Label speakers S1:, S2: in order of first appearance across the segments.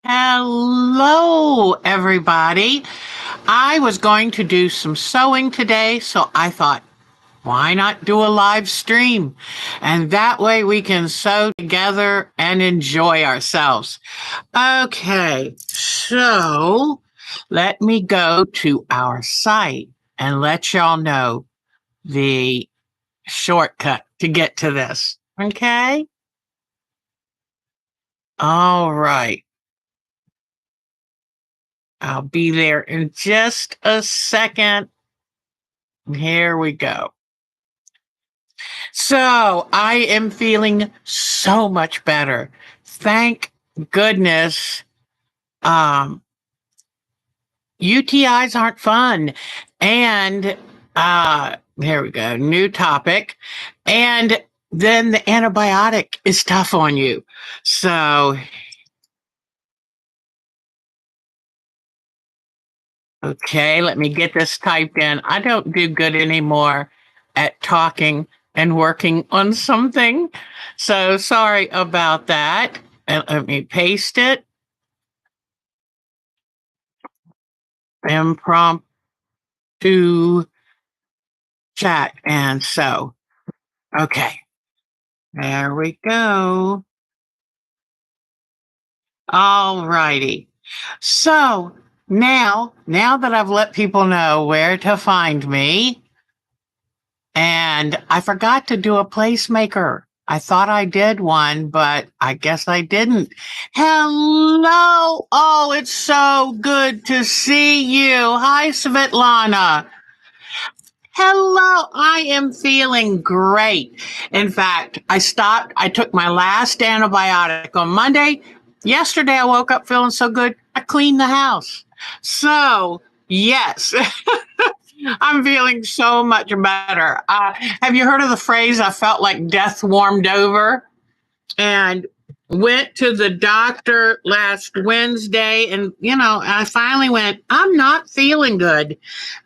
S1: Hello, everybody. I was going to do some sewing today, so I thought, why not do a live stream? And that way we can sew together and enjoy ourselves. Okay, so let me go to our site and let y'all know the shortcut to get to this. Okay? All right. I'll be there in just a second. Here we go. So I am feeling so much better. Thank goodness. Um, UTIs aren't fun. And here we go. New topic. And then the antibiotic is tough on you. So, okay, let me get this typed in. I don't do good anymore at talking and working on something. So sorry about that. And let me paste it. Impromptu chat. And so, okay, there we go. All righty. So now that I've let people know where to find me, and I forgot to do a placemaker. I thought I did one, but I guess I didn't. Hello. Oh, it's so good to see you. Hi, Svetlana. Hello. I am feeling great. In fact, I took my last antibiotic on Monday. Yesterday, I woke up feeling so good. I cleaned the house. So, yes. I'm feeling so much better. Have you heard of the phrase, I felt like death warmed over? And went to the doctor last Wednesday, and, I finally went, I'm not feeling good.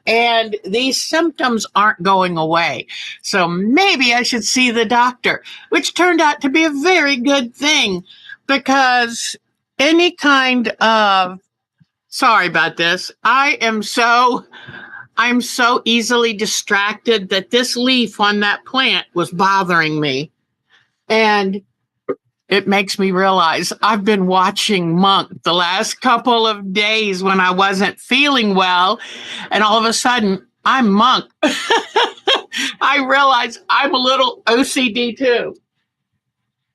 S1: And these symptoms aren't going away. So maybe I should see the doctor, which turned out to be a very good thing because any kind of, sorry about this, I'm so easily distracted that this leaf on that plant was bothering me. And it makes me realize I've been watching Monk the last couple of days when I wasn't feeling well. And all of a sudden, I'm Monk. I realize I'm a little OCD too.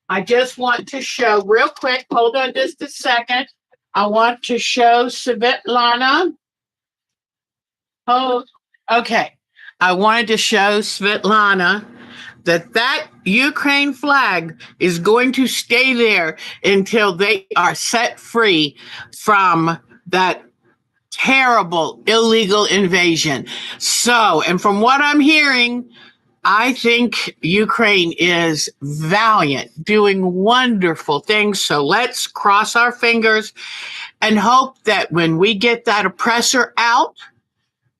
S1: I just want to show real quick. Hold on just a second. I want to show Svetlana. Oh, okay. I wanted to show Svetlana that Ukraine flag is going to stay there until they are set free from that terrible illegal invasion. So, and from what I'm hearing, I think Ukraine is valiant, doing wonderful things. So let's cross our fingers and hope that when we get that oppressor out,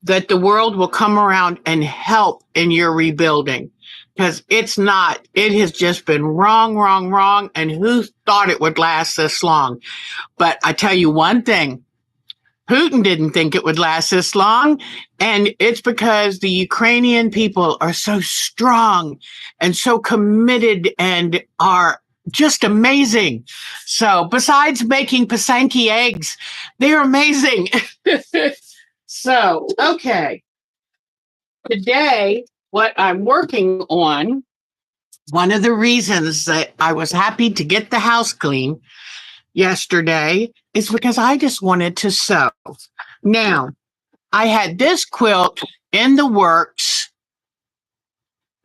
S1: that the world will come around and help in your rebuilding. Because it has just been wrong, wrong, wrong. And who thought it would last this long? But I tell you one thing, Putin didn't think it would last this long. And it's because the Ukrainian people are so strong and so committed and are just amazing. So besides making Pasanki eggs, they're amazing. So, okay. Today, what I'm working on, one of the reasons that I was happy to get the house clean yesterday is because I just wanted to sew. Now, I had this quilt in the works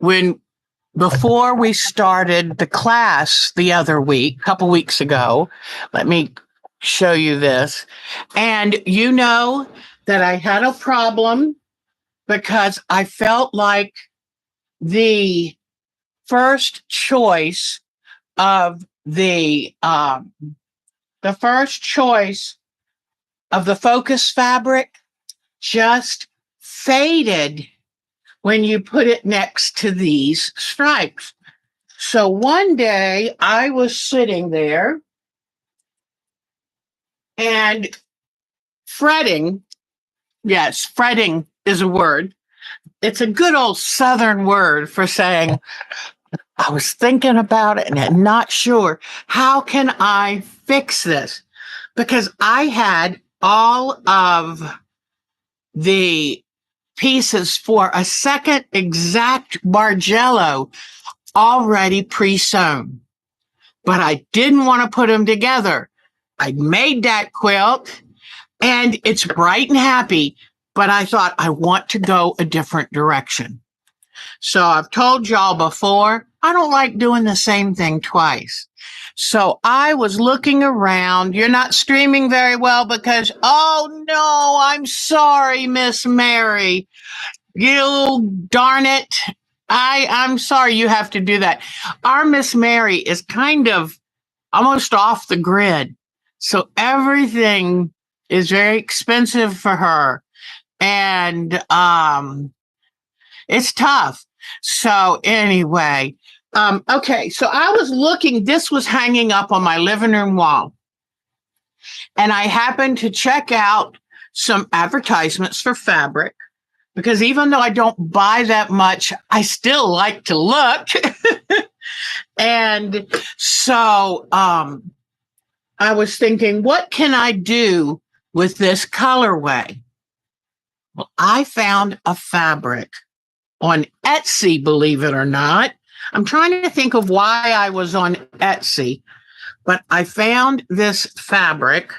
S1: before we started the class the other week, a couple weeks ago. Let me show you this. And you know that I had a problem because I felt like the first choice of the first choice of the focus fabric just faded when you put it next to these stripes. So one day I was sitting there And fretting, yes, fretting is a word. It's a good old Southern word for saying, I was thinking about it and I'm not sure. How can I fix this? Because I had all of the pieces for a second exact Bargello already pre-sewn, but I didn't want to put them together. I made that quilt and it's bright and happy, but I thought I want to go a different direction. So I've told y'all before, I don't like doing the same thing twice. So I was looking around. You're not streaming very well because, oh no, I'm sorry, Miss Mary. You darn it. I'm sorry you have to do that. Our Miss Mary is kind of almost off the grid. So everything is very expensive for her. And it's tough. So anyway, okay. So I was looking, this was hanging up on my living room wall. And I happened to check out some advertisements for fabric because even though I don't buy that much, I still like to look. And so I was thinking, what can I do with this colorway? Well, I found a fabric on Etsy, believe it or not. I'm trying to think of why I was on Etsy, but I found this fabric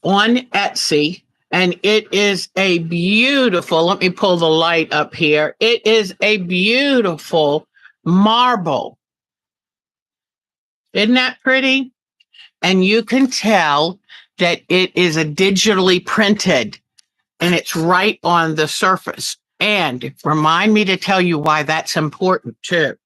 S1: on Etsy, and it is a beautiful, let me pull the light up here. It is a beautiful marble. Isn't that pretty? And you can tell that it is a digitally printed and it's right on the surface. And remind me to tell you why that's important too.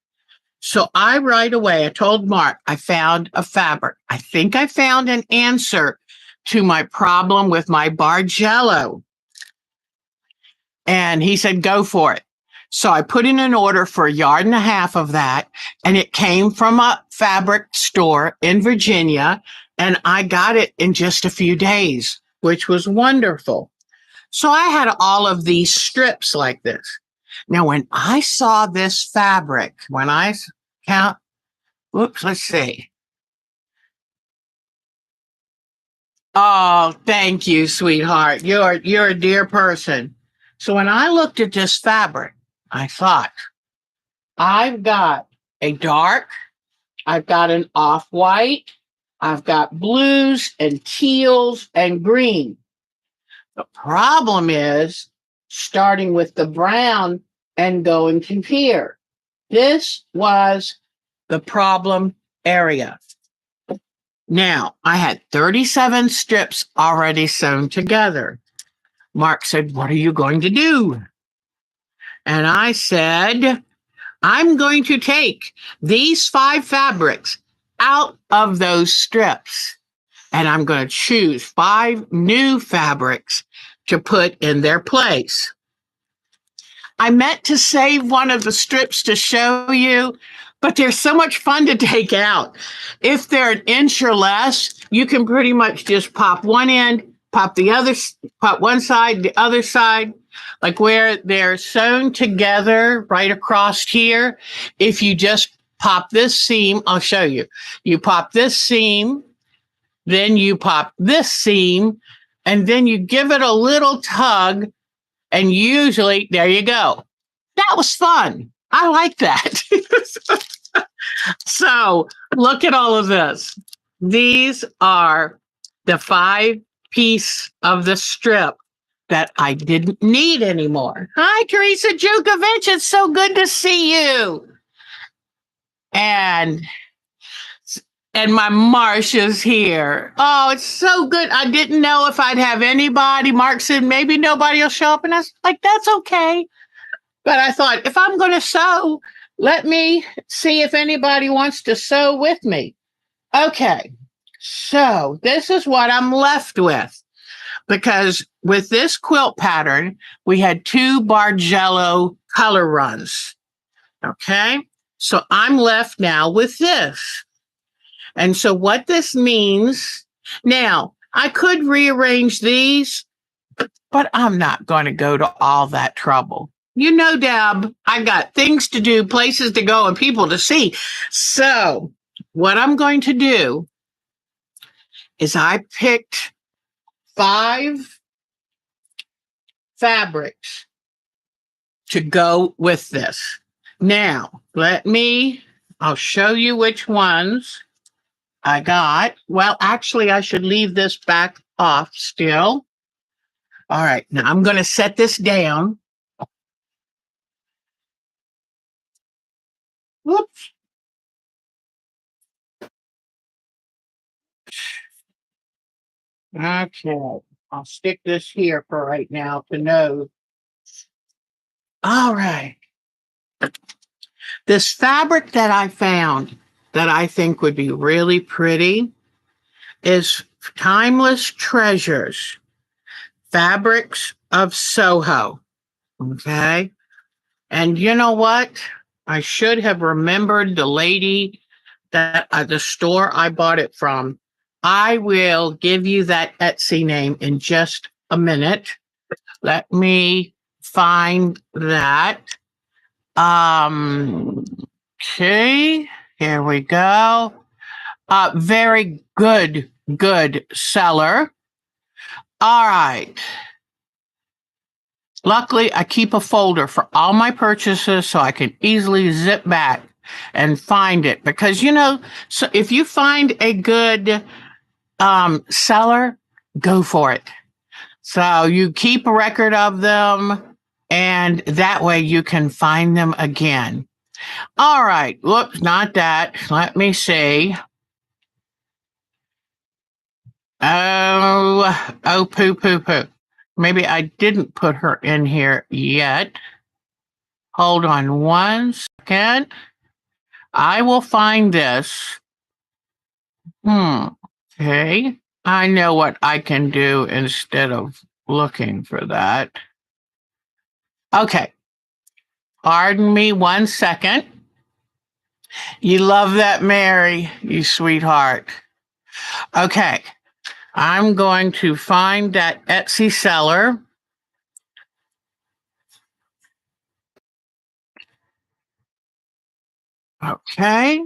S1: So I right away, I told Mark, I found a fabric. I think I found an answer to my problem with my Bargello. And he said, go for it. So I put in an order for 1.5 yards of that, and it came from a fabric store in Virginia, and I got it in just a few days, which was wonderful. So I had all of these strips like this. Now, when I saw this fabric, when I count, let's see. Oh, thank you, sweetheart. You're a dear person. So when I looked at this fabric, I thought, I've got a dark, I've got an off-white, I've got blues and teals and green. The problem is starting with the brown and going to here. This was the problem area. Now, I had 37 strips already sewn together. Mark said, what are you going to do? And I said, I'm going to take these 5 fabrics out of those strips, and I'm going to choose 5 new fabrics to put in their place. I meant to save one of the strips to show you, but they're so much fun to take out. If they're 1 inch or less, you can pretty much just pop one end, pop the other, pop one side, the other side, like where they're sewn together right across here. If you just pop this seam, I'll show you. You pop this seam, then you pop this seam, and then you give it a little tug, and usually, there you go. That was fun. I like that. So look at all of this. These are the 5 piece of the strip that I didn't need anymore. Hi, Teresa Jukovic. It's so good to see you. And my Marsh is here. Oh, it's so good. I didn't know if I'd have anybody. Mark said maybe nobody will show up. And I was like, that's okay. But I thought, if I'm going to sew, let me see if anybody wants to sew with me. Okay. So this is what I'm left with. Because with this quilt pattern, we had 2 Bargello color runs. Okay. So I'm left now with this. And so what this means, now I could rearrange these, but I'm not going to go to all that trouble. You know, Deb, I got things to do, places to go, and people to see. So what I'm going to do is I picked 5 fabrics to go with this. Now, I'll show you which ones I got. Well, actually, I should leave this back off still. All right, now I'm going to set this down. Whoops. Okay, I'll stick this here for right now to know. All right. This fabric that I found that I think would be really pretty is Timeless Treasures, Fabrics of Soho. Okay. And you know what? I should have remembered the lady that the store I bought it from. I will give you that Etsy name in just a minute. Let me find that. Okay, here we go. Very good seller. All right. Luckily, I keep a folder for all my purchases so I can easily zip back and find it. Because, so if you find a good seller, go for it. So you keep a record of them, and that way you can find them again. All right. Whoops, not that. Let me see. Oh, poo. Maybe I didn't put her in here yet. Hold on one second. I will find this. Okay. I know what I can do instead of looking for that. Okay. Pardon me 1 second. You love that, Mary, you sweetheart. Okay. I'm going to find that Etsy seller. Okay.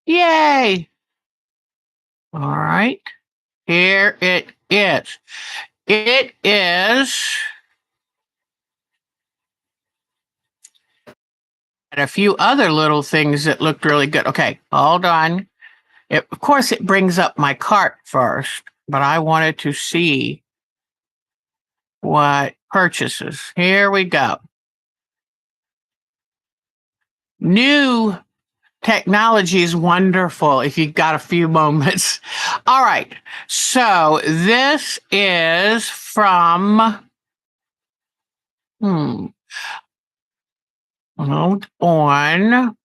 S1: Yay. All right. Here it is. It is and a few other little things that looked really good. Okay, hold on. Of course, it brings up my cart first, but I wanted to see what purchases. Here we go. New technology is wonderful if you've got a few moments. All right, so this is from, hold on.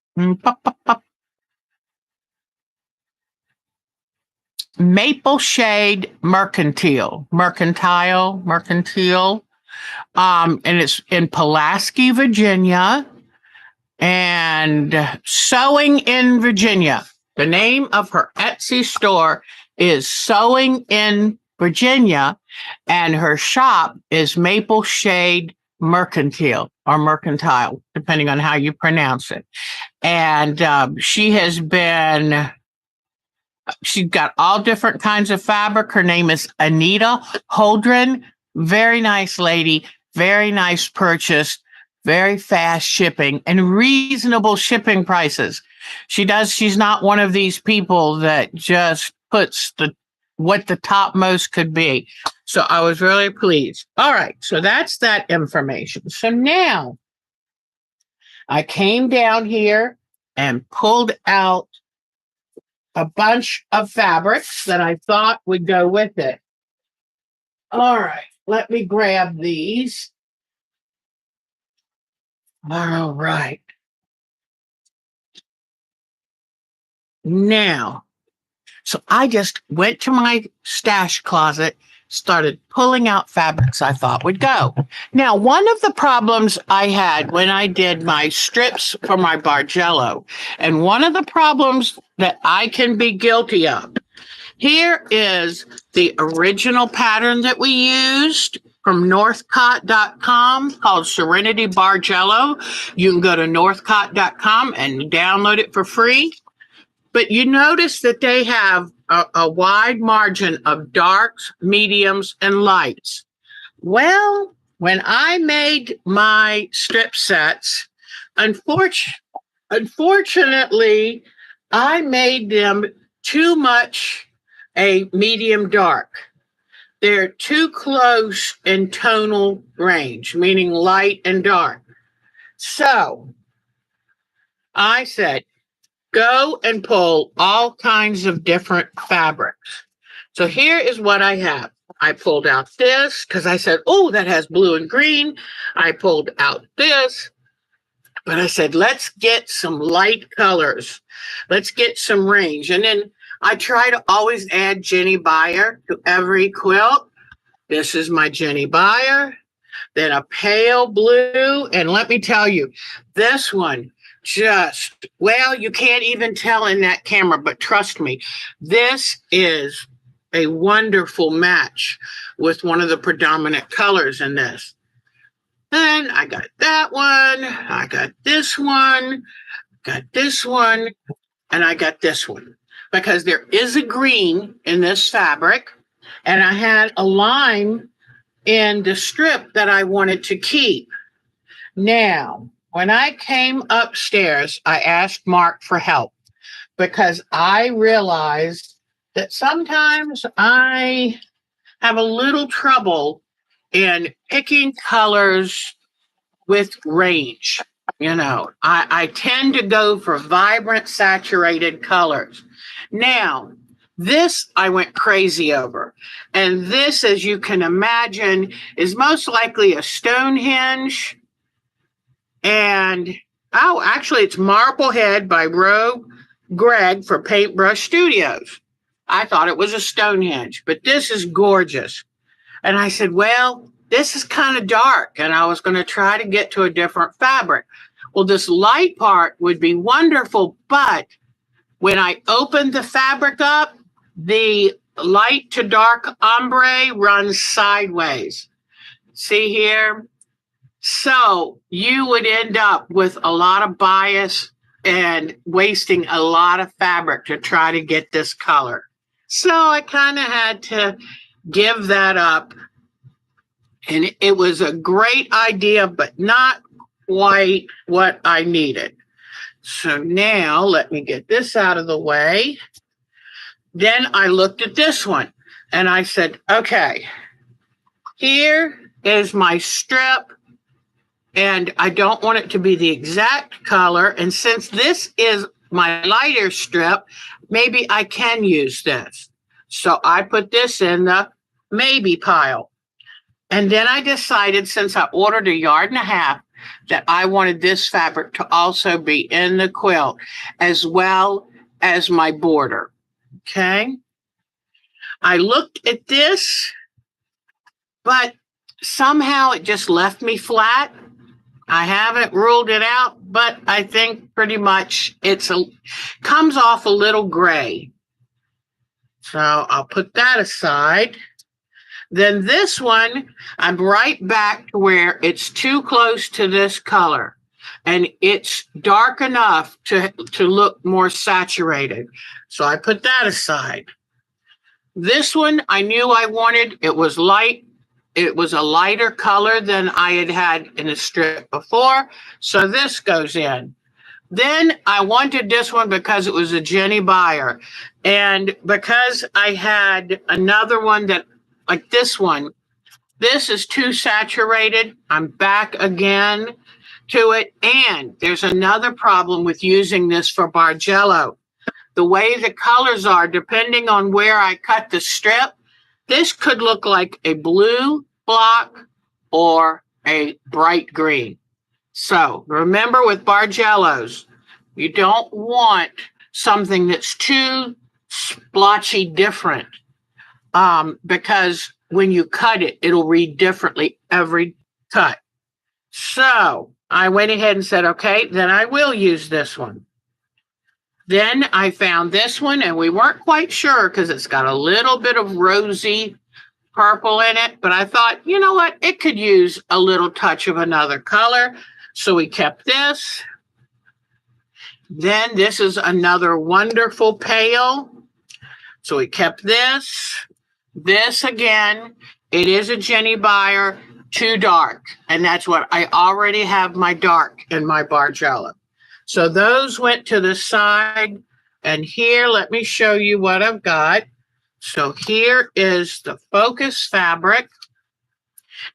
S1: Maple Shade Mercantile. And it's in Pulaski, Virginia, and Sewing in Virginia. The name of her Etsy store is Sewing in Virginia, and her shop is Maple Shade Mercantile, depending on how you pronounce it. And she's got all different kinds of fabric. Her name is Anita Holdren. Very nice lady, very nice purchase, very fast shipping and reasonable shipping prices. She's not one of these people that just puts what the topmost could be. So I was really pleased. All right. So that's that information. So now I came down here and pulled out a bunch of fabrics that I thought would go with it. All right, let me grab these. All right. Now, so I just went to my stash closet started pulling out fabrics I thought would go. Now, one of the problems I had when I did my strips for my Bargello, and one of the problems that I can be guilty of, here is the original pattern that we used from northcott.com called Serenity Bargello. You can go to northcott.com and download it for free. But you notice that they have a wide margin of darks, mediums, and lights. Well, when I made my strip sets, unfortunately, I made them too much a medium dark. They're too close in tonal range, meaning light and dark. So I said, go and pull all kinds of different fabrics. So here is what I have. I pulled out this because I said, oh, that has blue and green. I pulled out this, but I said, let's get some light colors. Let's get some range. And then I try to always add Jenny Beyer to every quilt. This is my Jenny Beyer. Then a pale blue. And let me tell you, this one just, well, you can't even tell in that camera, but trust me, this is a wonderful match with one of the predominant colors in this. Then I got that one, I got this one, got this one, and I got this one. Because there is a green in this fabric, and I had a lime in the strip that I wanted to keep. Now, when I came upstairs, I asked Mark for help because I realized that sometimes I have a little trouble in picking colors with range. You know, I tend to go for vibrant, saturated colors. Now, this I went crazy over. And this, as you can imagine, is most likely a Stonehenge. And, oh, actually, it's Marblehead by Rogue Greg for Paintbrush Studios. I thought it was a Stonehenge, but this is gorgeous. And I said, well, this is kind of dark, and I was going to try to get to a different fabric. Well, this light part would be wonderful, but when I opened the fabric up, the light to dark ombre runs sideways. See here? So you would end up with a lot of bias and wasting a lot of fabric to try to get this color. So I kind of had to give that up. And it was a great idea, but not quite what I needed. So now let me get this out of the way. Then I looked at this one and I said, okay, here is my strip. And I don't want it to be the exact color. And since this is my lighter strip, maybe I can use this. So I put this in the maybe pile. And then I decided, since I ordered 1.5 yards, that I wanted this fabric to also be in the quilt as well as my border. Okay. I looked at this, but somehow it just left me flat. I haven't ruled it out, but I think pretty much comes off a little gray. So I'll put that aside. Then this one, I'm right back to where it's too close to this color. And it's dark enough to look more saturated. So I put that aside. This one, I knew I wanted. It was light. It was a lighter color than I had in the strip before. So this goes in. Then I wanted this one because it was a Jenny Beyer. And because I had another one that, like this one, this is too saturated. I'm back again to it. And there's another problem with using this for Bargello. The way the colors are, depending on where I cut the strip, this could look like a blue block or a bright green. So remember, with Bargellos, you don't want something that's too splotchy different, because when you cut it, it'll read differently every cut. So I went ahead and said, okay, then I will use this one. Then I found this one, and we weren't quite sure because it's got a little bit of rosy purple in it, but I thought, you know what, it could use a little touch of another color. So we kept this. Then this is another wonderful pale. So we kept this. This again, it is a Jenny Buyer, too dark. And that's what I already have my dark in my Bargello. So those went to the side. And here, let me show you what I've got. So here is the focus fabric.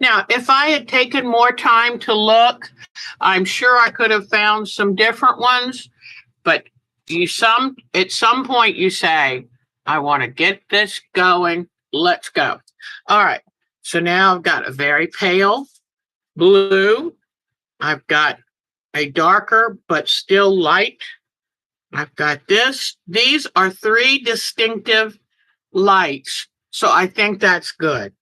S1: Now, if I had taken more time to look, I'm sure I could have found some different ones. But at some point you say, I want to get this going. Let's go. All right. So now I've got a very pale blue. I've got a darker but still light. I've got this. These are 3 distinctive lights. So I think that's good.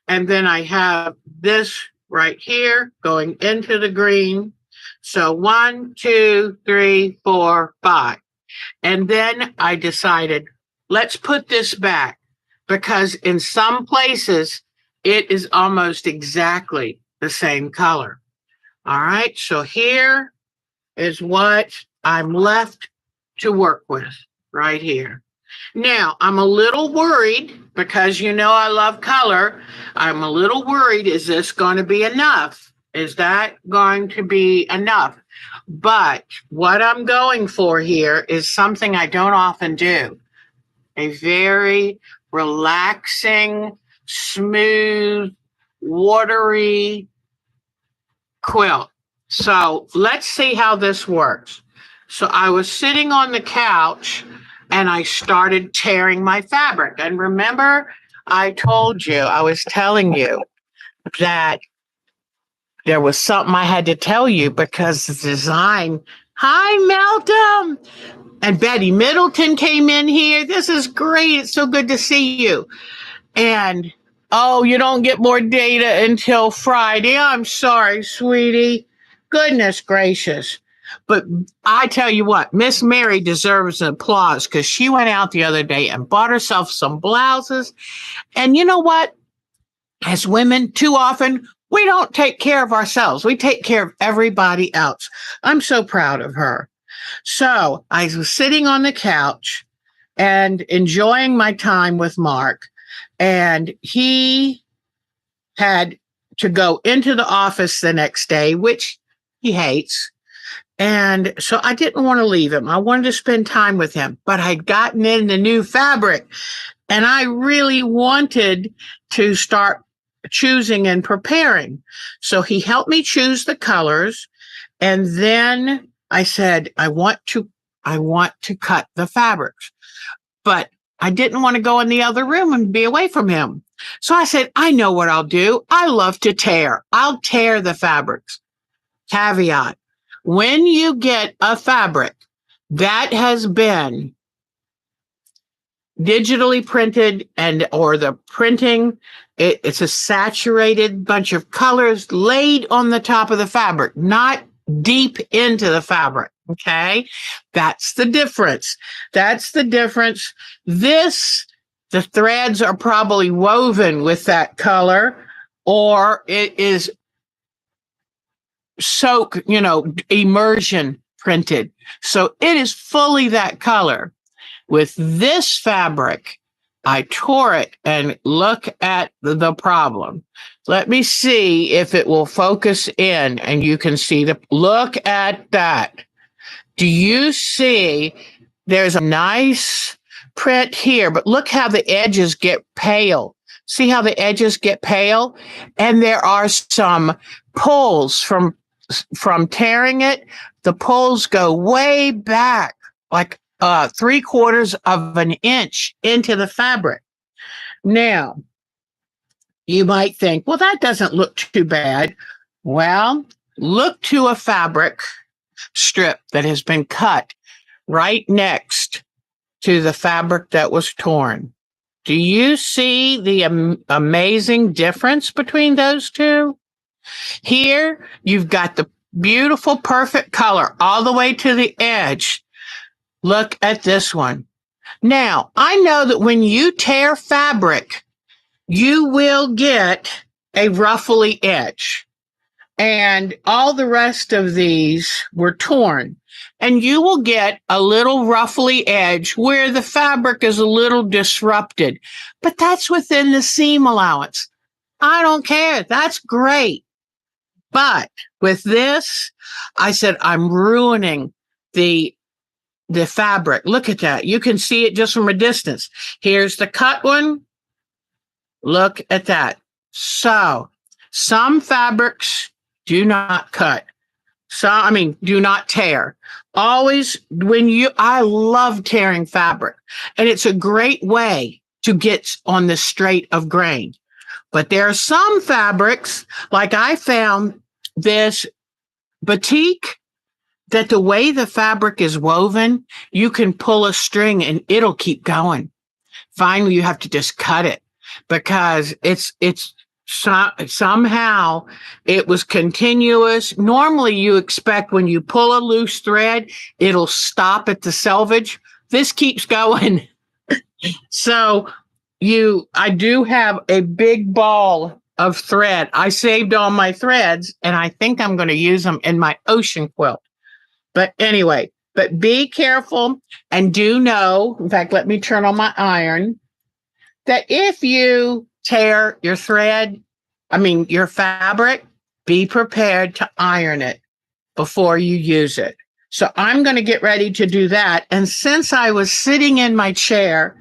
S1: And then I have this right here going into the green. So 1, 2, 3, 4, 5. And then I decided, let's put this back because in some places it is almost exactly the same color. All right. So here is what I'm left to work with right here. Now, I'm a little worried because you know I love color. I'm a little worried, is this going to be enough? Is that going to be enough? But what I'm going for here is something I don't often do. A very relaxing, smooth, watery quilt. So let's see how this works. So I was sitting on the couch and I started tearing my fabric. And remember, I was telling you that there was something I had to tell you because the design. Hi, Meltem. And Betty Middleton came in here. This is great. It's so good to see you. And, oh, you don't get more data until Friday. I'm sorry, sweetie. Goodness gracious. But I tell you what, Miss Mary deserves an applause because she went out the other day and bought herself some blouses. And you know what? As women, too often, we don't take care of ourselves. We take care of everybody else. I'm so proud of her. So I was sitting on the couch and enjoying my time with Mark. And he had to go into the office the next day, which he hates. And so I didn't want to leave him. I wanted to spend time with him, but I'd gotten in the new fabric and I really wanted to start choosing and preparing. So he helped me choose the colors. And then I said, I want to cut the fabrics, but I didn't want to go in the other room and be away from him. So I said, I know what I'll do. I love to tear. I'll tear the fabrics. Caveat. When you get a fabric that has been digitally printed or the printing, it's a saturated bunch of colors laid on the top of the fabric, not deep into the fabric. Okay. That's the difference. The threads are probably woven with that color, or it is immersion printed. So it is fully that color. With this fabric, I tore it and look at the problem. Let me see if it will focus in and you can see look at that. Do you see there's a nice print here, but look how the edges get pale. See how the edges get pale? And there are some pulls from tearing it. The pulls go way back, like 3/4 of an inch into the fabric. Now, you might think, well, that doesn't look too bad. Well, look to a fabric strip that has been cut right next to the fabric that was torn. Do you see the amazing difference between those two? Here, you've got the beautiful, perfect color all the way to the edge. Look at this one. Now, I know that when you tear fabric, you will get a ruffly edge. And all the rest of these were torn. And you will get a little ruffly edge where the fabric is a little disrupted. But that's within the seam allowance. I don't care. That's great. But with this, I said, I'm ruining the fabric. Look at that. You can see it just from a distance. Here's the cut one. Look at that. So some fabrics do not cut. Do not tear. Always I love tearing fabric, and it's a great way to get on the straight of grain. But there are some fabrics, like I found this batik, that the way the fabric is woven, you can pull a string and it'll keep going. Finally, you have to just cut it because somehow it was continuous. Normally, you expect when you pull a loose thread, it'll stop at the selvage. This keeps going. So I do have a big ball of thread. I saved all my threads, and I think I'm going to use them in my ocean quilt. But anyway, be careful and do know, in fact, let me turn on my iron, that if you tear your your fabric, be prepared to iron it before you use it. So I'm going to get ready to do that. And since I was sitting in my chair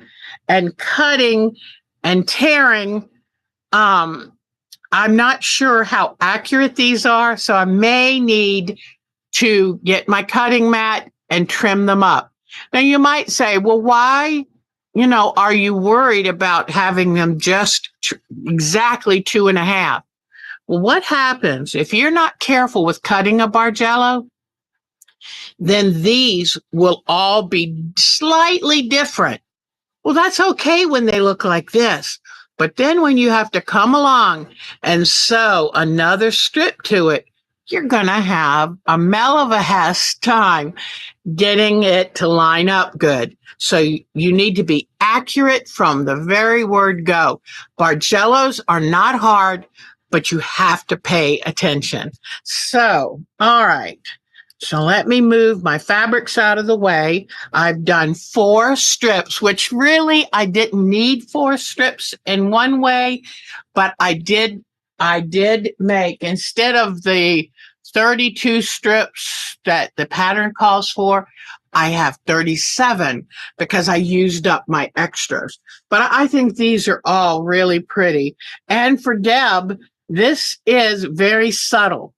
S1: and cutting and tearing, I'm not sure how accurate these are. So I may need to get my cutting mat and trim them up. Now you might say, well, why, are you worried about having them just exactly 2.5? Well, what happens if you're not careful with cutting a Bargello? Then these will all be slightly different. Well, that's okay when they look like this. But then when you have to come along and sew another strip to it, you're going to have a mell of a hess time getting it to line up good. So you need to be accurate from the very word go. Bargellos are not hard, but you have to pay attention. So, all right. So let me move my fabrics out of the way. I've done 4 strips, which really I didn't need 4 strips in one way, but I did make, instead of the 32 strips that the pattern calls for, I have 37 because I used up my extras. But I think these are all really pretty. And for Deb, this is very subtle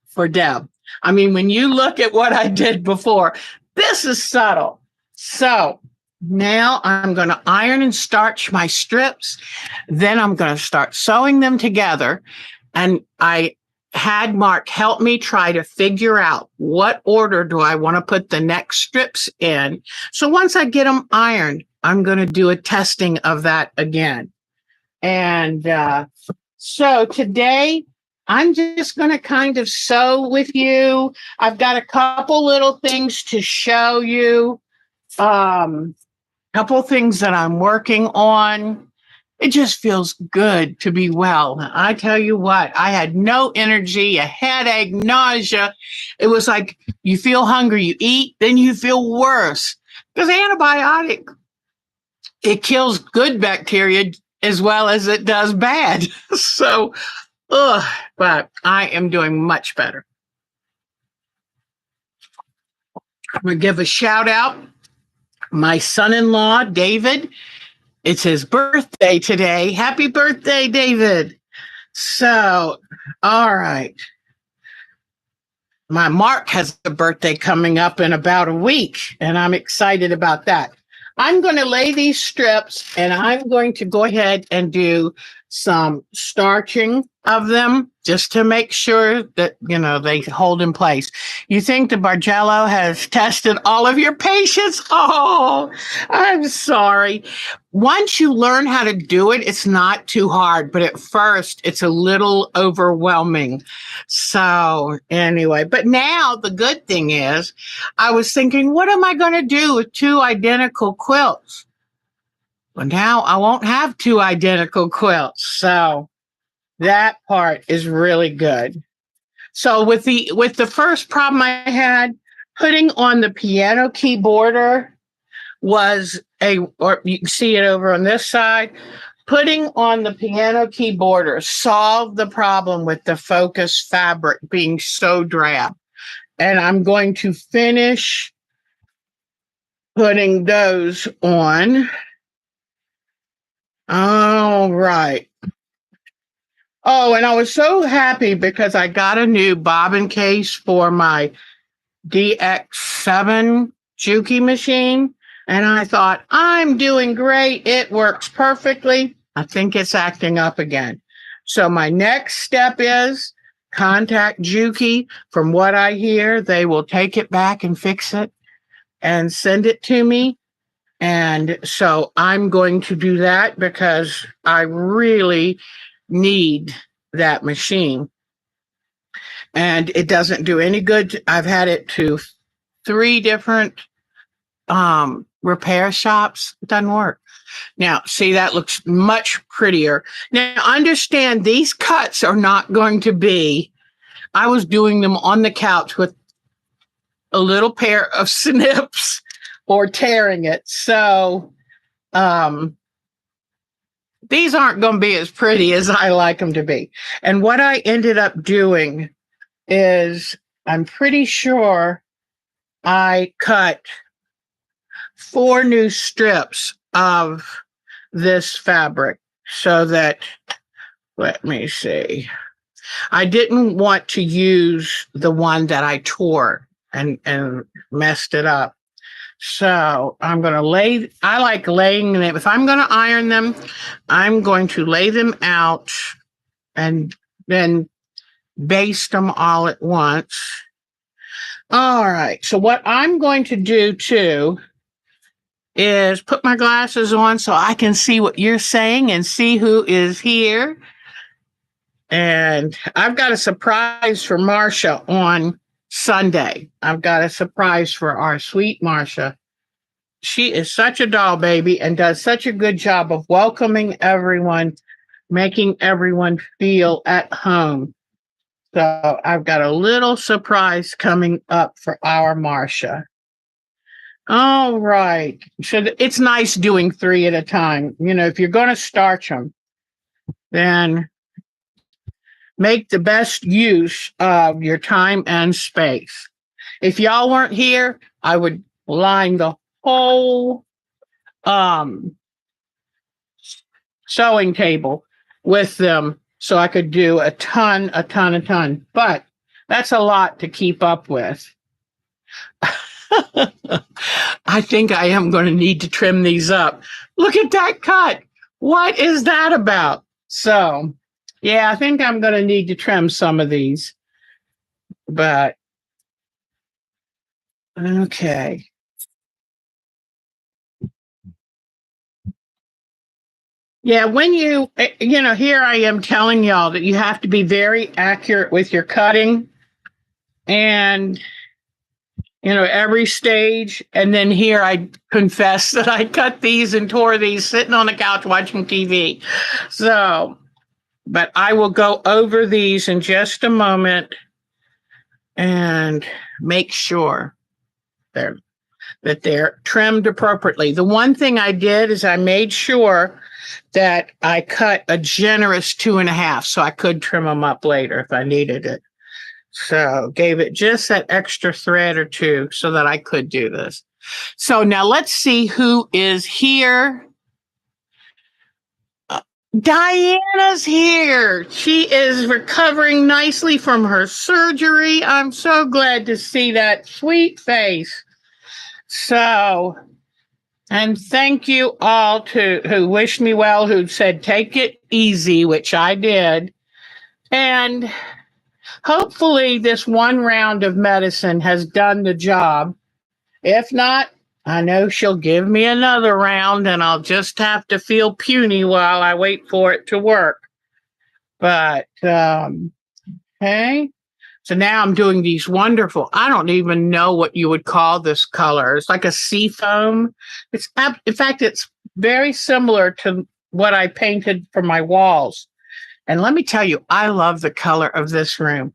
S1: for Deb. When you look at what I did before, this is subtle. So now I'm going to iron and starch my strips. Then I'm going to start sewing them together. And I had Mark help me try to figure out what order do I want to put the next strips in. So once I get them ironed, I'm going to do a testing of that again. And so today, I'm just going to kind of sew with you. I've got a couple little things to show you. Couple things that I'm working on. It just feels good to be well. I tell you what, I had no energy, a headache, nausea. It was like you feel hungry, you eat, then you feel worse. Because antibiotic, it kills good bacteria as well as it does bad. So, but I am doing much better. I'm going to give a shout out. My son-in-law, David, it's his birthday today. Happy birthday, David. So, all right. My Mark has a birthday coming up in about a week, and I'm excited about that. I'm going to lay these strips, and I'm going to go ahead and do some starching of them just to make sure that, they hold in place. You think the Bargello has tested all of your patients? Oh, I'm sorry. Once you learn how to do it, it's not too hard, but at first it's a little overwhelming. So anyway, but now the good thing is I was thinking, what am I going to do with two identical quilts? Well, now I won't have two identical quilts. So that part is really good. So with the first problem I had, putting on the piano key border was or you can see it over on this side. Putting on the piano key border solved the problem with the focus fabric being so drab. And I'm going to finish putting those on. All right. Oh, and I was so happy because I got a new bobbin case for my DX7 Juki machine. And I thought, I'm doing great. It works perfectly. I think it's acting up again. So my next step is contact Juki. From what I hear, they will take it back and fix it and send it to me. And so I'm going to do that because I really need that machine. And it doesn't do any good. I've had it to 3 different repair shops. It doesn't work. Now, see, that looks much prettier. Now, understand these cuts are not going to be, I was doing them on the couch with a little pair of snips or tearing it. So, these aren't going to be as pretty as I like them to be. And what I ended up doing is, I'm pretty sure I cut 4 new strips of this fabric so that, let me see, I didn't want to use the one that I tore and messed it up. So I'm going to I like laying them. If I'm going to iron them, I'm going to lay them out and then baste them all at once. All right. So what I'm going to do too is put my glasses on so I can see what you're saying and see who is here. And I've got a surprise for Marcia on Sunday. I've got a surprise for our sweet Marcia. She is such a doll baby and does such a good job of welcoming everyone, making everyone feel at home. So I've got a little surprise coming up for our Marcia. All right. So it's nice doing 3 at a time. If you're going to starch them, then make the best use of your time and space. If y'all weren't here, I would line the whole sewing table with them so I could do a ton. But that's a lot to keep up with. I think I am going to need to trim these up. Look at that cut. What is that about? So, yeah, I think I'm going to need to trim some of these. But, okay. Yeah, when here I am telling y'all that you have to be very accurate with your cutting and, every stage. And then here I confess that I cut these and tore these sitting on the couch watching TV. So, but I will go over these in just a moment and make sure that they're trimmed appropriately. The one thing I did is I made sure that I cut a generous 2.5 so I could trim them up later if I needed it. So gave it just that extra thread or 2 so that I could do this. So now let's see who is here. Diana's here. She is recovering nicely from her surgery. I'm so glad to see that sweet face. So And thank you all to who wished me well, who said take it easy, which I did. And hopefully this one round of medicine has done the job. If not, I know she'll give me another round and I'll just have to feel puny while I wait for it to work. But okay. So now I'm doing these wonderful, I don't even know what you would call this color. It's like a sea foam. In fact, it's very similar to what I painted for my walls. And let me tell you, I love the color of this room.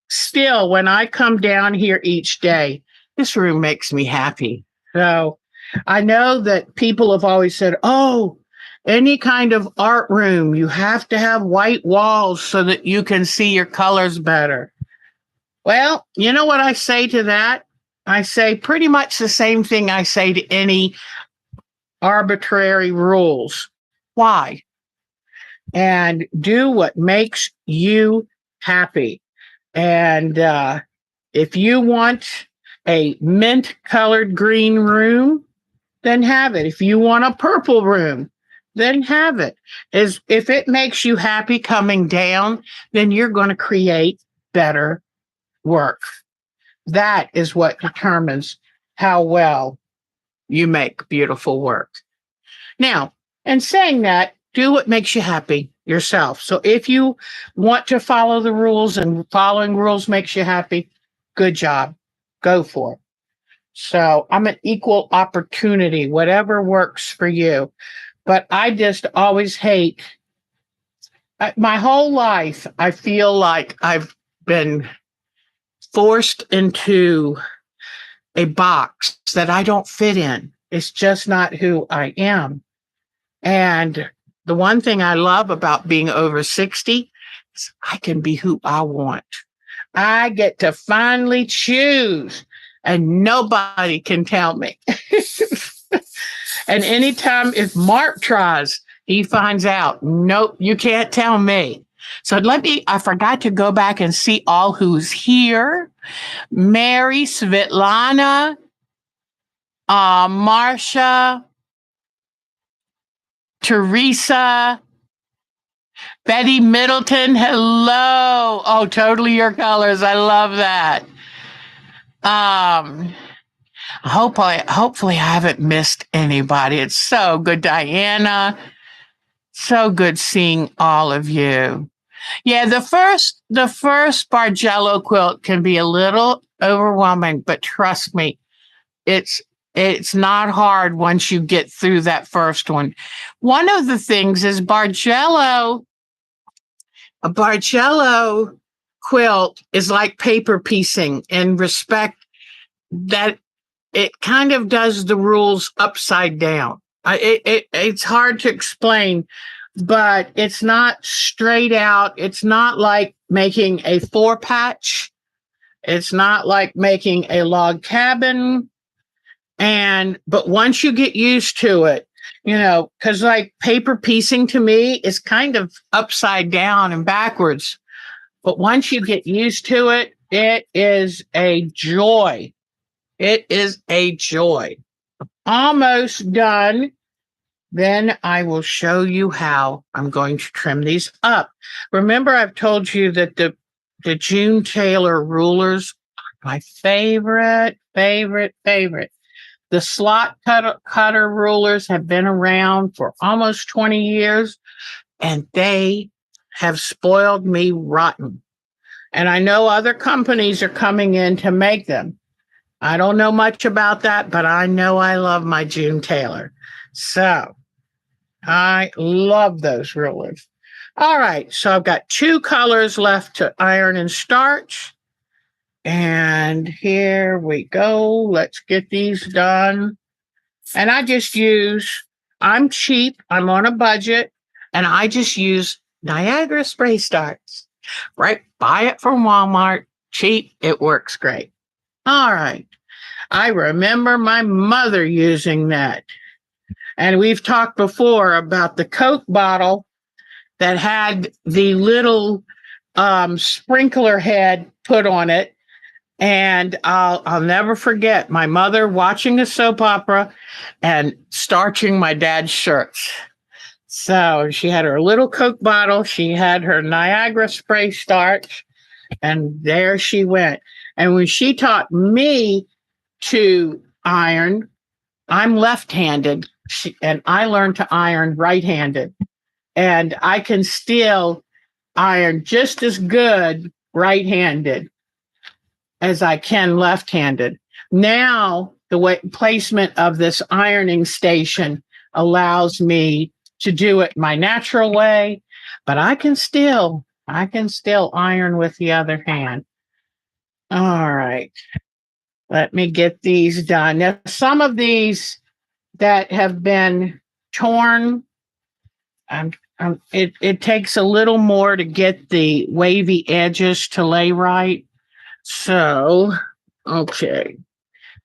S1: Still, when I come down here each day, this room makes me happy. So I know that people have always said, oh, any kind of art room, you have to have white walls so that you can see your colors better. Well, you know what I say to that? I say pretty much the same thing I say to any arbitrary rules. Why? And do what makes you happy. And if you want a mint colored green room, then have it. If you want a purple room, then have it. If it makes you happy coming down, then you're going to create better work. That is what determines how well you make beautiful work. Now, in saying that, do what makes you happy yourself. So if you want to follow the rules and following rules makes you happy, good job. Go for it. So I'm an equal opportunity, whatever works for you. But I just always hate, my whole life, I feel like I've been forced into a box that I don't fit in. It's just not who I am. And the one thing I love about being over 60 is I can be who I want. I get to finally choose, and nobody can tell me. And anytime if Mark tries, he finds out, nope, you can't tell me. So I forgot to go back and see all who's here. Mary, Svetlana, Marcia, Teresa, Betty Middleton, hello. Oh, totally your colors. I love that. Hopefully I haven't missed anybody. It's so good, Diana. So good seeing all of you. Yeah, the first Bargello quilt can be a little overwhelming, but trust me, it's not hard once you get through that first one. One of the things is a Bargello quilt is like paper piecing in respect that it kind of does the rules upside down. It's hard to explain, but it's not straight out. It's not like making a 4-patch. It's not like making a log cabin. But once you get used to it, because like paper piecing to me is kind of upside down and backwards. But once you get used to it, it is a joy. It is a joy. Almost done. Then I will show you how I'm going to trim these up. Remember, I've told you that the June Taylor rulers are my favorite. The slot cutter rulers have been around for almost 20 years, and they have spoiled me rotten. And I know other companies are coming in to make them. I don't know much about that, but I know I love my June Taylor. So I love those rulers. All right, so I've got 2 colors left to iron and starch. And here we go. Let's get these done. And I'm cheap, I'm on a budget, and I just use Niagara spray starts. Right? Buy it from Walmart, cheap, it works great. All right. I remember my mother using that. And we've talked before about the Coke bottle that had the little sprinkler head put on it. And I'll never forget my mother watching a soap opera and starching my dad's shirts. So she had her little Coke bottle, she had her Niagara spray starch, and there she went. And when she taught me to iron, I'm left-handed, and I learned to iron right-handed. And I can still iron just as good right-handed as I can left-handed. Now, the way placement of this ironing station allows me to do it my natural way, but I can still iron with the other hand. All right. Let me get these done. Now, some of these that have been torn, it takes a little more to get the wavy edges to lay right. So, okay.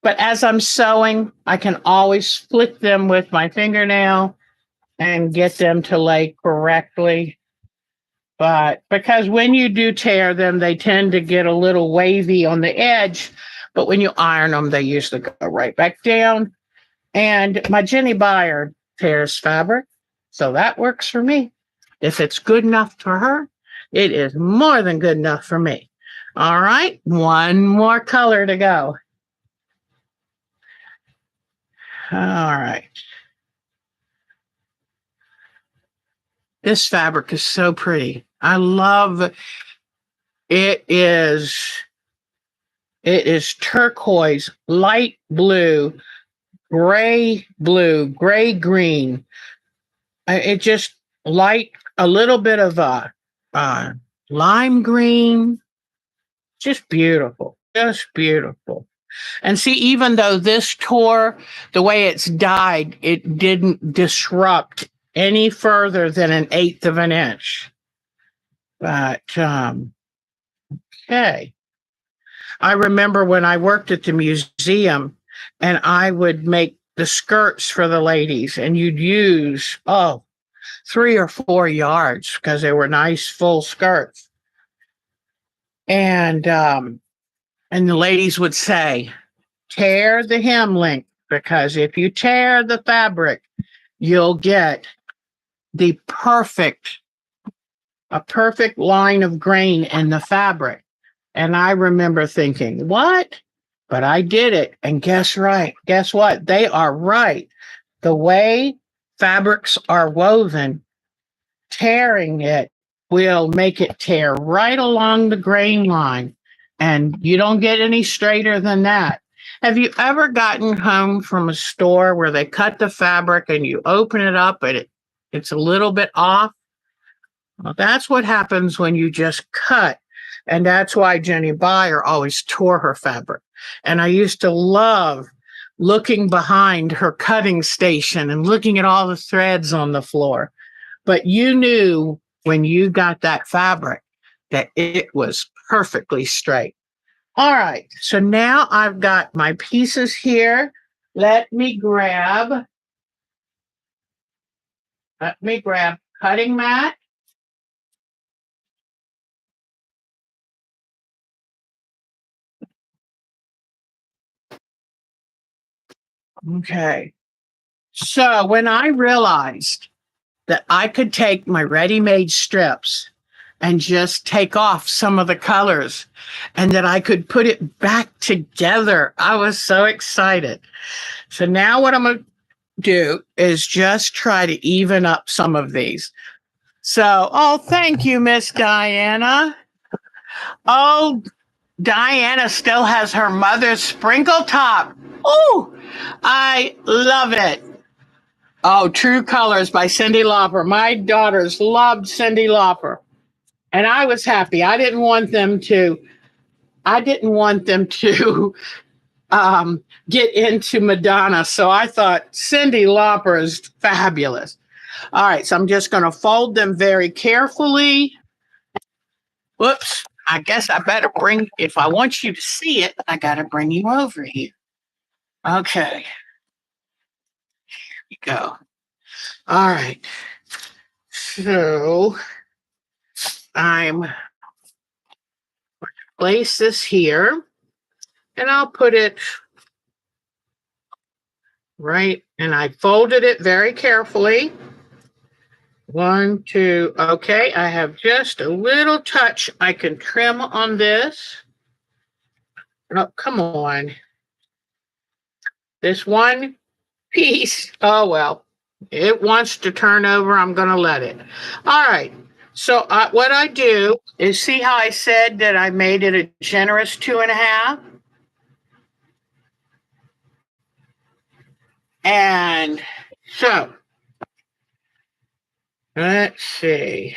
S1: But as I'm sewing, I can always flick them with my fingernail and get them to lay correctly. But because when you do tear them, they tend to get a little wavy on the edge. But when you iron them, they usually go right back down. And my Jenny Buyer tears fabric. So that works for me. If it's good enough for her, it is more than good enough for me. All right, one more color to go. All right. This fabric is so pretty. I love it. It is turquoise, light blue, gray green. It just light a little bit of uh lime green. Just beautiful. Just beautiful. And see, even though this tore, the way it's dyed, it didn't disrupt any further than an eighth of an inch. But okay. I remember when I worked at the museum and I would make the skirts for the ladies, and you'd use 3 or 4 yards because they were nice full skirts. And the ladies would say, tear the hem length, because if you tear the fabric, you'll get the a perfect line of grain in the fabric. And I remember thinking, what? But I did it. And guess what? They are right. The way fabrics are woven, tearing it will make it tear right along the grain line. And you don't get any straighter than that. Have you ever gotten home from a store where they cut the fabric and you open it up and it's a little bit off? Well, that's what happens when you just cut. And that's why Jenny Buyer always tore her fabric. And I used to love looking behind her cutting station and looking at all the threads on the floor. But you knew when you got that fabric that it was perfectly straight. All right, so now I've got my pieces here. Let me grab cutting mat. Okay. So when I realized that I could take my ready-made strips and just take off some of the colors and that I could put it back together, I was so excited. So now what I'm going to do is just try to even up some of these. So, thank you, Miss Diana. Oh, Diana still has her mother's sprinkle top. Oh, I love it. Oh, True Colors by Cyndi Lauper. My daughters loved Cyndi Lauper. And I was happy. I didn't want them to get into Madonna. So I thought Cyndi Lauper is fabulous. All right, so I'm just going to fold them very carefully. Whoops. I guess I better if I want you to see it, I got to bring you over here. Okay. Here we go. All right. So I'm going to place this here. And I'll put it right, and I folded it very carefully. 1, 2, okay, I have just a little touch I can trim on this. Oh, come on. This one piece, oh well, it wants to turn over, I'm going to let it. All right, so what I do is, see how I said that I made it a generous 2.5? And so, let's see.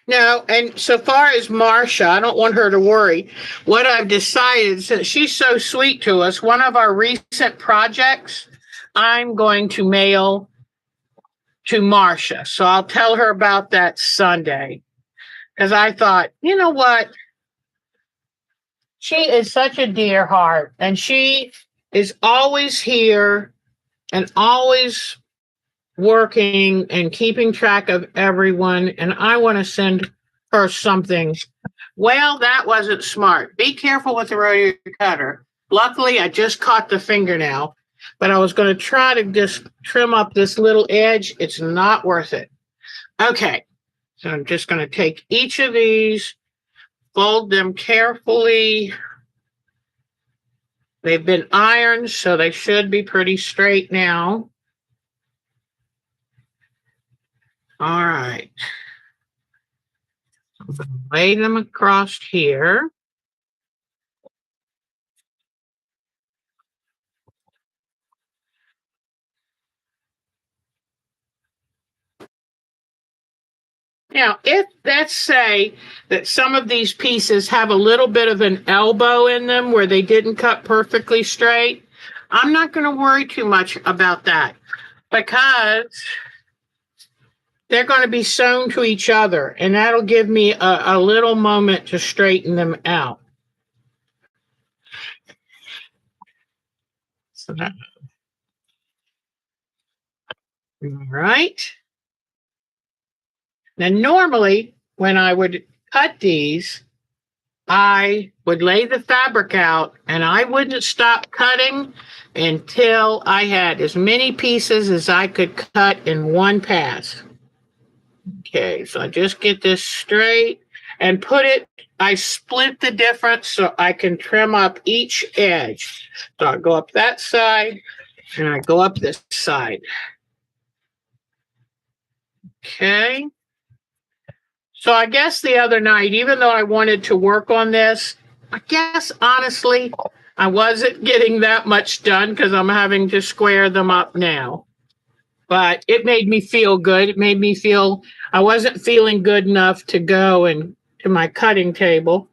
S1: No, and so far as Marcia, I don't want her to worry. What I've decided, since she's so sweet to us, one of our recent projects, I'm going to mail to Marcia. So I'll tell her about that Sunday. Because I thought, you know what? She is such a dear heart, and she is always here and always working and keeping track of everyone. And I want to send her something. Well, that wasn't smart. Be careful with the rotary cutter. Luckily, I just caught the fingernail, but I was going to try to just trim up this little edge. It's not worth it. Okay, so I'm just going to take each of these, fold them carefully. They've been ironed, so they should be pretty straight now. All right. I'm going to lay them across here. Now, if let's say that some of these pieces have a little bit of an elbow in them where they didn't cut perfectly straight, I'm not going to worry too much about that because they're going to be sewn to each other, and that'll give me a little moment to straighten them out. So that, all right. Now, normally, when I would cut these, I would lay the fabric out and I wouldn't stop cutting until I had as many pieces as I could cut in one pass. Okay, so I just get this straight and put it, I split the difference so I can trim up each edge. So I go up that side and I go up this side. Okay. So I guess the other night, even though I wanted to work on this, I guess honestly, I wasn't getting that much done because I'm having to square them up now. But it made me feel good. It made me feel I wasn't feeling good enough to go and to my cutting table.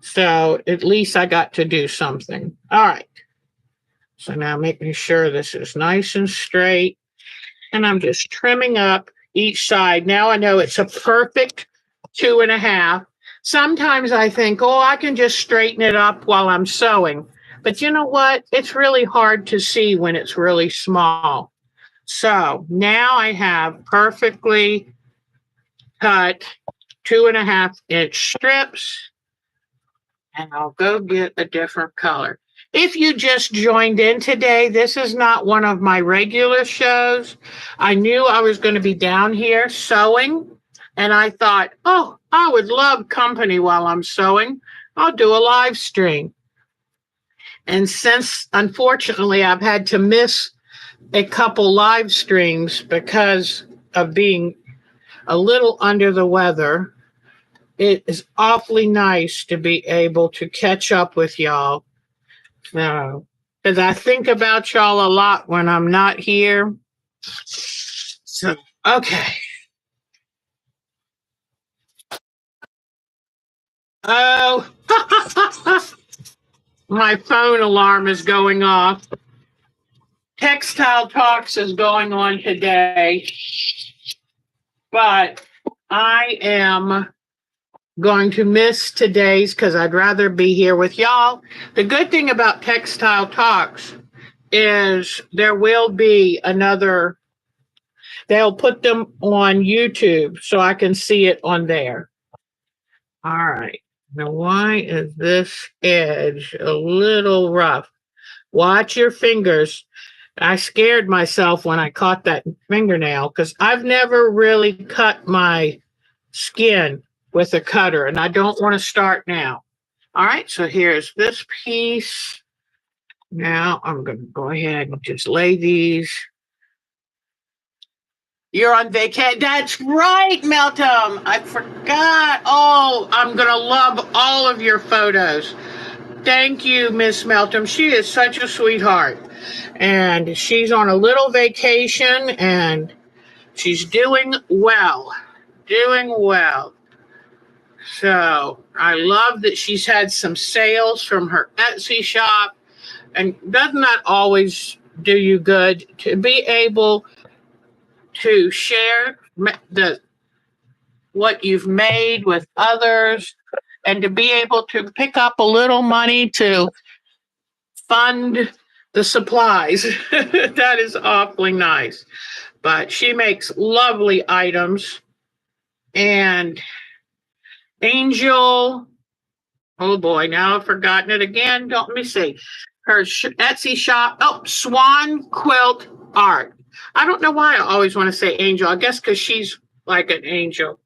S1: So at least I got to do something. All right. So now making sure this is nice and straight. And I'm just trimming up each side. Now I know it's a perfect 2.5. Sometimes I think, oh, I can just straighten it up while I'm sewing. But you know what? It's really hard to see when it's really small. So now I have perfectly cut 2.5-inch strips, and I'll go get a different color. If you just joined in today, this is not one of my regular shows. I knew I was going to be down here sewing, and I thought, oh, I would love company while I'm sewing. I'll do a live stream. And since, unfortunately, I've had to miss a couple live streams because of being a little under the weather, it is awfully nice to be able to catch up with y'all. Because I think about y'all a lot when I'm not here. So, okay. Oh, my phone alarm is going off. Textile Talks is going on today, but I am going to miss today's because I'd rather be here with y'all. The good thing about Textile Talks is there will be another they'll put them on YouTube so I can see it on there. All right. Now, why is this edge a little rough? Watch your fingers. I scared myself when I caught that fingernail because I've never really cut my skin with a cutter, and I don't want to start now. All right, so here's this piece. Now I'm going to go ahead and just lay these. You're on vacation. That's right, Meltem. I forgot. Oh, I'm going to love all of your photos. Thank you, Miss Meltem. She is such a sweetheart. And she's on a little vacation and she's doing well. Doing well. So I love that she's had some sales from her Etsy shop. And doesn't that always do you good to be able to share the what you've made with others and to be able to pick up a little money to fund the supplies? That is awfully nice. But she makes lovely items. And Angel, oh boy, now I've forgotten it again. Don't let me see. Her Etsy shop. Oh, Swan Quilt Art. I don't know why I always want to say Angel. I guess because she's like an angel.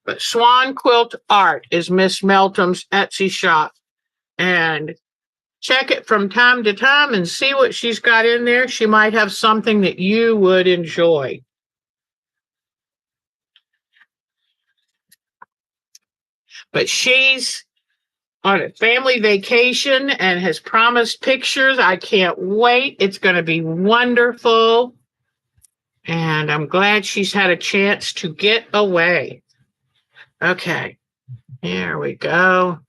S1: But Swan Quilt Art is Miss Meltem's Etsy shop. And check it from time to time and see what she's got in there. She might have something that you would enjoy. But she's on a family vacation and has promised pictures. I can't wait. It's going to be wonderful. And I'm glad she's had a chance to get away. Okay, here we go.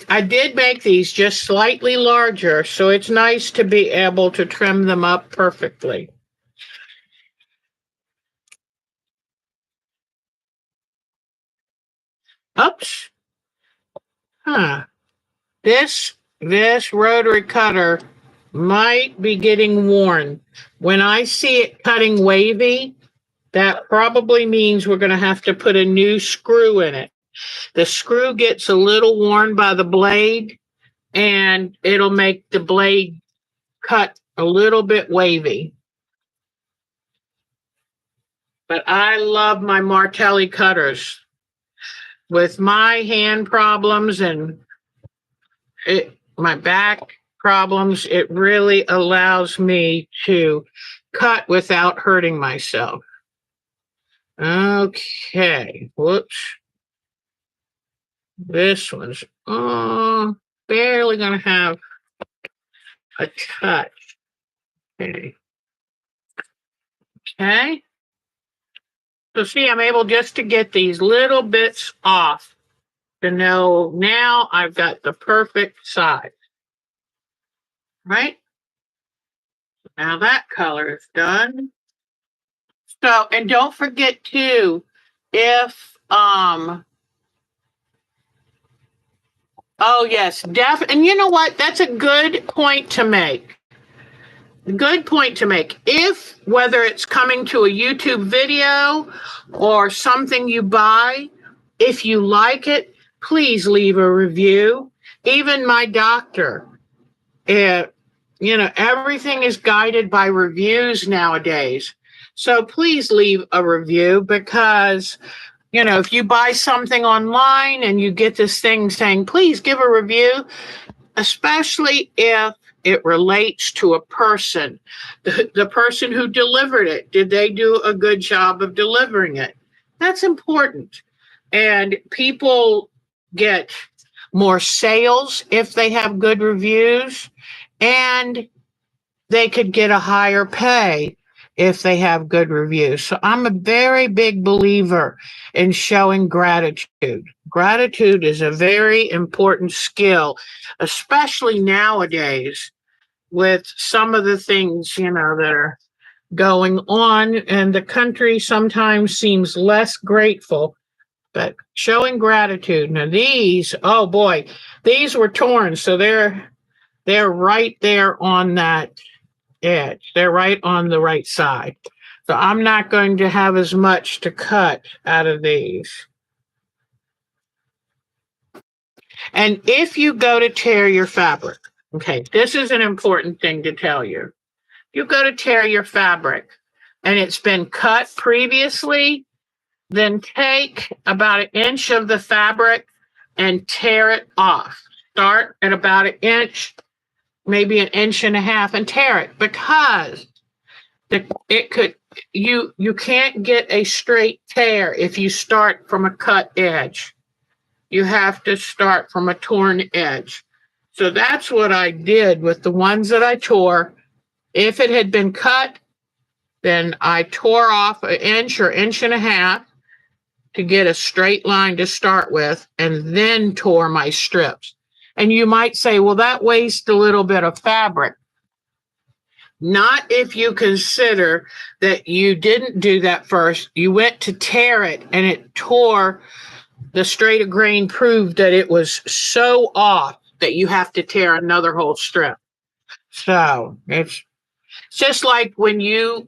S1: I did make these just slightly larger, so it's nice to be able to trim them up perfectly. Oops. Huh. This rotary cutter might be getting worn. When I see it cutting wavy, that probably means we're going to have to put a new screw in it. The screw gets a little worn by the blade, and it'll make the blade cut a little bit wavy. But I love my Martelli cutters. With my hand problems and my back problems, it really allows me to cut without hurting myself. Okay, whoops. This one's barely going to have a touch. Okay. Okay. So see, I'm able just to get these little bits off to know now I've got the perfect size. Right? Now that color is done. So, and don't forget too, if oh yes, and you know what? That's a good point to make. Good point to make. If whether it's coming to a YouTube video or something you buy, if you like it, please leave a review. Even my doctor, everything is guided by reviews nowadays. So please leave a review because, if you buy something online and you get this thing saying, please give a review, especially if it relates to a person, the person who delivered it. Did they do a good job of delivering it? That's important. And people get more sales if they have good reviews, and they could get a higher pay if they have good reviews. So I'm a very big believer in showing gratitude. Gratitude is a very important skill, especially nowadays with some of the things, that are going on, and the country sometimes seems less grateful. but showing gratitude. Now these, oh boy, these were torn, so they're right there on that edge. They're right on the right side. So I'm not going to have as much to cut out of these. And if you go to tear your fabric, okay, this is an important thing to tell you. You go to tear your fabric and it's been cut previously, then take about 1 inch of the fabric and tear it off. Start at about 1 inch, maybe 1.5 inches, and tear it, because it could, you can't get a straight tear if you start from a cut edge. You have to start from a torn edge. So that's what I did with the ones that I tore. If it had been cut, then I tore off 1 inch or 1.5 inches to get a straight line to start with, and then tore my strips. And you might say, well, that wastes a little bit of fabric. Not if you consider that you didn't do that first. You went to tear it and it tore. The straight of grain proved that it was so off that you have to tear another whole strip. So it's just like when you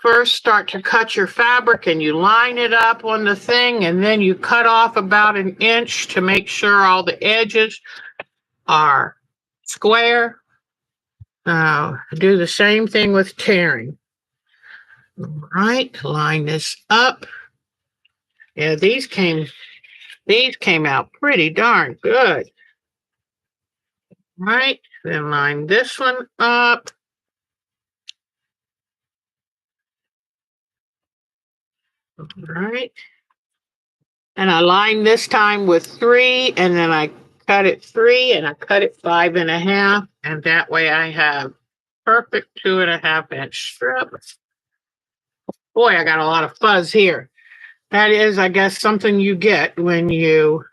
S1: first start to cut your fabric and you line it up on the thing, and then you cut off about 1 inch to make sure all the edges are square. Do the same thing with tearing. All right, line this up. Yeah, these came out pretty darn good. Right, then line this one up. All right. And I line this time with 3, and then I cut it 3, and I cut it 5.5, and that way I have perfect 2.5 inch strips. Boy, I got a lot of fuzz here. That is, I guess, something you get when you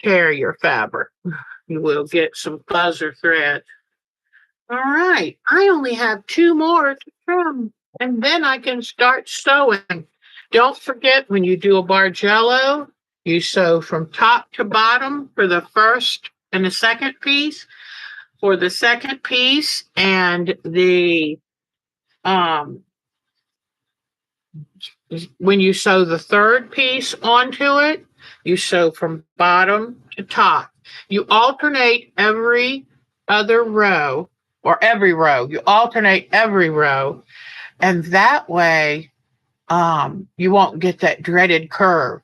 S1: tear your fabric. You will get some fuzz or thread. All right, I only have 2 more to trim, and then I can start sewing. Don't forget, when you do a Bargello, you sew from top to bottom for the first and the second piece. For the second piece and the when you sew the third piece onto it, you sew from bottom to top. You alternate every other row, or every row. You alternate every row, and that way you won't get that dreaded curve.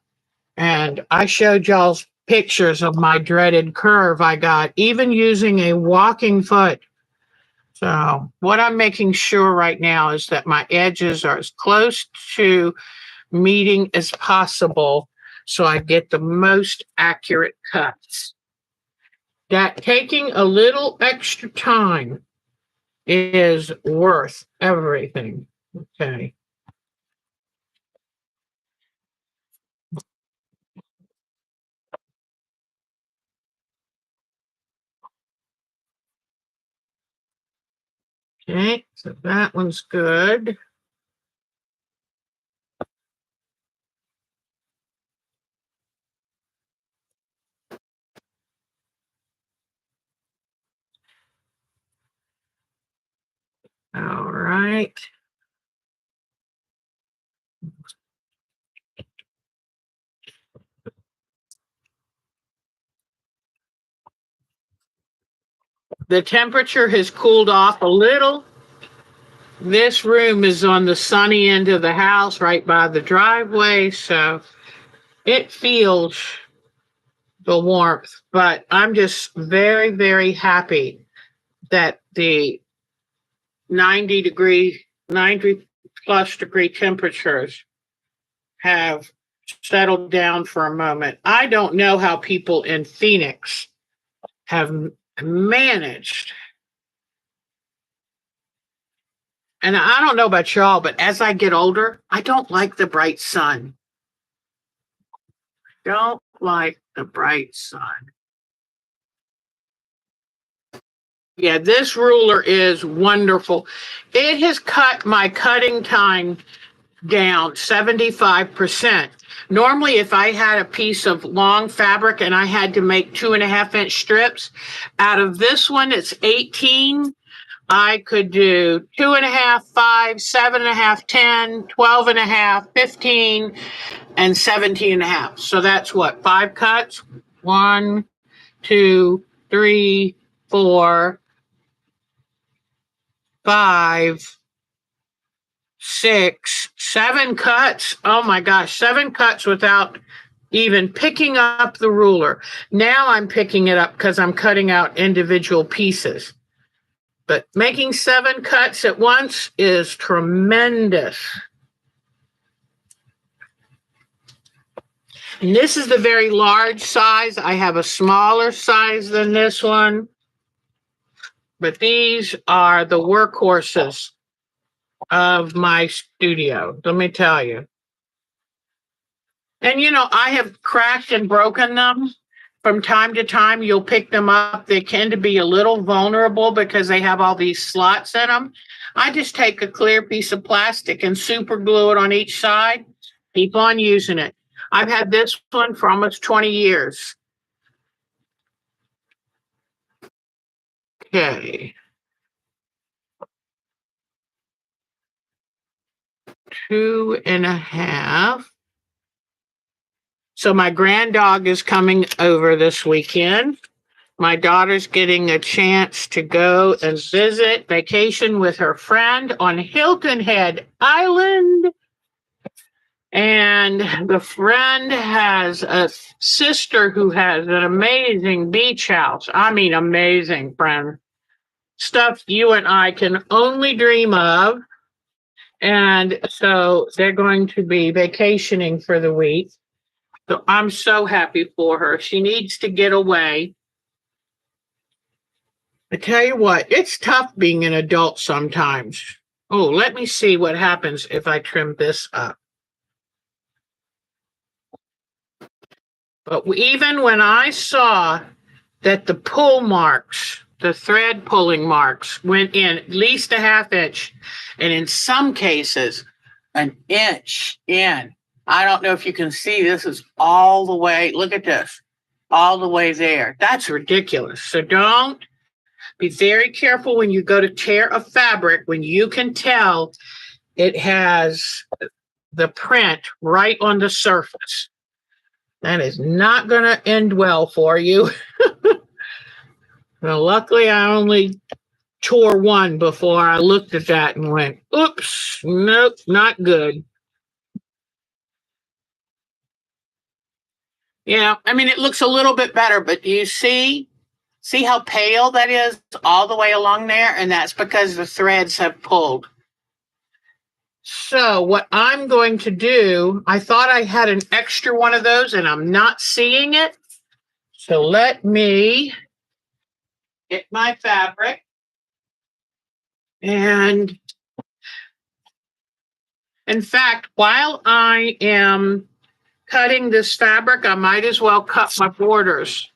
S1: And I showed y'all's pictures of my dreaded curve I got, even using a walking foot. So what I'm making sure right now is that my edges are as close to meeting as possible, so I get the most accurate cuts. That taking a little extra time is worth everything. Okay. Okay, so that one's good. All right. The temperature has cooled off a little. This room is on the sunny end of the house, right by the driveway, so it feels the warmth. But I'm just very, very happy that the 90 plus degree temperatures have settled down for a moment. I don't know how people in Phoenix have managed. And I don't know about y'all, but as I get older, I don't like the bright sun. Don't like the bright sun. Yeah, this ruler is wonderful. It has cut my cutting time down 75%. Normally, if I had a piece of long fabric and I had to make 2.5 inch strips, out of this one, it's 18. I could do 2.5, 5, 7.5, 10, 12.5, 15, and 17.5. So that's what, 5 cuts? One, two, three, 4, 5, 6, 7 cuts. Oh my gosh, 7 cuts without even picking up the ruler. Now I'm picking it up because I'm cutting out individual pieces. But making 7 cuts at once is tremendous. And this is the very large size. I have a smaller size than this one, but these are the workhorses of my studio, let me tell you. And I have cracked and broken them. From time to time, you'll pick them up. They tend to be a little vulnerable because they have all these slots in them. I just take a clear piece of plastic and super glue it on each side. Keep on using it. I've had this one for almost 20 years. Okay. 2.5. So my grand dog is coming over this weekend. My daughter's getting a chance to go and visit vacation with her friend on Hilton Head Island. And the friend has a sister who has an amazing beach house. I mean, amazing, friend. Stuff you and I can only dream of. And so they're going to be vacationing for the week. So I'm so happy for her. She needs to get away. I tell you what, it's tough being an adult sometimes. Oh, let me see what happens if I trim this up. But even when I saw that the pull marks, the thread pulling marks, went in at least 1/2 inch, and in some cases, an inch in. I don't know if you can see, this is all the way, look at this, all the way there. That's ridiculous. So don't be very careful when you go to tear a fabric, when you can tell it has the print right on the surface. That is not going to end well for you. Well, luckily, I only tore one before I looked at that and went, oops, nope, not good. Yeah, I mean, it looks a little bit better, but do you see how pale that is all the way along there? And that's because the threads have pulled. So what I'm going to do, I thought I had an extra one of those and I'm not seeing it. So let me get my fabric. And in fact, while I am cutting this fabric, I might as well cut my borders.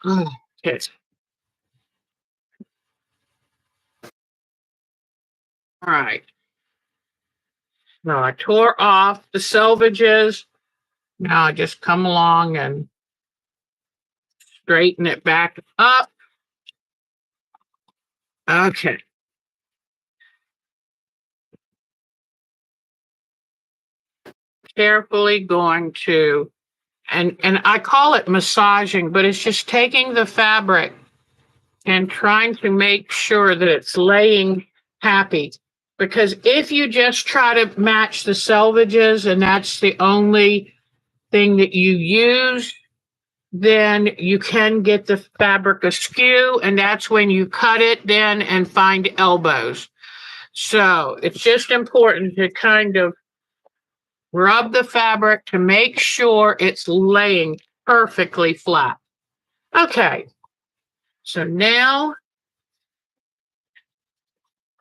S1: Okay. All right. Now I tore off the selvages. Now I just come along and straighten it back up. Okay. Carefully going to, and I call it massaging, but it's just taking the fabric and trying to make sure that it's laying happy. Because if you just try to match the selvages and that's the only thing that you use, then you can get the fabric askew, and that's when you cut it then and find elbows. So it's just important to kind of rub the fabric to make sure it's laying perfectly flat. Okay, so now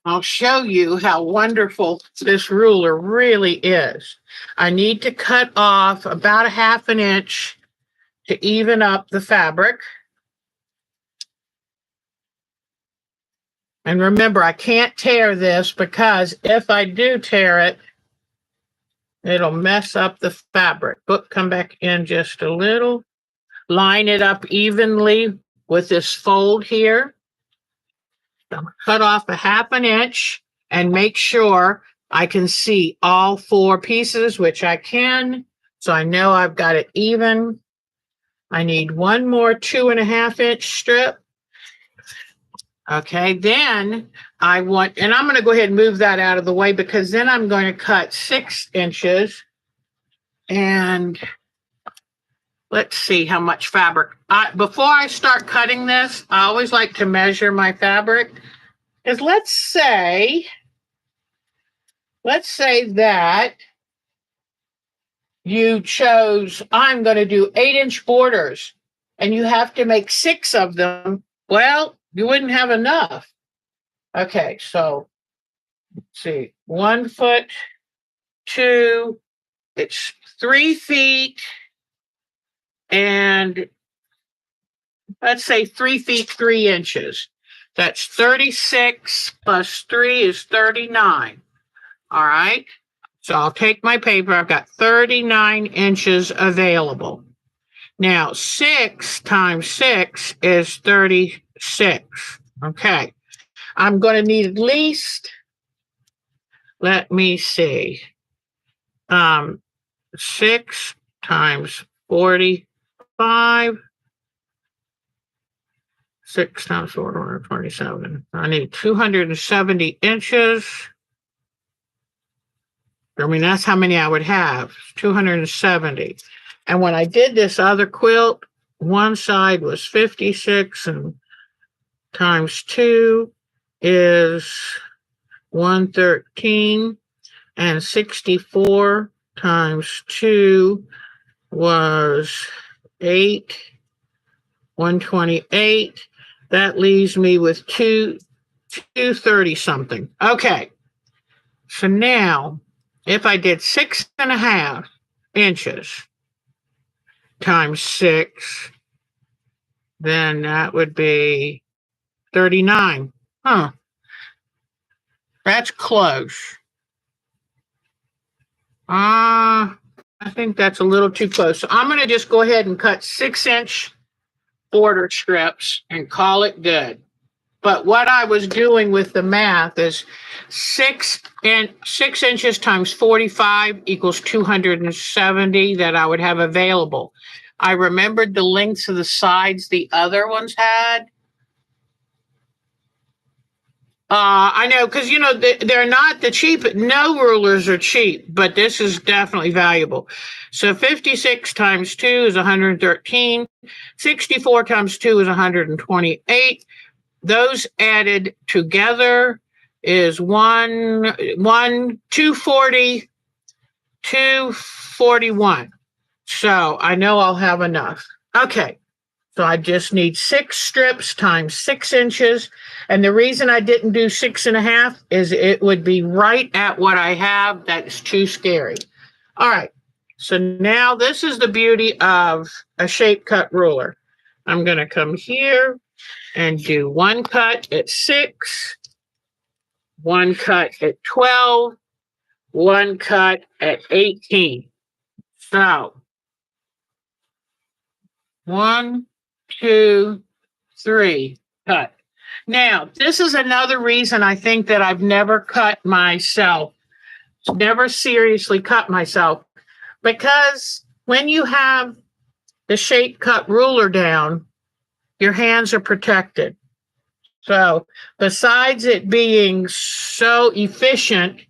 S1: I'll show you how wonderful this ruler really is. I need to cut off about 1/2 inch to even up the fabric. And remember, I can't tear this because if I do tear it, it'll mess up the fabric. But come back in just a little. Line it up evenly with this fold here. Cut off a 1/2 inch and make sure I can see all 4 pieces, which I can. So I know I've got it even. I need one more 2.5 inch strip. Okay, then I want, and I'm going to go ahead and move that out of the way because then I'm going to cut 6 inches. And let's see how much fabric. Before I start cutting this, I always like to measure my fabric. Because let's say that you chose, I'm going to do 8-inch borders and you have to make 6 of them. Well, you wouldn't have enough. Okay, so let's see, 1 foot, 2, it's 3 feet, and let's say 3 feet, 3 inches. That's 36 plus 3 is 39. All right. So I'll take my paper. I've got 39 inches available. Now, 6 times 6 is 36. Okay. I'm going to need at least, let me see, 6 times 45. 6 times 427. I need 270 inches. I mean, that's how many I would have, 270. And when I did this other quilt, one side was 56 and times 2 is 113, and 64 times 2 was 128. That leaves me with 230 something. Okay. So now, if I did 6.5 inches times 6, then that would be 39. Huh. That's close. I think that's a little too close. So I'm going to just go ahead and cut 6-inch border strips and call it good. But what I was doing with the math is 6 inches times 45 equals 270 that I would have available. I remembered the lengths of the sides the other ones had. I know, because, you know, they're not the cheap. No rulers are cheap, but this is definitely valuable. So 56 times 2 is 113. 64 times 2 is 128. Those added together is 240, 241. So I know I'll have enough. Okay. So I just need 6 strips times 6 inches. And the reason I didn't do 6.5 is it would be right at what I have. That's too scary. All right. So now this is the beauty of a shape cut ruler. I'm going to come here and do 1 cut at 6, 1 cut at 12, 1 cut at 18. So 1, 2, 3, cut. Now, this is another reason I think that I've never cut myself, never seriously cut myself, because when you have the shape cut ruler down, your hands are protected. So besides it being so efficient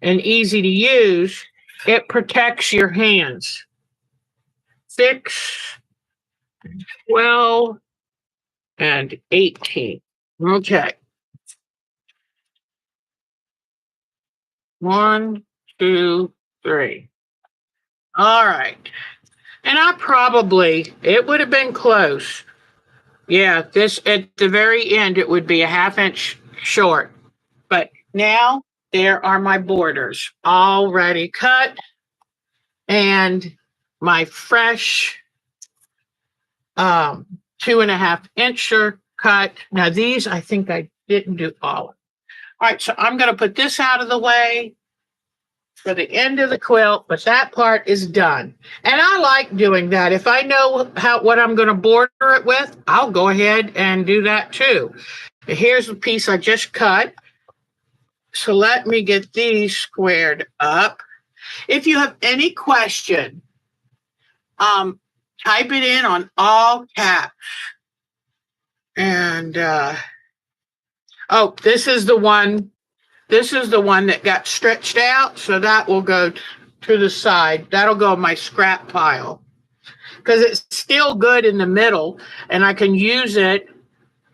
S1: and easy to use, it protects your hands. 6, 12, and 18. Okay. 1, 2, 3. All right. And it would have been close. Yeah, this at the very end, it would be a 1/2 inch short. But now there are my borders already cut and my fresh 2.5 incher cut. Now these, I think I Didn't do all. All right, so I'm going to put this out of the way for the end of the quilt, but that part is done. And I like doing that. If I know what I'm going to border it with, I'll go ahead and do that too. Here's the piece I just cut. So let me get these squared up. If you have any question, type it in on all caps. And oh, this is the one. This is the one that got stretched out, so that will go to the side. That'll go in my scrap pile because it's still good in the middle, and I can use it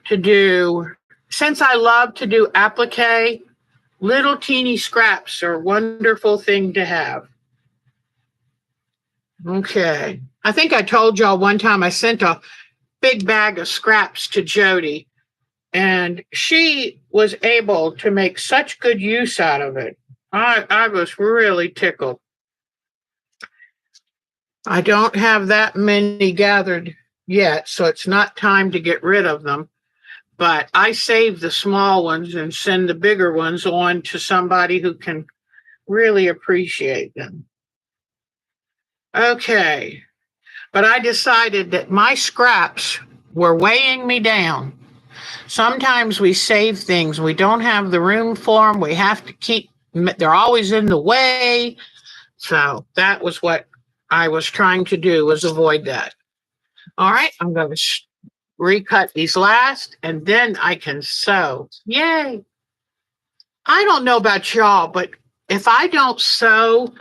S1: to do. Since I love to do applique, little teeny scraps are a wonderful thing to have. Okay. I think I told y'all one time I sent a big bag of scraps to Jody, and she was able to make such good use out of it. I was really tickled. I don't have that many gathered yet, so it's not time to get rid of them. But I save the small ones and send the bigger ones on to somebody who can really appreciate them. Okay. But I decided that my scraps were weighing me down. Sometimes we save things, we don't have the room for them, we have to keep, they're always in the way. So that was what I was trying to do, was avoid that. All right, I'm going to recut these last, and then I can sew. Yay. I don't know about y'all, but if I don't sew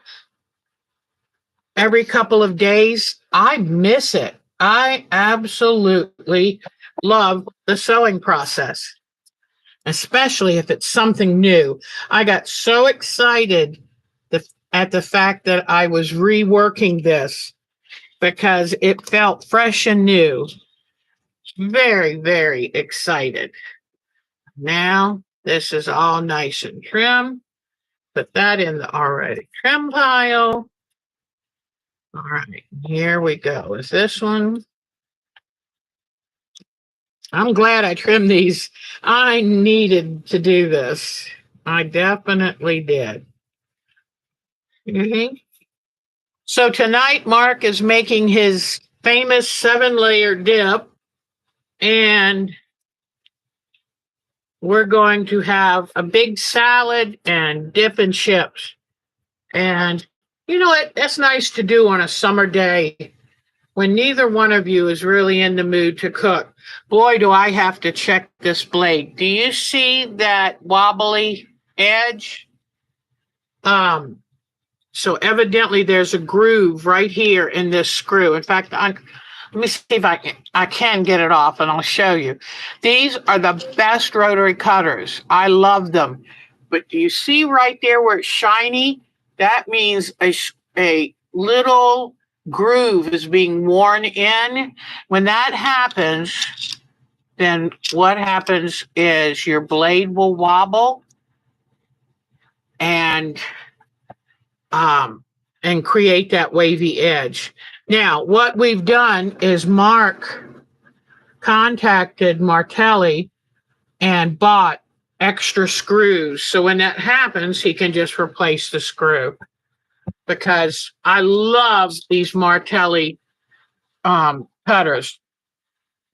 S1: every couple of days, I miss it. I absolutely love the sewing process, especially if it's something new. I got so excited at the fact that I was reworking this because it felt fresh and new. Very, very excited. Now, this is all nice and trim. Put that in the already trim pile. All right, here we go. Is this one? I'm glad I trimmed these. I needed to do this. I definitely did. Mm-hmm. So tonight, Mark is making his famous 7-layer dip, and we're going to have a big salad and dip and chips. And you know what? That's nice to do on a summer day when neither one of you is really in the mood to cook. Boy, do I have to check this blade. Do you see that wobbly edge? So evidently there's a groove right here in this screw. In fact, let me see if I can get it off, and I'll show you. These are the best rotary cutters. I love them. But do you see right there where it's shiny? That means a little groove is being worn in. When that happens, then what happens is your blade will wobble and create that wavy edge. Now, what we've done is Mark contacted Martelli and bought extra screws. So when that happens, he can just replace the screw. Because I love these Martelli cutters.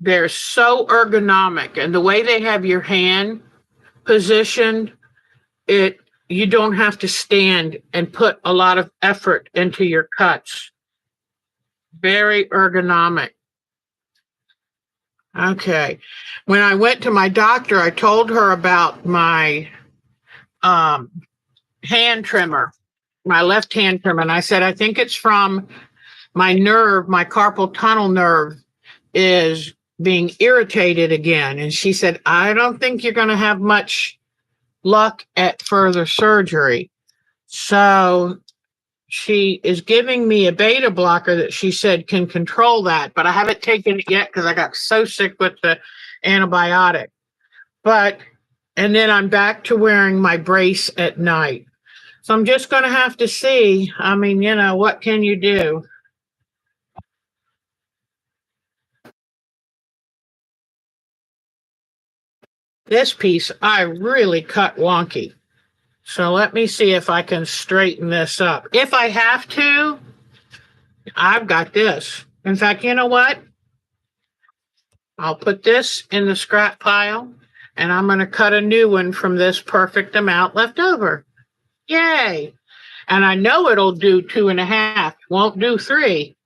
S1: They're so ergonomic, and the way they have your hand positioned, you don't have to stand and put a lot of effort into your cuts. Very ergonomic. Okay. When I went to my doctor, I told her about my hand trimmer, my left hand trimmer. And I said, I think it's from my nerve, my carpal tunnel nerve is being irritated again. And she said, I don't think you're going to have much luck at further surgery. So she is giving me a beta blocker that she said can control that, but I haven't taken it yet because I got so sick with the antibiotic. And then I'm back to wearing my brace at night. So I'm just going to have to see. I mean, what can you do? This piece I really cut wonky. So let me see if I can straighten this up. If I have to, I've got this. In fact, you know what? I'll put this in the scrap pile and I'm going to cut a new one from this perfect amount left over. Yay. And I know it'll do 2.5. Won't do 3,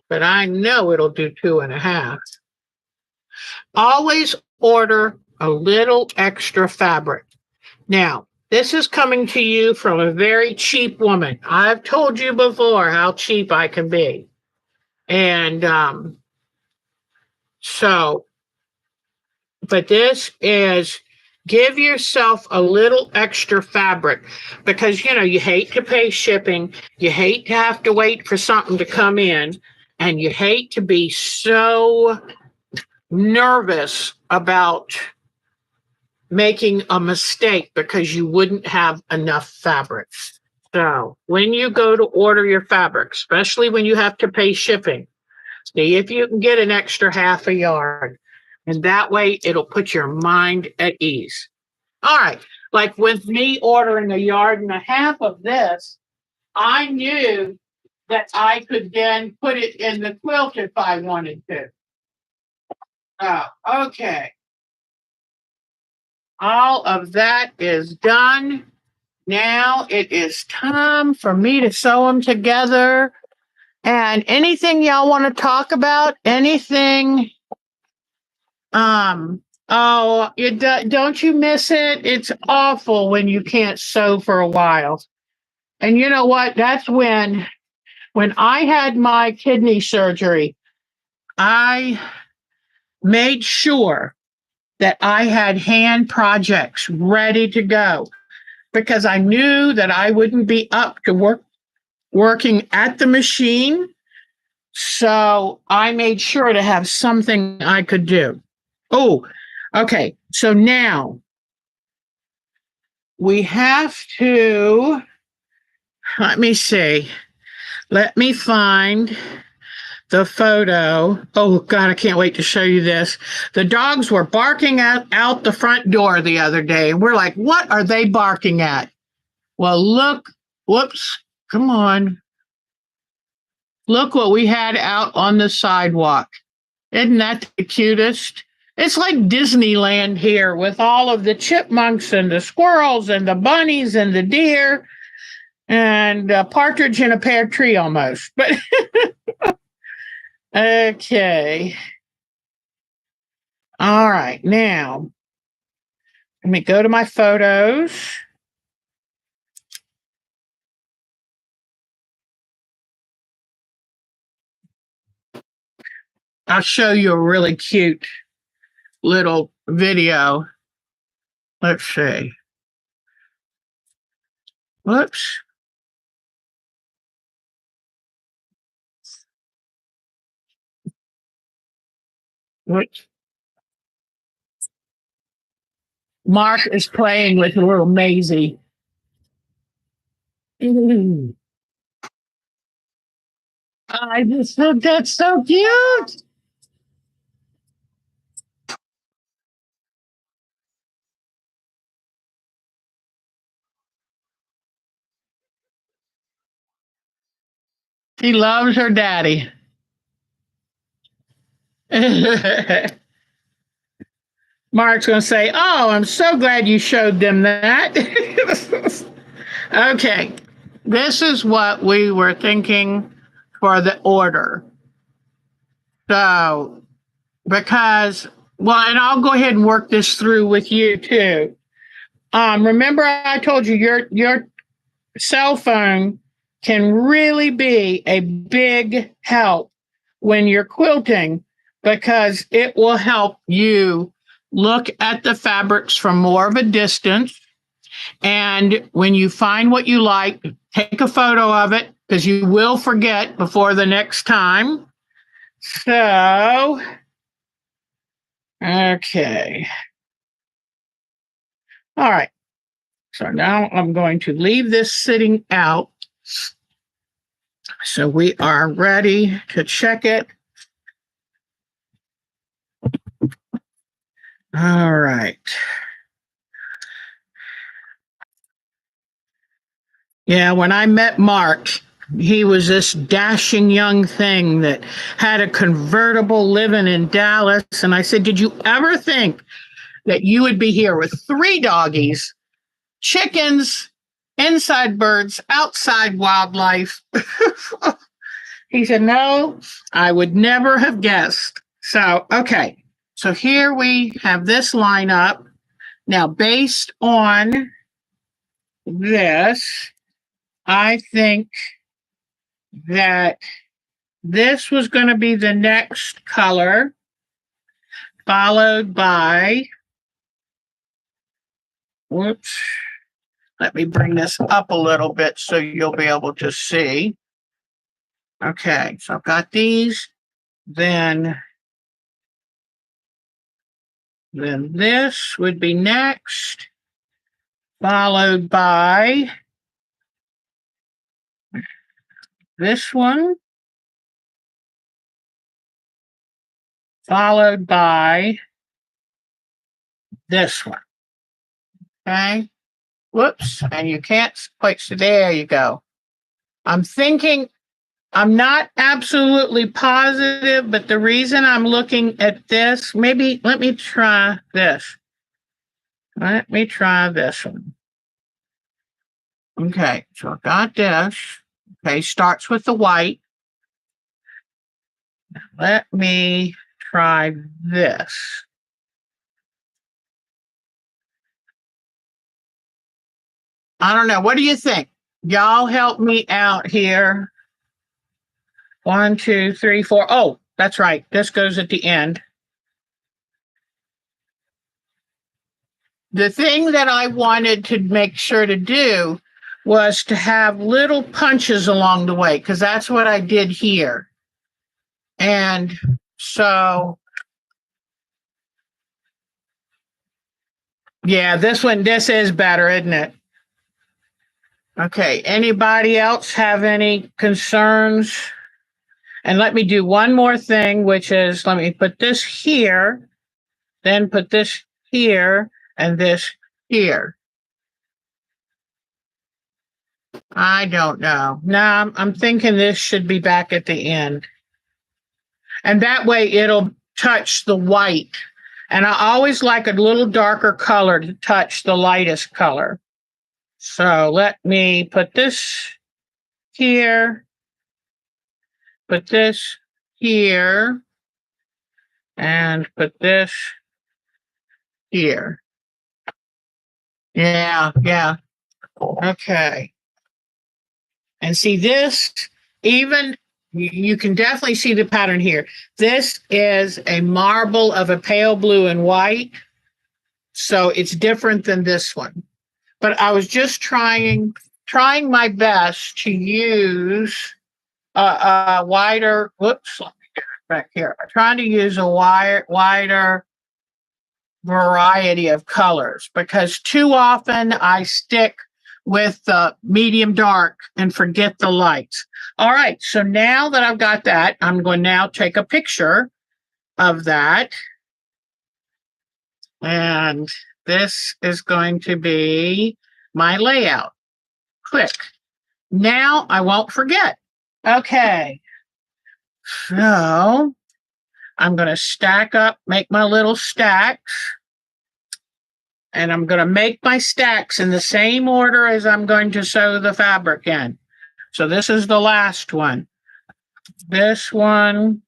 S1: but I know it'll do 2.5. Always order a little extra fabric. Now, this is coming to you from a very cheap woman. I've told you before how cheap I can be. And but this is give yourself a little extra fabric because, you hate to pay shipping. You hate to have to wait for something to come in. And you hate to be so nervous about making a mistake because you wouldn't have enough fabric. So when you go to order your fabric, especially when you have to pay shipping, see if you can get an extra half a yard. And that way it'll put your mind at ease. All right. Like with me ordering 1.5 yards of this, I knew that I could then put it in the quilt if I wanted to. Oh, okay. All of that is done. Now it is time for me to sew them together. And anything y'all want to talk about? Anything? Oh, don't you miss it? It's awful when you can't sew for a while. And you know what? That's when I had my kidney surgery, I made sure that I had hand projects ready to go because I knew that I wouldn't be up to working at the machine. So I made sure to have something I could do. Oh, okay. So now we have to, let me see. Let me find the photo. Oh, God, I can't wait to show you this. The dogs were barking out the front door the other day. We're like, what are they barking at? Well, look, whoops, come on. Look what we had out on the sidewalk. Isn't that the cutest? It's like Disneyland here with all of the chipmunks and the squirrels and the bunnies and the deer and a partridge in a pear tree almost. But okay. All right. Now, let me go to my photos. I'll show you a really cute little video. Let's see. Whoops. What? Mark is playing with little Maisie. I just thought that's so cute. She loves her daddy. Mark's going to say, oh, I'm so glad you showed them that. Okay. This is what we were thinking for the order. So, because, well, and I'll go ahead and work this through with you too. Remember I told you your cell phone can really be a big help when you're quilting because it will help you look at the fabrics from more of a distance. And when you find what you like, take a photo of it because you will forget before the next time. So, okay. All right. So now I'm going to leave this sitting out. So we are ready to check it. All right. Yeah, when I met Mark, he was this dashing young thing that had a convertible living in Dallas. And I said, did you ever think that you would be here with three doggies, chickens, inside birds, outside wildlife? He said, no, I would never have guessed. So, okay. So here we have this lineup. Now, based on this, I think that this was going to be the next color, followed by, whoops, let me bring this up a little bit so you'll be able to see. Okay, so I've got these. Then this would be next, followed by this one, followed by this one. Okay. Whoops. And you can't quite see. There you go. I'm thinking, I'm not absolutely positive, but the reason I'm looking at this, maybe let me try this. Let me try this one. Okay. So I got this. Okay. Starts with the white. Let me try this. I don't know. What do you think? Y'all help me out here. 1, 2, 3, 4. Oh, that's right. This goes at the end. The thing that I wanted to make sure to do was to have little punches along the way, because that's what I did here. And so, yeah, this is better, isn't it? Okay. Anybody else have any concerns? And let me do one more thing, which is let me put this here, then put this here, and this here. I don't know. No, I'm thinking this should be back at the end. And that way it'll touch the white. And I always like a little darker color to touch the lightest color. So let me put this here, put this here, and put this here. Yeah. Okay. And see this, even you can definitely see the pattern here. This is a marble of a pale blue and white. So it's different than this one. But I was just trying my best to use a wider, whoops, let me get it back here. I'm trying to use a wider variety of colors because too often I stick with the medium dark and forget the lights. All right, so now that I've got that, I'm going to now take a picture of that. And this is going to be my layout. Click. Now I won't forget. Okay. So I'm going to stack up, make my little stacks. And I'm going to make my stacks in the same order as I'm going to sew the fabric in. So this is the last one. This one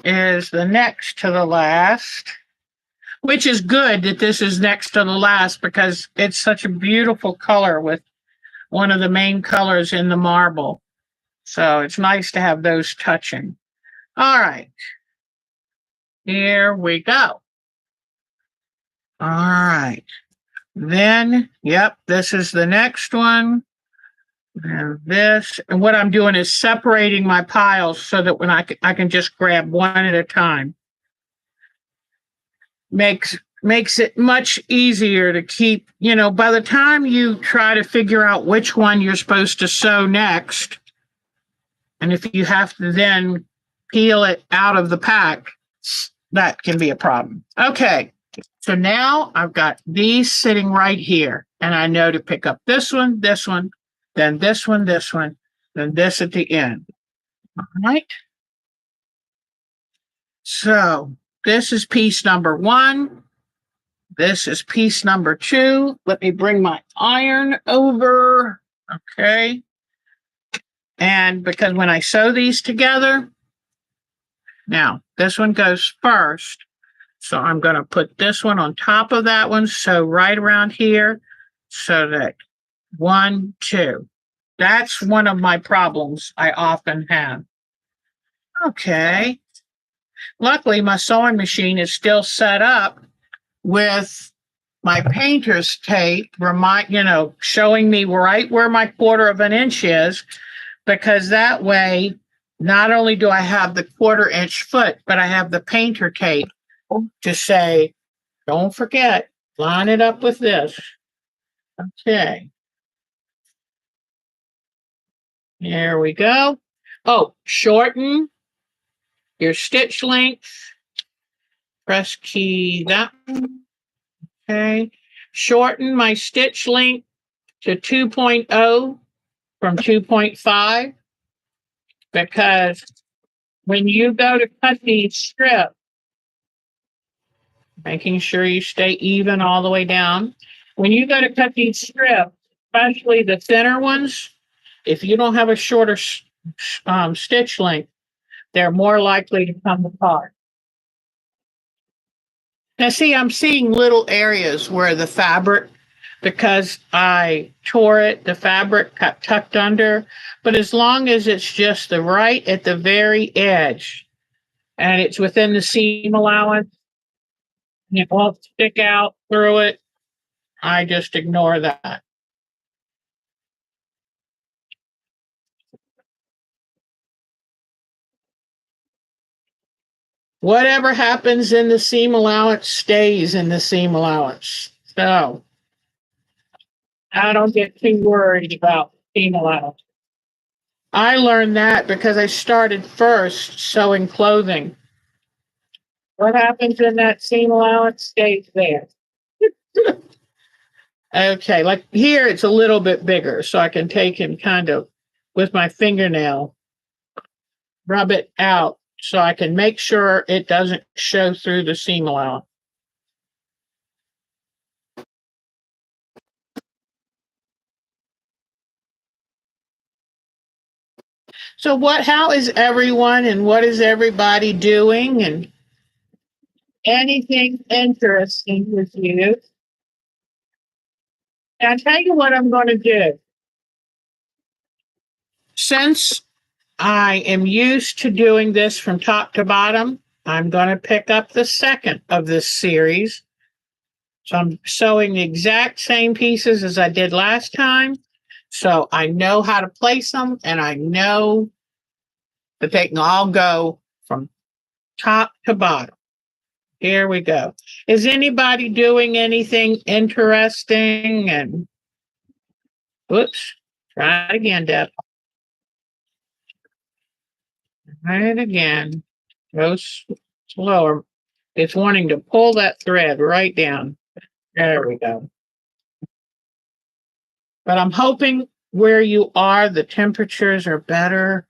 S1: is the next to the last, which is good that this is next to the last because it's such a beautiful color with one of the main colors in the marble. So it's nice to have those touching. All right. Here we go. All right. Then, yep, this is the next one. And this, and what I'm doing is separating my piles so that when I can just grab one at a time. Makes it much easier to keep, by the time you try to figure out which one you're supposed to sew next, and if you have to then peel it out of the pack, that can be a problem. Okay, So now I've got these sitting right here, and I know to pick up this one, then this one, then this at the end. All right. So this is piece number one. This is piece number two. Let me bring my iron over. Okay. And because when I sew these together, now this one goes first. So I'm going to put this one on top of that one. So right around here, so that 1, 2. That's one of my problems I often have. Okay. Luckily, my sewing machine is still set up with my painter's tape, showing me right where my 1/4 inch is, because that way, not only do I have the 1/4 inch foot, but I have the painter tape to say, don't forget, line it up with this. Okay. There we go. Oh, shorten your stitch length. Press key that one. Okay. Shorten my stitch length to 2.0 from 2.5, because when you go to cut these strips, making sure you stay even all the way down. When you go to cut these strips, especially the thinner ones, if you don't have a shorter stitch length, they're more likely to come apart. Now, see, I'm seeing little areas where the fabric, because I tore it, the fabric got tucked under. But as long as it's just the right at the very edge and it's within the seam allowance, and it won't stick out through it, I just ignore that. Whatever happens in the seam allowance stays in the seam allowance. So I don't get too worried about seam allowance. I learned that because I started first sewing clothing. What happens in that seam allowance stays there. Okay, like here it's a little bit bigger, so I can take and kind of, with my fingernail, rub it out so I can make sure it doesn't show through the seam allowance. So how is everyone and what is everybody doing, and anything interesting with you? And I'll tell you what I'm going to do. Since I am used to doing this from top to bottom, I'm going to pick up the second of this series. So I'm sewing the exact same pieces as I did last time. So I know how to place them, and I know that they can all go from top to bottom. Here we go. Is anybody doing anything interesting? And whoops, try it again, Deb. Try it again. Go slower. It's wanting to pull that thread right down. There we go. But I'm hoping where you are, the temperatures are better.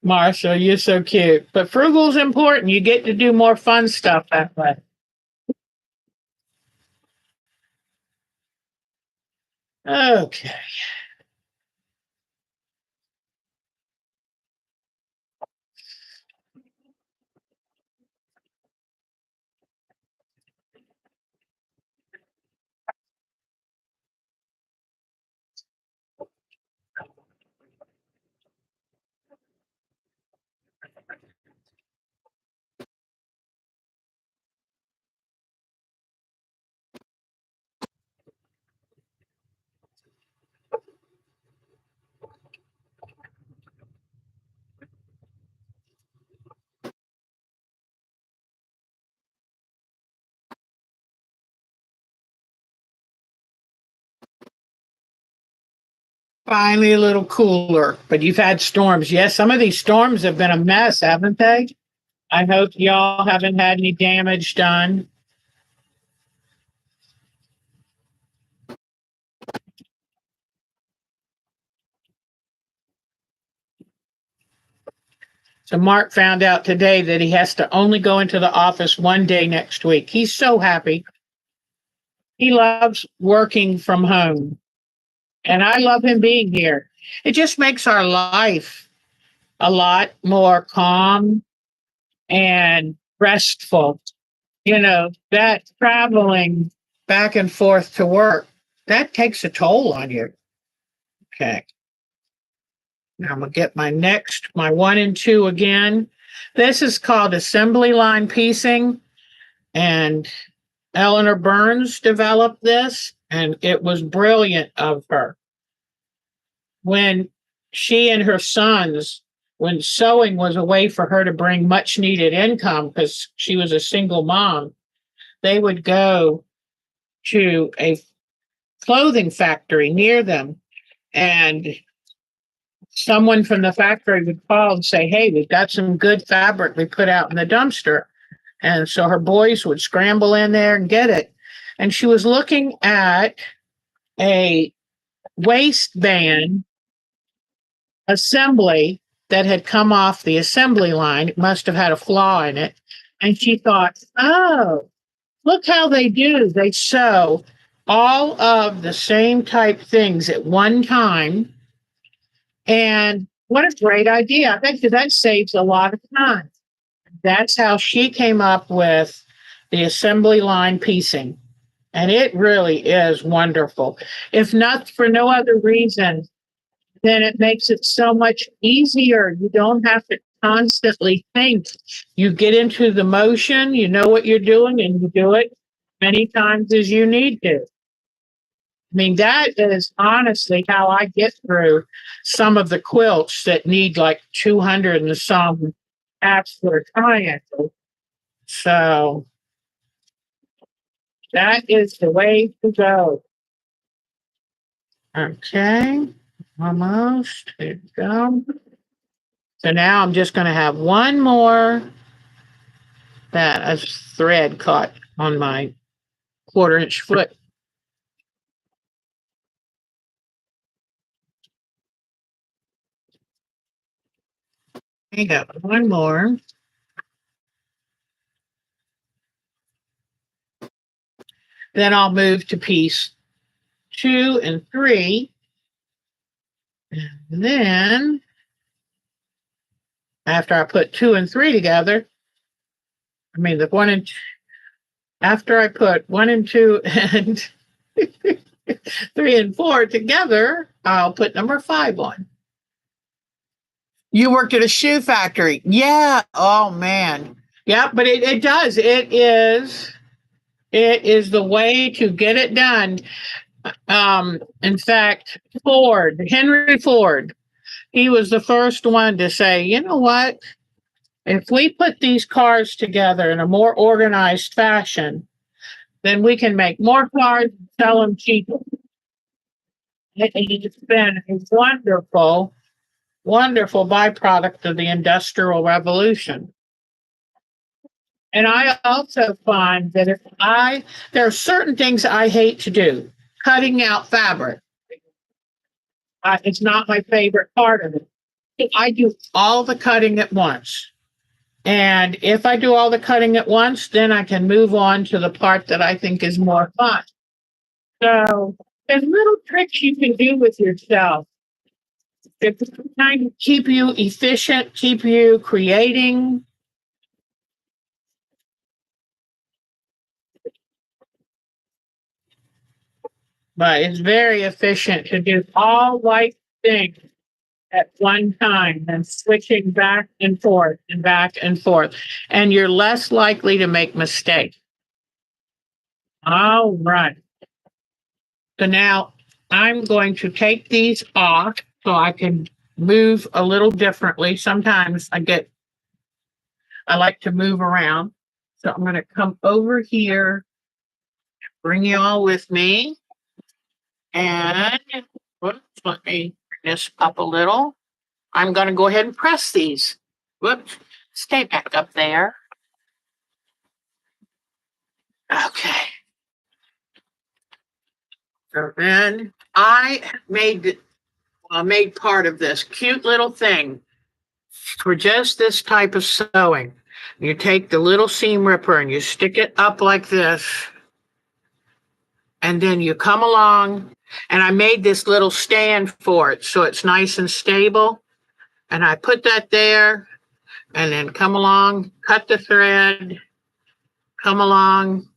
S1: Marshall, you're so cute. But frugal's important. You get to do more fun stuff that way. Okay. Finally, a little cooler, but you've had storms. Yes, some of these storms have been a mess, haven't they? I hope y'all haven't had any damage done. So Mark found out today that he has to only go into the office one day next week. He's so happy. He loves working from home. And I love him being here. It just makes our life a lot more calm and restful. You know, that traveling back and forth to work, that takes a toll on you. Okay. Now I'm going to get my 1 and 2 again. This is called assembly line piecing. And Eleanor Burns developed this, and it was brilliant of her. When she and her sons, when sewing was a way for her to bring much needed income because she was a single mom, they would go to a clothing factory near them, and someone from the factory would call and say, "Hey, we've got some good fabric we put out in the dumpster." And so her boys would scramble in there and get it. And she was looking at a waistband assembly that had come off the assembly line. It must have had a flaw in it. And she thought, oh, look how they do. They sew all of the same type things at one time. And what a great idea. I think that saves a lot of time. That's how she came up with the assembly line piecing. And it really is wonderful. If not for no other reason, then it makes it so much easier. You don't have to constantly think. You get into the motion, you know what you're doing, and you do it many times as you need to. I mean, that is honestly how I get through some of the quilts that need like 200 and some extra triangles. So that is the way to go. Okay, almost. There you go. So now I'm just going to have one more that a thread caught on my 1/4 inch foot. I got one more. Then I'll move to piece 2 and 3. And then after I put 2 and 3 together, I mean the after I put 1 and 2 and 3 and 4 together, I'll put number 5 on. You worked at a shoe factory. Yeah. Oh man. Yeah, but it does. It is the way to get it done. In fact, Henry Ford, he was the first one to say, you know what? If we put these cars together in a more organized fashion, then we can make more cars and sell them cheaper. It's been a wonderful, wonderful byproduct of the Industrial Revolution. And I also find that there are certain things I hate to do. Cutting out fabric. It's not my favorite part of it. I do all the cutting at once. And if I do all the cutting at once, then I can move on to the part that I think is more fun. So there's little tricks you can do with yourself. It's trying to keep you efficient, keep you creating. But it's very efficient to do all like things at one time and switching back and forth and back and forth. And you're less likely to make mistakes. All right. So now I'm going to take these off so I can move a little differently. Sometimes I like to move around. So I'm going to come over here, bring you all with me. And let me this up a little. I'm going to go ahead and press these. Whoops. Stay back up there. Okay. So then I made part of this cute little thing for just this type of sewing. You take the little seam ripper and you stick it up like this, and then you come along, and I made this little stand for it so it's nice and stable. And I put that there, and then come along, cut the thread, come along,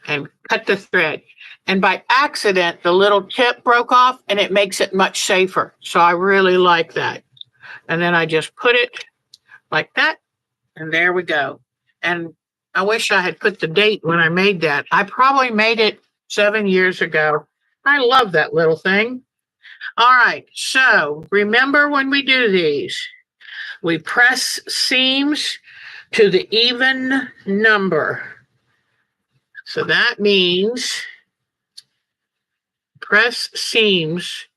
S1: and cut the thread. And by accident, the little tip broke off, and it makes it much safer. So I really like that. And then I just put it like that, and there we go. And I wish I had put the date when I made that. I probably made it 7 years ago. I love that little thing. All right, so remember when we do these, we press seams to the even number. So that means press seams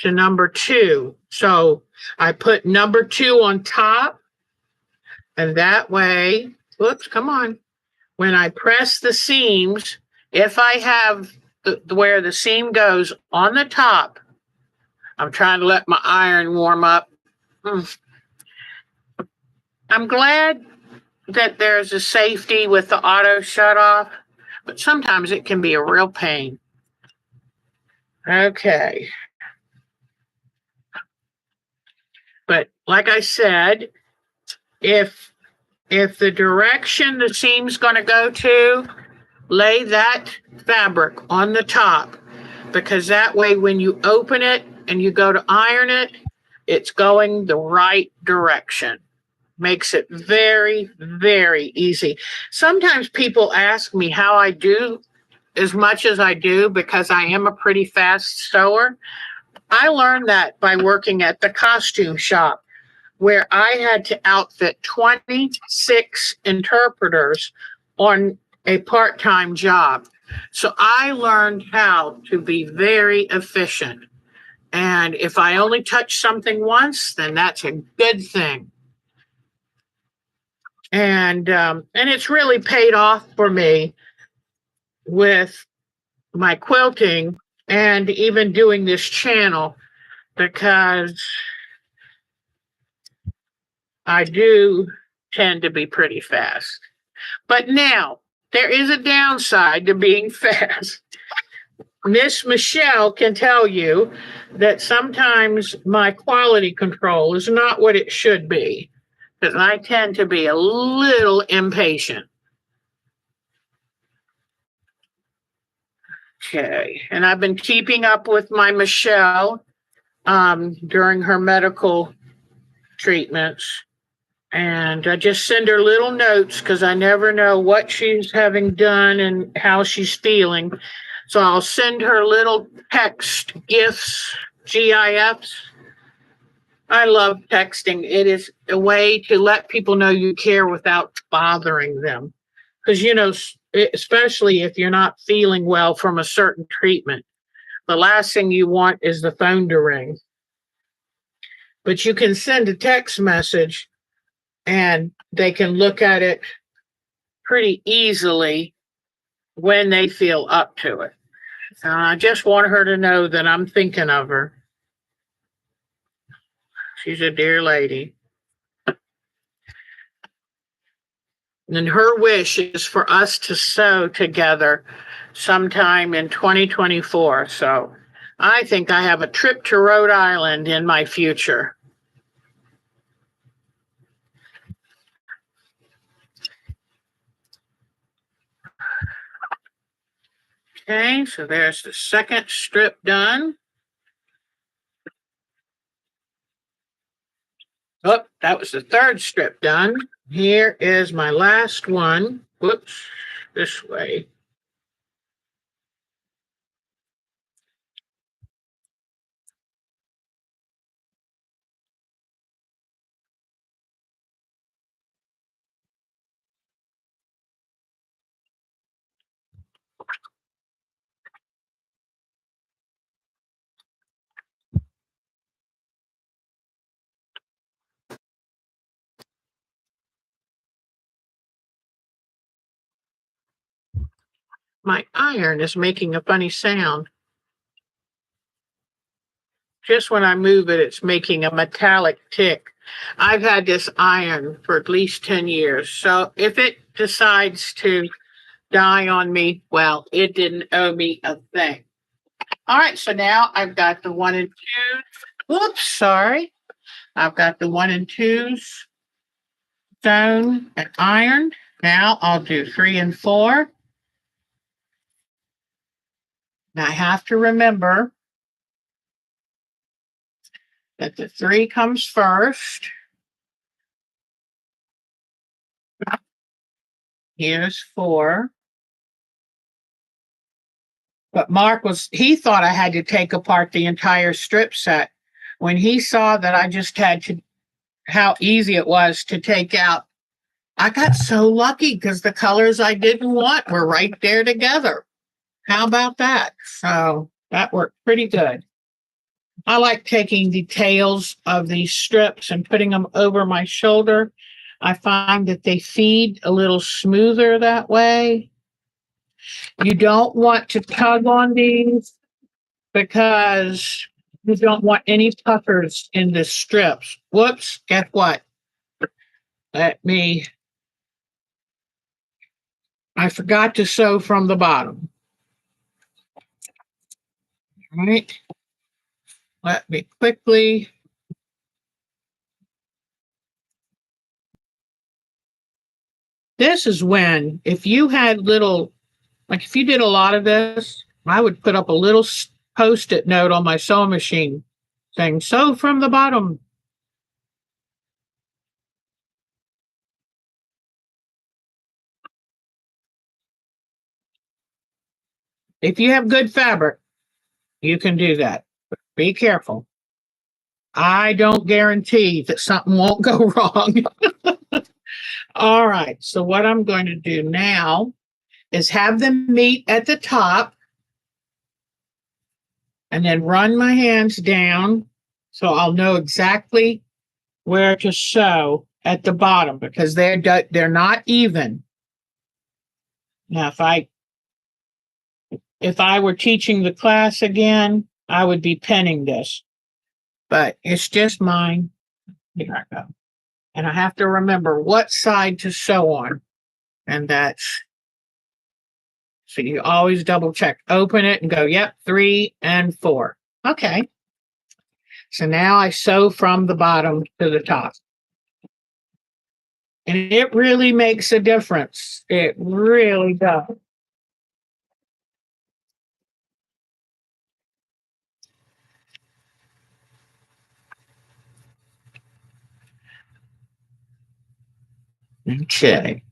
S1: to number 2. So I put number 2 on top, and that way, whoops, come on. When I press the seams, if I have where the seam goes on the top, I'm trying to let my iron warm up. I'm glad that there's a safety with the auto shut off, but sometimes it can be a real pain. Okay. But like I said, if the direction the seam's going to go to, lay that fabric on the top, because that way when you open it and you go to iron it, it's going the right direction. Makes it very, very easy. Sometimes people ask me how I do as much as I do because I am a pretty fast sewer. I learned that by working at the costume shop, where I had to outfit 26 interpreters on a part-time job. So I learned how to be very efficient. And if I only touch something once, then that's a good thing. And it's really paid off for me with my quilting and even doing this channel, because I do tend to be pretty fast. But now there is a downside to being fast. Miss Michelle can tell you that sometimes my quality control is not what it should be, because I tend to be a little impatient. Okay, and I've been keeping up with my Michelle during her medical treatments. And I just send her little notes because I never know what she's having done and how she's feeling. So I'll send her little text gifts, GIFs. I love texting. It is a way to let people know you care without bothering them. Because, especially if you're not feeling well from a certain treatment, the last thing you want is the phone to ring. But you can send a text message and they can look at it pretty easily when they feel up to it. I just want her to know that I'm thinking of her. She's a dear lady. And her wish is for us to sew together sometime in 2024. So I think I have a trip to Rhode Island in my future. Okay, so there's the second strip done. Oh, that was the third strip done. Here is my last one. Whoops, this way. My iron is making a funny sound. Just when I move it, it's making a metallic tick. I've had this iron for at least 10 years. So if it decides to die on me, well, it didn't owe me a thing. All right, so now I've got the one and two. Whoops, sorry. I've got the one and twos stone and iron. Now I'll do 3 and 4. And I have to remember that the 3 comes first. Here's 4. But he thought I had to take apart the entire strip set. When he saw that I just had to, how easy it was to take out, I got so lucky because the colors I didn't want were right there together. How about that? So that worked pretty good. I like taking the tails of these strips and putting them over my shoulder. I find that they feed a little smoother that way. You don't want to tug on these because you don't want any puckers in the strips. Whoops, guess what? I forgot to sew from the bottom. All right. Let me quickly. This is when, if you had little, like if you did a lot of this, I would put up a little Post-it note on my sewing machine saying, sew from the bottom. If you have good fabric, you can do that. But be careful. I don't guarantee that something won't go wrong. All right. So what I'm going to do now is have them meet at the top and then run my hands down so I'll know exactly where to sew at the bottom because they're not even. Now, if I were teaching the class again, I would be penning this, but it's just mine. Here I go. And I have to remember what side to sew on. And so you always double check, open it and go, yep, 3 and 4. Okay. So now I sew from the bottom to the top. And it really makes a difference. It really does. Okay.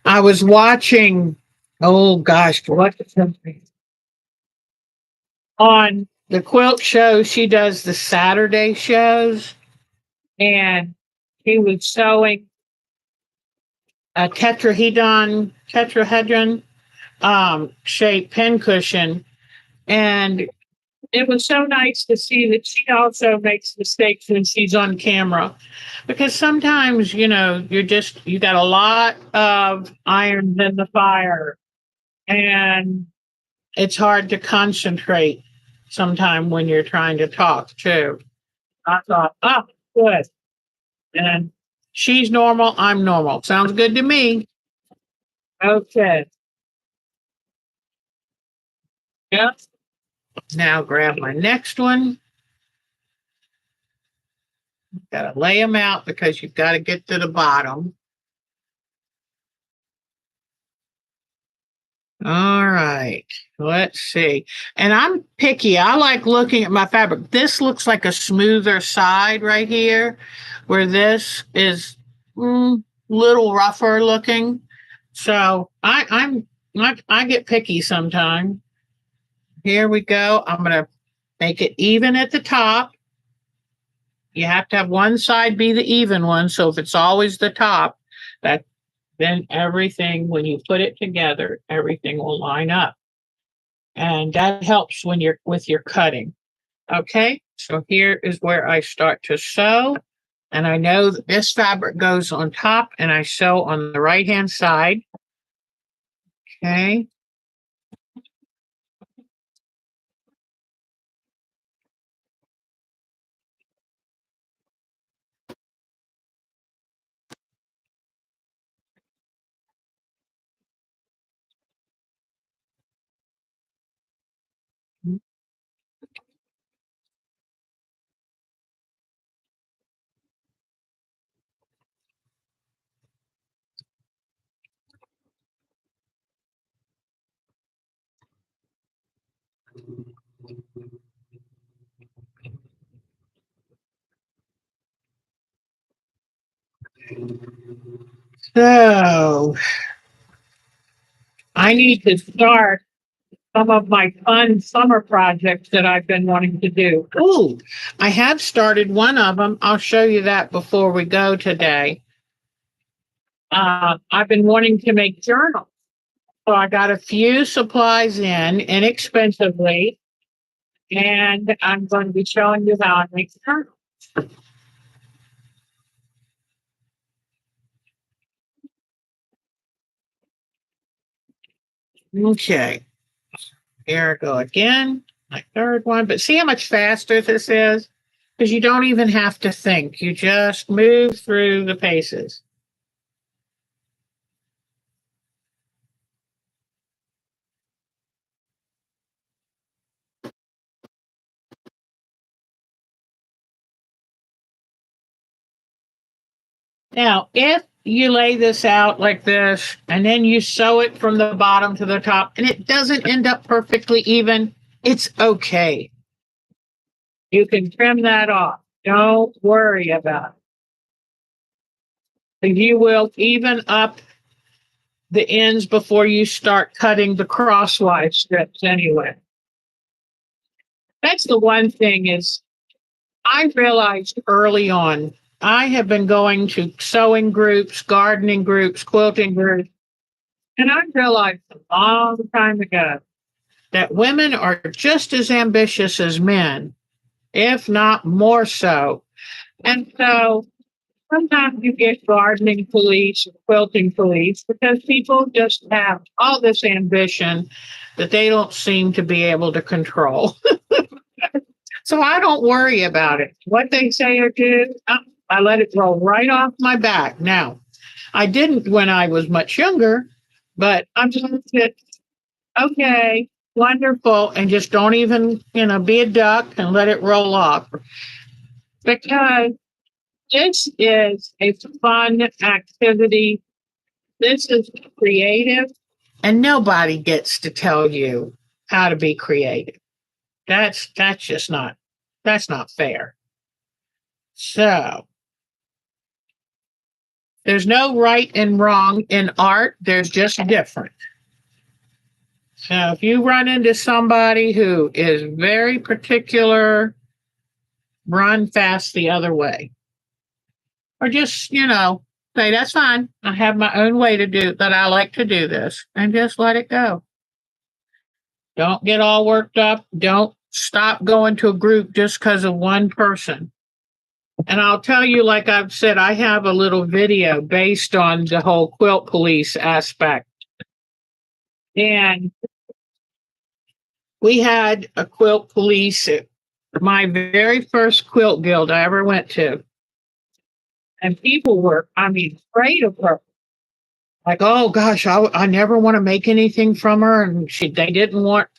S1: I was watching, oh gosh, what is something? On the quilt show, she does the Saturday shows, and he was sewing a tetrahedron shaped pincushion, and it was so nice to see that she also makes mistakes when she's on camera, because sometimes you got a lot of irons in the fire, and it's hard to concentrate sometime when you're trying to talk too. I thought, oh, good. And she's normal, I'm normal. Sounds good to me. Okay. Yep. Now grab my next one. Got to lay them out because you've got to get to the bottom. All right. Let's see. And I'm picky. I like looking at my fabric. This looks like a smoother side right here, where this is little rougher looking. So I get picky sometimes. Here we go. I'm going to make it even at the top. You have to have one side be the even one. So if it's always the top, then everything, when you put it together, everything will line up. And that helps when you're with your cutting. Okay, so here is where I start to sew. And I know that this fabric goes on top, and I sew on the right hand side. Okay. So I need to start some of my fun summer projects that I've been wanting to do. Ooh, I have started one of them. I'll show you that before we go today. I've been wanting to make journals. So I got a few supplies in inexpensively, and I'm going to be showing you how I make journals. Okay, here I go again. My third one, but see how much faster this is? Because you don't even have to think. You just move through the paces. Now, if you lay this out like this and then you sew it from the bottom to the top and it doesn't end up perfectly even, it's okay. You can trim that off. Don't worry about it. You will even up the ends before you start cutting the crosswise strips anyway. That's the one thing is I realized early on, I have been going to sewing groups, gardening groups, quilting groups, and I realized a long time ago that women are just as ambitious as men, if not more so. And so sometimes you get gardening police or quilting police because people just have all this ambition that they don't seem to be able to control. So I don't worry about it. What they say or do, I let it roll right off my back. Now, I didn't when I was much younger, but I'm just okay, wonderful, and just don't even, be a duck and let it roll off. Because this is a fun activity. This is creative, and nobody gets to tell you how to be creative. That's just not that's not fair. So there's no right and wrong in art. There's just different. So if you run into somebody who is very particular, run fast the other way. Or just, say, that's fine. I have my own way to do that. I like to do this and just let it go. Don't get all worked up. Don't stop going to a group just because of one person. And I'll tell you, like I've said, I have a little video based on the whole quilt police aspect. And we had a quilt police at my very first quilt guild I ever went to. And people were, afraid of her. Like, oh gosh, I never want to make anything from her. And they didn't want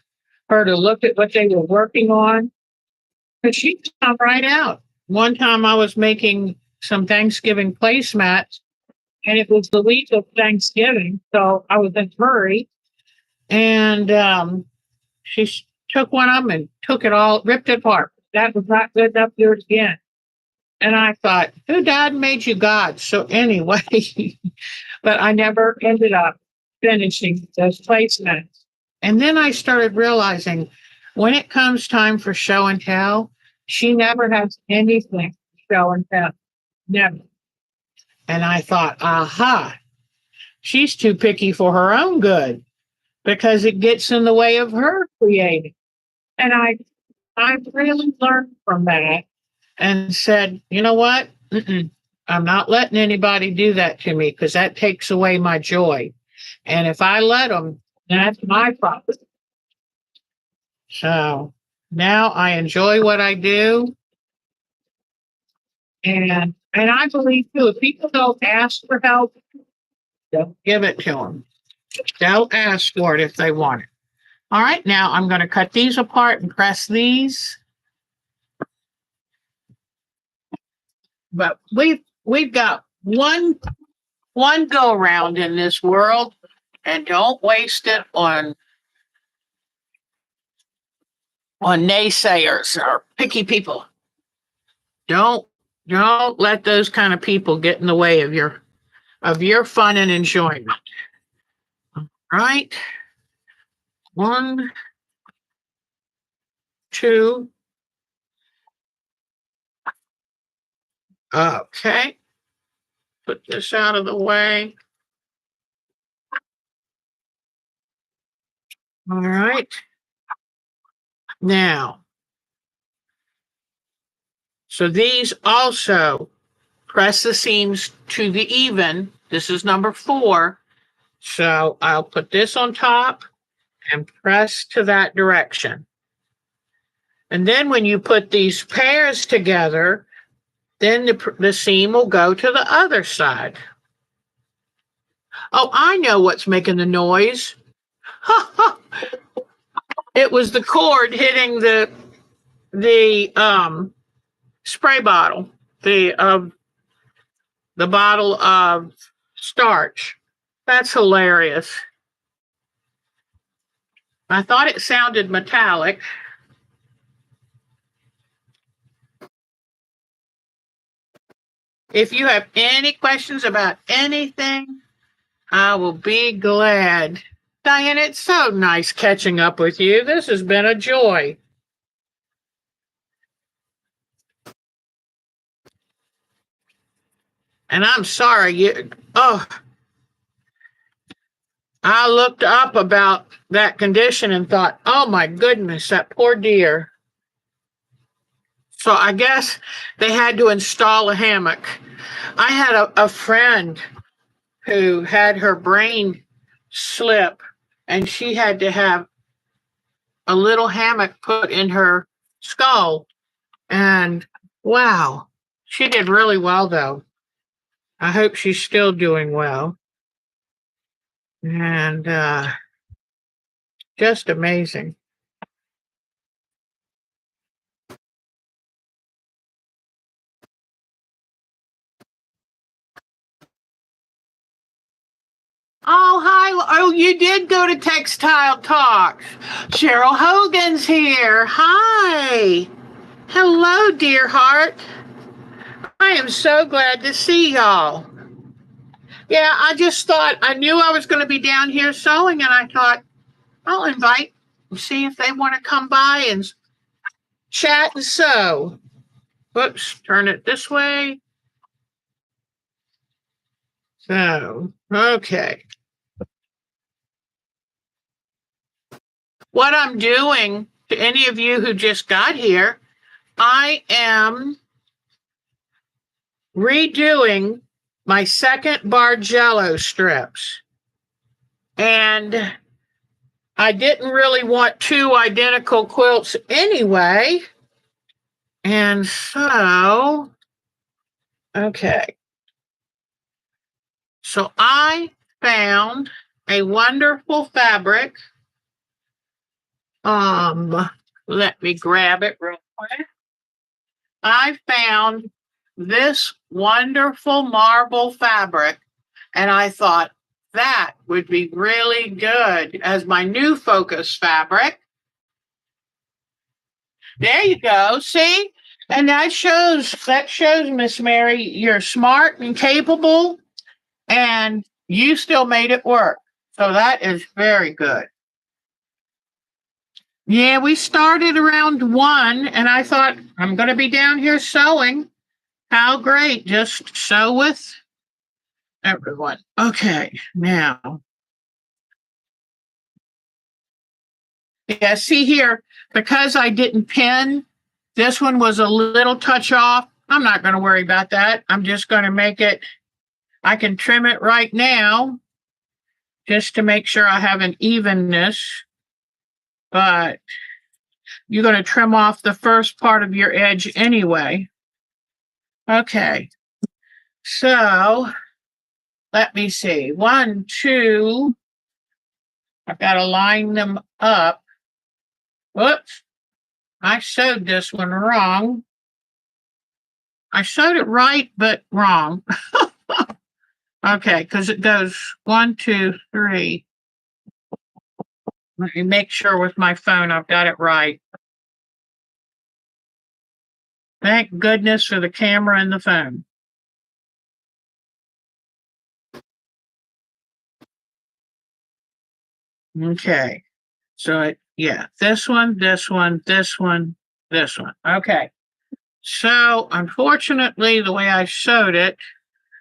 S1: her to look at what they were working on. But she'd come right out. One time I was making some Thanksgiving placemats, and it was the week of Thanksgiving. So I was in a hurry. And she took one of them and took it all, ripped it apart. That was not good enough. Do it again. And I thought, who died and made you God? So anyway, but I never ended up finishing those placements. And then I started realizing when it comes time for show and tell, she never has anything to show and tell. Never. And I thought, aha, she's too picky for her own good because it gets in the way of her creating. And I I really learned from that and said, you know what? I'm not letting anybody do that to me because that takes away my joy. And if I let them, that's my problem. So now I enjoy what I do. And I believe too, if people don't ask for help, don't give it to them. They'll ask for it if they want it. All right, now I'm going to cut these apart and press these. But we've got one go around in this world, and don't waste it on naysayers or picky people. Don't don't let those kind of people get in the way of your fun and enjoyment. All right. One, two. Okay. Put this out of the way. All right. Now, so these also press the seams to the even. This is number 4. So I'll put this on top and press to that direction. And then when you put these pairs together, then the seam will go to the other side. Oh, I know what's making the noise. It was the cord hitting the spray bottle, the bottle of starch. That's hilarious. I thought it sounded metallic. If you have any questions about anything, I will be glad. Diane, it's so nice catching up with you. This has been a joy. And I'm sorry I looked up about that condition and thought, oh my goodness, that poor deer. So I guess they had to install a hammock. I had a friend who had her brain slip, and she had to have a little hammock put in her skull. And wow, she did really well, though. I hope she's still doing well. And just amazing. Oh, hi. Oh, you did go to Textile Talk. Cheryl Hogan's here. Hi. Hello, dear heart. I am so glad to see y'all. Yeah, I just thought I knew I was going to be down here sewing, and I thought I'll invite and see if they want to come by and chat and sew. Whoops, turn it this way. So, okay. What I'm doing to any of you who just got here, I am redoing my second Bargello strips. And I didn't really want 2 identical quilts anyway. And so, okay. So I found a wonderful fabric. Let me grab it real quick. I found this wonderful marble fabric, and I thought that would be really good as my new focus fabric. There you go. See? And that shows Miss Mary, you're smart and capable, and you still made it work. So that is very good. Yeah, we started around 1, and I thought I'm going to be down here sewing. How great. Just sew with everyone. Okay, now Yeah, see here, because I didn't pin, this one was a little touch off. I'm not going to worry about that. I'm just going to make it, I can trim it right now just to make sure I have an evenness. But you're going to trim off the first part of your edge anyway. Okay, so let me see. 1, 2. I've got to line them up. Whoops, I sewed this one wrong. I sewed it right, but wrong. Okay, because it goes 1, 2, 3. Let me make sure with my phone I've got it right. Thank goodness for the camera and the phone. Okay, so yeah, this one, this one, this one, this one. Okay, so unfortunately, the way I sewed it,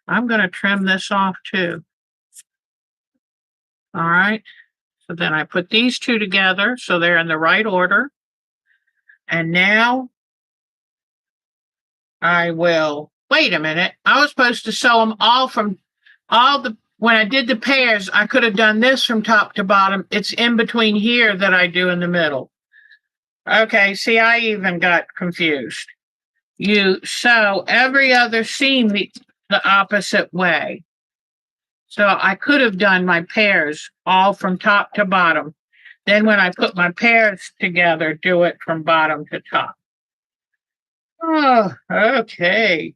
S1: I'm going to trim this off too. All right, so then I put these two together so they're in the right order. And now I will, wait a minute, I was supposed to sew them all from when I did the pairs, I could have done this from top to bottom. It's in between here that I do in the middle. Okay, see, I even got confused. You sew every other seam the opposite way. So I could have done my pairs all from top to bottom. Then when I put my pairs together, do it from bottom to top. Oh, okay.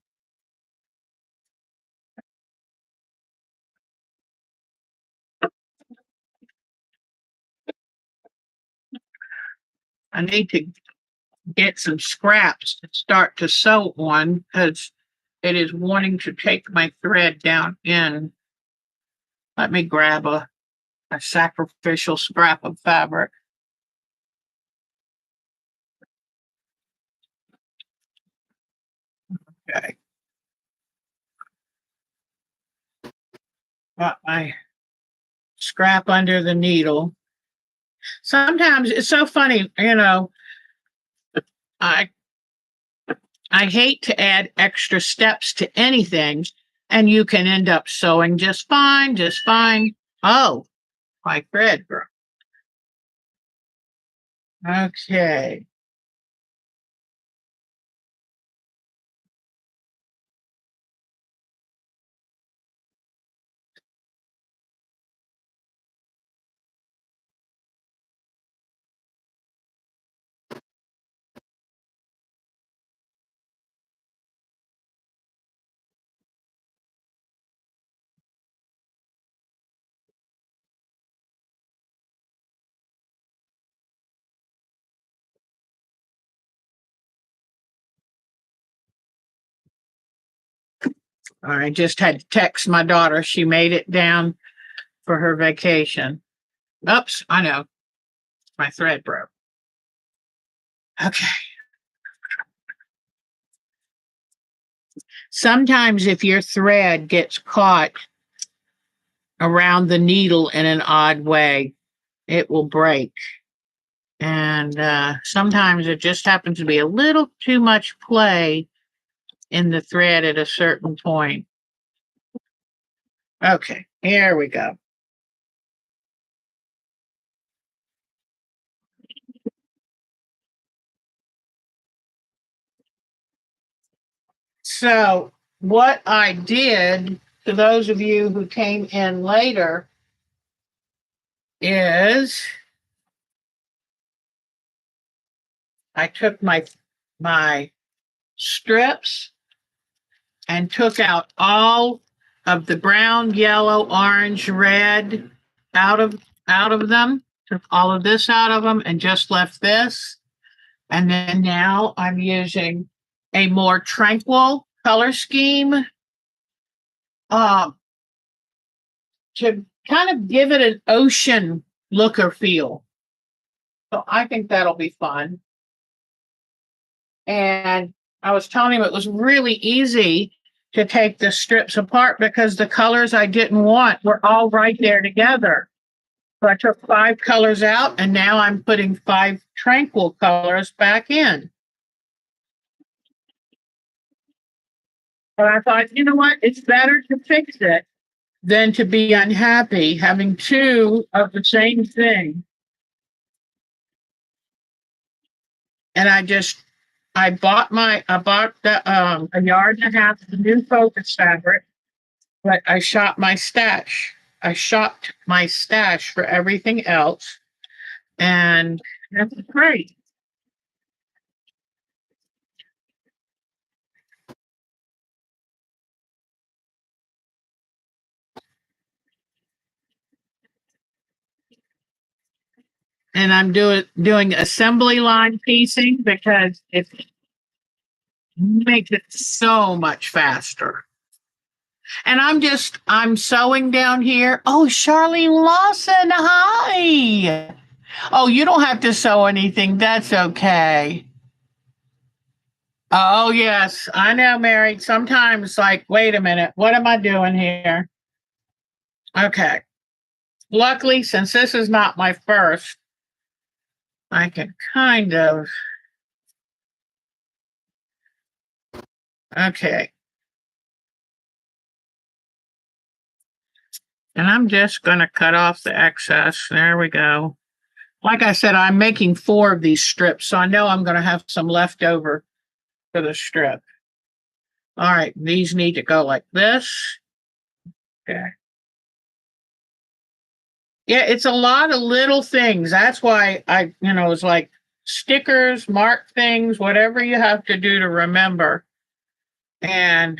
S1: I need to get some scraps to start to sew on because it is wanting to take my thread down in. Let me grab a sacrificial scrap of fabric. Okay. Got my scrap under the needle. Sometimes it's so funny, I I hate to add extra steps to anything, and you can end up sewing just fine, just fine. Oh, my thread broke. Okay. I just had to text my daughter. She made it down for her vacation. Oops, I know. My thread broke. Okay. Sometimes if your thread gets caught around the needle in an odd way, it will break. And sometimes it just happens to be a little too much play in the thread at a certain point. Okay, here we go. So what I did, to those of you who came in later, is I took my strips and took out all of the brown, yellow, orange, red out of them. Took all of this out of them and just left this. And then now I'm using a more tranquil color scheme to kind of give it an ocean look or feel. So I think that'll be fun. And I was telling him it was really easy to take the strips apart because the colors I didn't want were all right there together. So I took 5 colors out, and now I'm putting 5 tranquil colors back in. But I thought, you know what? It's better to fix it than to be unhappy having 2 of the same thing. And I bought a yard and a half of new focus fabric, but I shopped my stash. I shopped my stash for everything else, and that's great. And I'm doing assembly line piecing because it makes it so much faster. And I'm sewing down here. Oh, Charlene Lawson, hi. Oh, you don't have to sew anything. That's okay. Oh, yes, I know, Mary. Sometimes, like, wait a minute, what am I doing here? Okay. Luckily, since this is not my first, I can kind of, okay. And I'm just going to cut off the excess. There we go. Like I said, I'm making 4 of these strips, so I know I'm going to have some left over for the strip. All right, these need to go like this. Okay. Yeah, it's a lot of little things. That's why it's like stickers, mark things, whatever you have to do to remember. And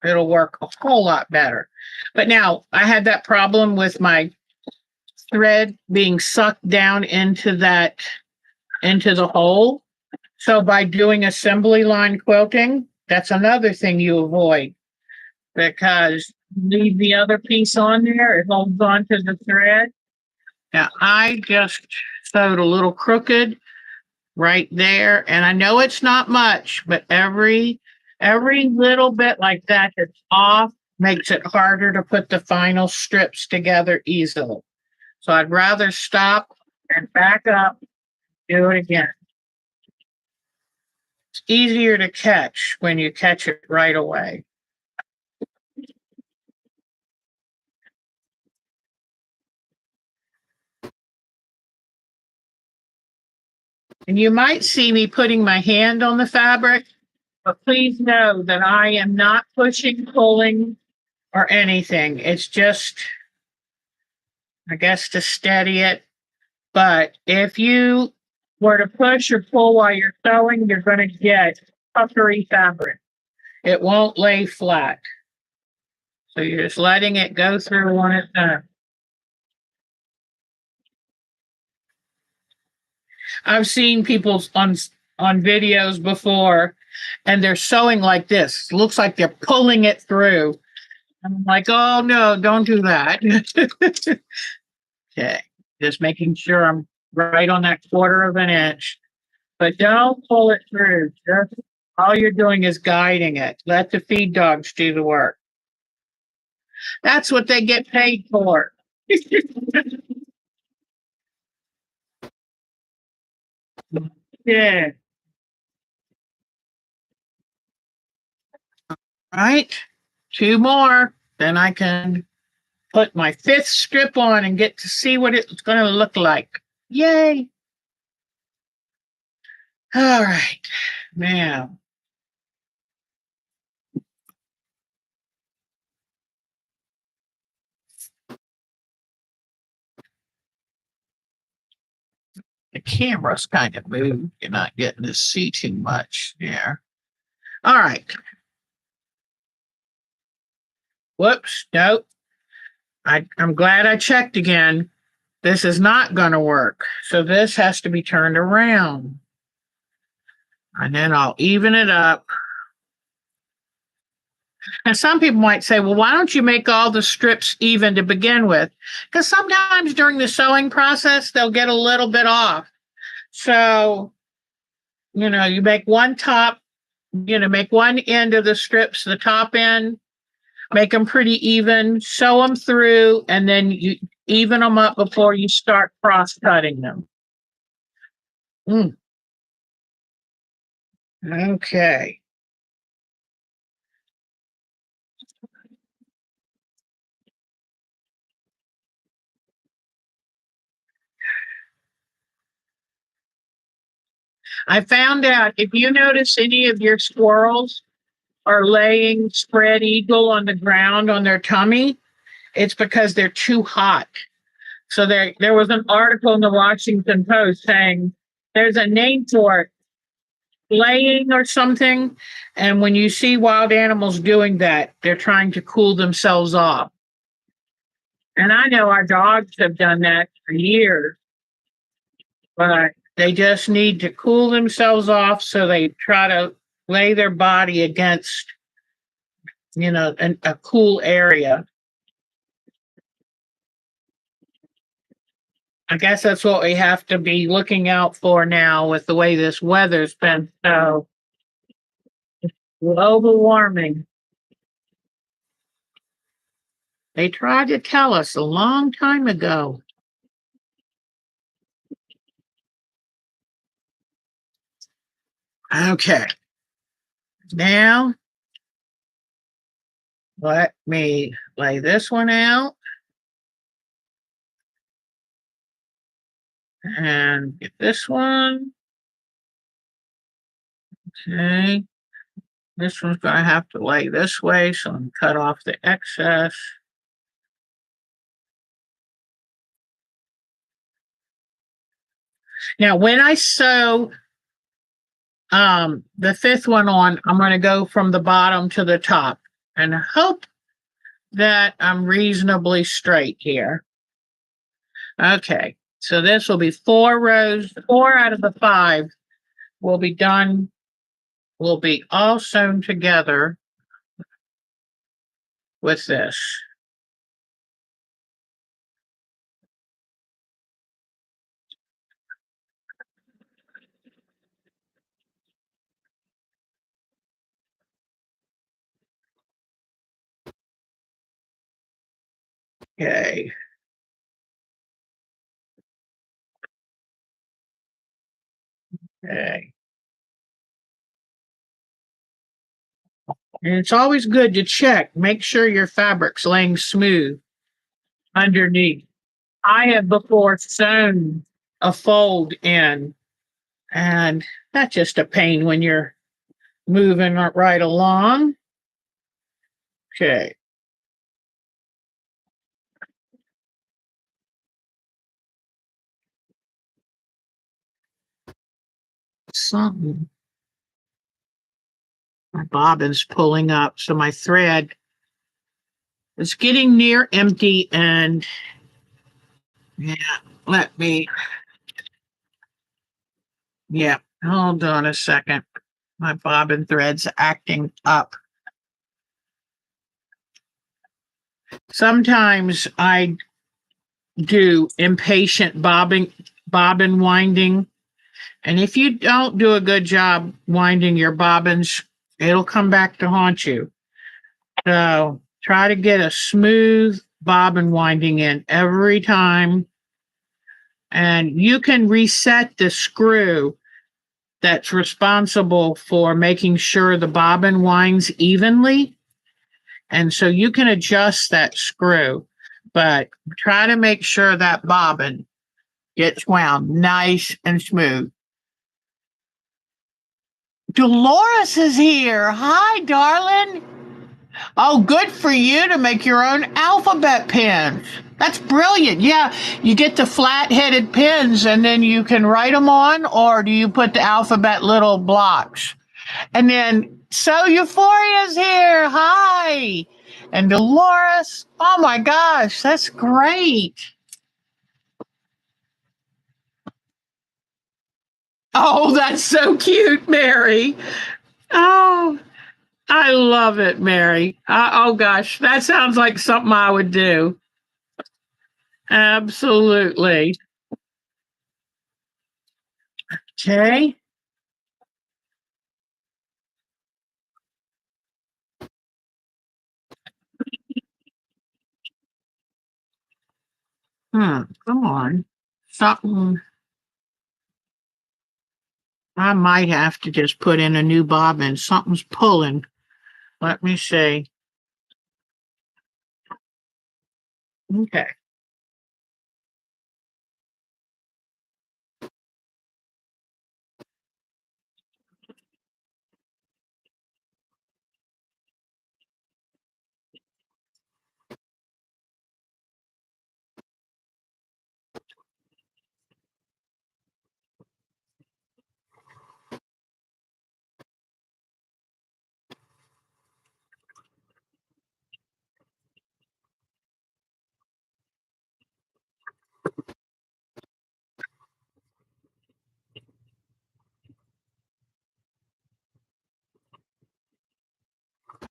S1: it'll work a whole lot better. But now I had that problem with my thread being sucked down into the hole. So by doing assembly line quilting, that's another thing you avoid, because leave the other piece on there, it holds on to the thread. Now I just sewed a little crooked right there, and I know it's not much, but every little bit like that that's off makes it harder to put the final strips together easily. So I'd rather stop and back up, do it again. It's easier to catch when you catch it right away. And you might see me putting my hand on the fabric, but please know that I am not pushing, pulling, or anything. It's just, I guess, to steady it. But if you were to push or pull while you're sewing, you're going to get puckery fabric. It won't lay flat. So you're just letting it go through on its own. I've seen people on videos before, and they're sewing like this. It looks like they're pulling it through. I'm like, oh no, don't do that. Okay, just making sure I'm right on that 1/4 of an inch. But don't pull it through. Just all you're doing is guiding it. Let the feed dogs do the work. That's what they get paid for. Yeah. Right. 2 more. Then I can put my 5th strip on and get to see what it's going to look like. Yay. All right. Now, the camera's kind of moved. You're not getting to see too much there. All right. Whoops. Nope. I'm glad I checked again. This is not going to work. So this has to be turned around. And then I'll even it up. And some people might say, well, why don't you make all the strips even to begin with? Because sometimes during the sewing process, they'll get a little bit off. So, you make one top, make one end of the strips, the top end, make them pretty even, sew them through, and then even them up before you start cross cutting them. Mm, okay. I found out if you notice any of your squirrels are laying spread eagle on the ground on their tummy, it's because they're too hot. So there was an article in the Washington Post saying there's a name for it, laying or something. And when you see wild animals doing that, they're trying to cool themselves off. And I know our dogs have done that for years, but they just need to cool themselves off. So they try to lay their body against, a cool area. I guess that's what we have to be looking out for now with the way this weather's been. So global warming. They tried to tell us a long time ago. Okay. Now, let me lay this one out and get this one. Okay. This one's going to have to lay this way, so I'm cut off the excess. Now, when I sew the fifth one on, I'm going to go from the bottom to the top and hope that I'm reasonably straight here. Okay, so this will be 4 rows, 4 out of the 5 will be done, will be all sewn together with this. Okay. Okay. And it's always good to check, make sure your fabric's laying smooth underneath. I have before sewn a fold in, and that's just a pain when you're moving right along. Okay. Something. My bobbin's pulling up, so my thread is getting near empty, and yeah, let me, yeah, hold on a second. My bobbin thread's acting up. Sometimes I do impatient bobbin winding, and if you don't do a good job winding your bobbins, it'll come back to haunt you. So try to get a smooth bobbin winding in every time, and you can reset the screw that's responsible for making sure the bobbin winds evenly. And so you can adjust that screw, but try to make sure that bobbin gets wound nice and smooth. Dolores is here. Hi, darling. Oh, good for you to make your own alphabet pins. That's brilliant. Yeah, you get the flat-headed pins and then you can write them on, or do you put the alphabet little blocks? And then, so Euphoria's here. Hi. And Dolores. Oh my gosh, that's great. Oh, that's so cute, Mary. Oh, I love it, Mary. Oh gosh, that sounds like something I would do. Absolutely. Okay. Come on. Something. I might have to just put in a new bobbin. Something's pulling. Let me see. Okay.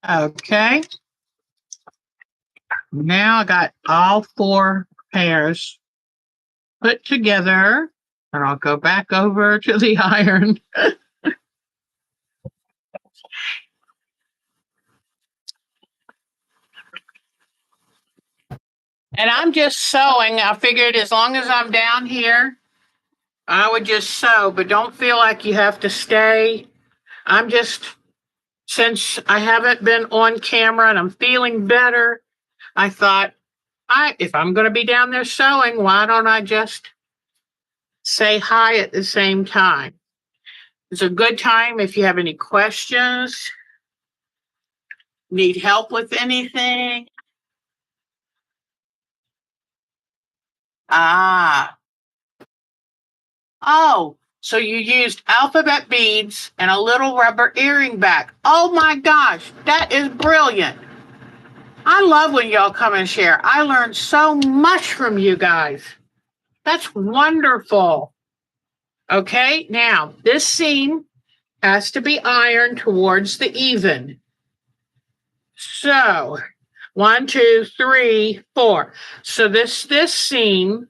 S1: Okay. Now I got all four pairs put together. And I'll go back over to the iron. And I'm just sewing. I figured as long as I'm down here, I would just sew, but don't feel like you have to stay. I'm just, since I haven't been on camera and I'm feeling better, I thought, if I'm going to be down there sewing, why don't I just say hi at the same time? It's a good time if you have any questions, need help with anything. Ah, oh, so you used alphabet beads and a little rubber earring back. Oh my gosh, that is brilliant. I love when y'all come and share. I learned so much from you guys. That's wonderful. Okay, now this seam has to be ironed towards the even. So 1, 2, 3, 4. So this seam,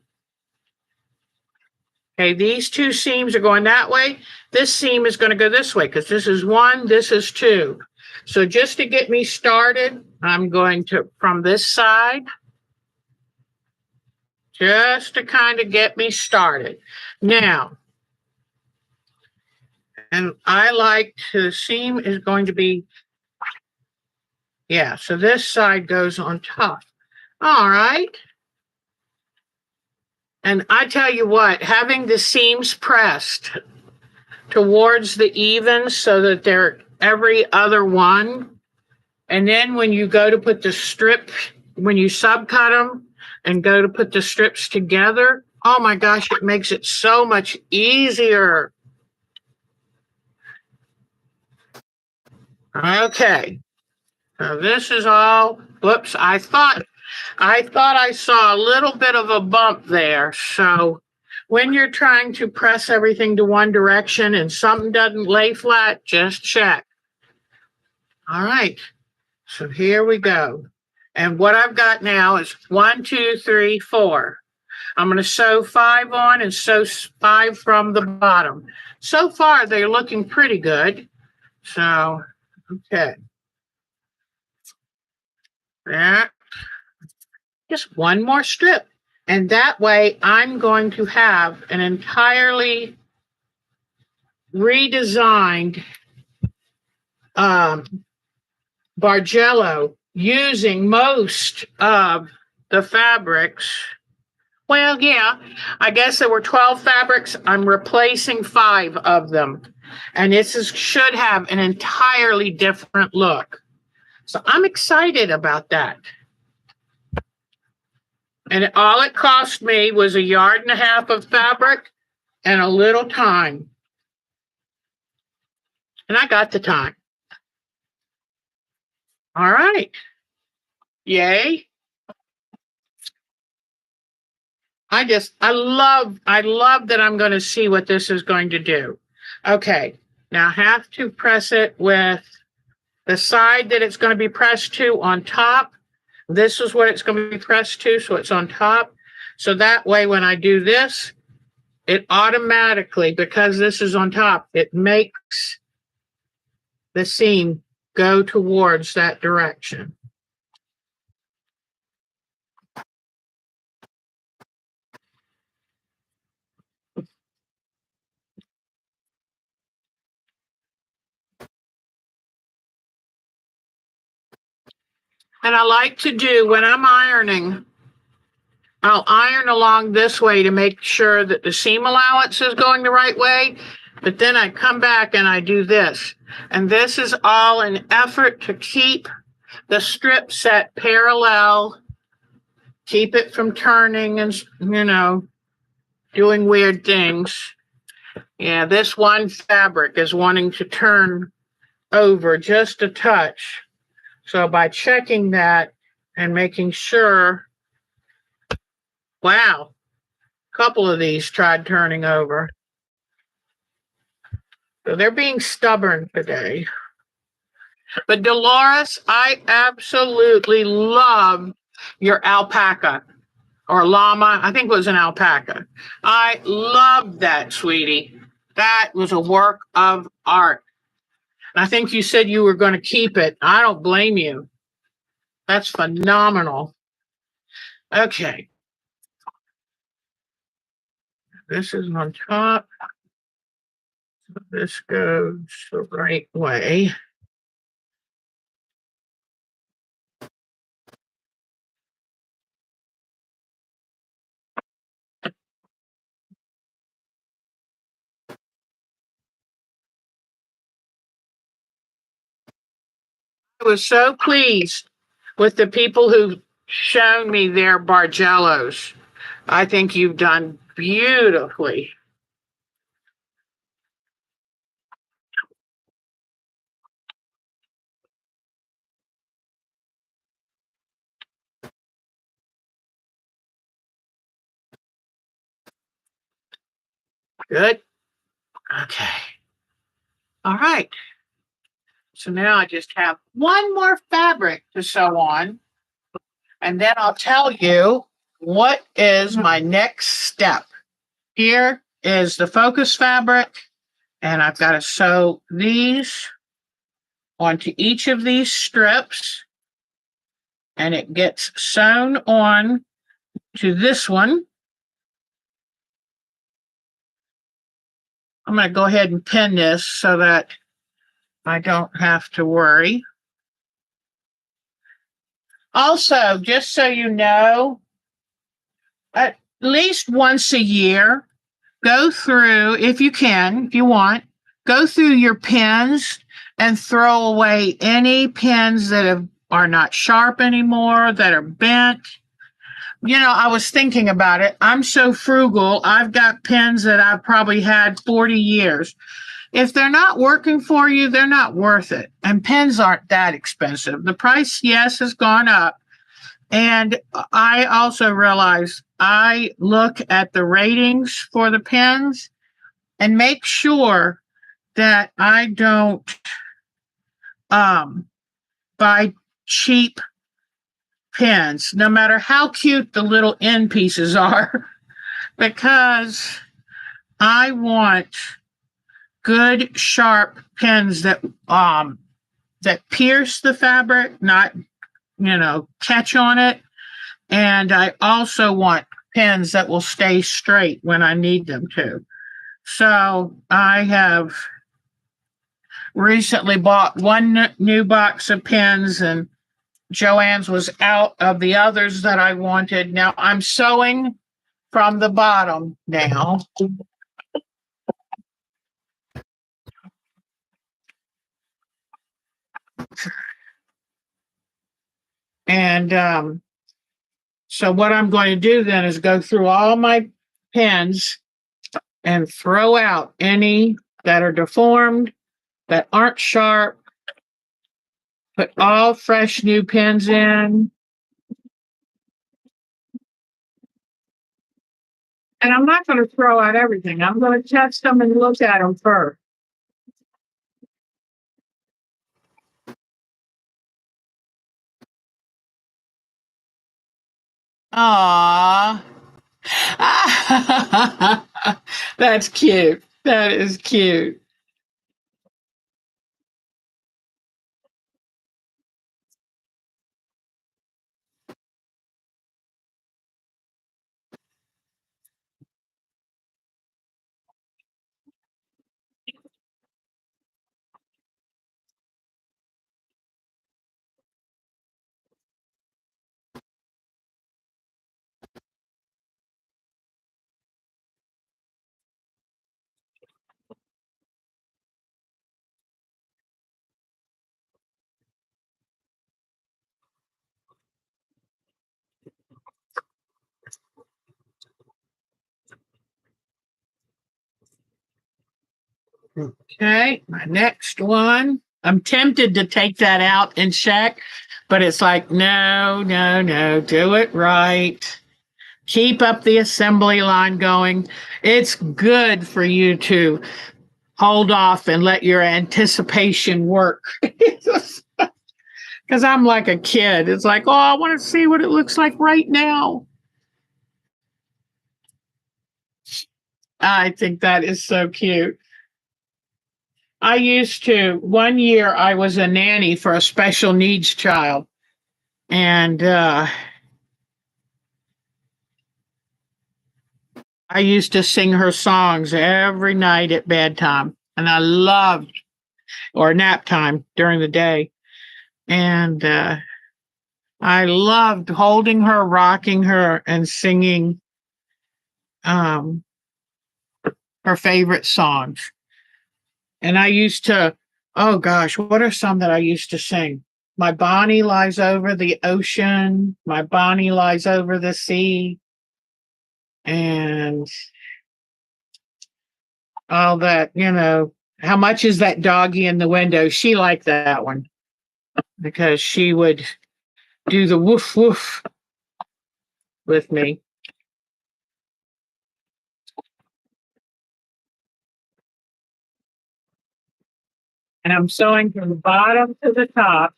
S1: okay, these two seams are going that way. This seam is going to go this way because this is 1, this is 2. So just to get me started, I'm going to, from this side, just to kind of get me started. Now, and I like to, the seam is going to be, yeah, so this side goes on top. All right. And I tell you what, having the seams pressed towards the even so that they're every other one, and then when you go to put the strip, when you subcut them and go to put the strips together, oh my gosh, it makes it so much easier. Okay. So this is all, whoops, I thought I saw a little bit of a bump there. So when you're trying to press everything to one direction and something doesn't lay flat, just check. All right. So here we go. And what I've got now is 1, 2, 3, 4. I'm going to sew 5 on and sew 5 from the bottom. So far, they're looking pretty good. So, okay. Yeah. Just one more strip. And that way I'm going to have an entirely redesigned Bargello using most of the fabrics. Well, yeah, I guess there were 12 fabrics. I'm replacing 5 of them. And should have an entirely different look. So I'm excited about that. And all it cost me was 1.5 yards of fabric and a little time. And I got the time. All right. Yay. I love that I'm going to see what this is going to do. Okay. Now I have to press it with the side that it's going to be pressed to on top. This is what it's going to be pressed to, so it's on top. So that way, when I do this, it automatically, because this is on top, it makes the seam go towards that direction. And I like to do when I'm ironing, I'll iron along this way to make sure that the seam allowance is going the right way. But then I come back and I do this. And this is all an effort to keep the strip set parallel, keep it from turning and, doing weird things. Yeah, this one fabric is wanting to turn over just a touch. So by checking that and making sure, wow, a couple of these tried turning over. So they're being stubborn today. But Dolores, I absolutely love your alpaca or llama. I think it was an alpaca. I love that, sweetie. That was a work of art. And I think you said you were going to keep it. I don't blame you. That's phenomenal. Okay. This is on top. This goes the right way. I was so pleased with the people who shown me their Bargellos. I think you've done beautifully. Good. Okay. All right. So now I just have one more fabric to sew on, and then I'll tell you what is my next step. Here is the focus fabric, and I've got to sew these onto each of these strips, and it gets sewn on to this one. I'm going to go ahead and pin this so that I don't have to worry. Also, just so you know, at least once a year, go through, if you can, if you want, go through your pins and throw away any pins that are not sharp anymore, that are bent. I was thinking about it. I'm so frugal. I've got pins that I've probably had 40 years. If they're not working for you, they're not worth it. And pens aren't that expensive. The price, yes, has gone up. And I also realize I look at the ratings for the pens and make sure that I don't buy cheap pens, no matter how cute the little end pieces are, because I want good, sharp pens that pierce the fabric, not catch on it. And I also want pens that will stay straight when I need them to. So I have recently bought one new box of pens, and Joanne's was out of the others that I wanted. Now I'm sewing from the bottom now. And so what I'm going to do then is go through all my pens and throw out any that are deformed, that aren't sharp, put all fresh new pens in. And I'm not going to throw out everything. I'm going to test them and look at them first. Aww. That's cute. That is cute. Okay, my next one. I'm tempted to take that out and check, but it's like, no, no, no, do it right. Keep up the assembly line going. It's good for you to hold off and let your anticipation work. Because I'm like a kid. It's like, oh, I want to see what it looks like right now. I think that is so cute. I used to, one year, I was a nanny for a special needs child. And I used to sing her songs every night at bedtime. And I loved, or nap time during the day. And I loved holding her, rocking her, and singing um, her favorite songs. And I used to, oh gosh, what are some that I used to sing? My Bonnie lies over the ocean. My Bonnie lies over the sea. And all that, how much is that doggy in the window? She liked that one because she would do the woof woof with me. And I'm sewing from the bottom to the top.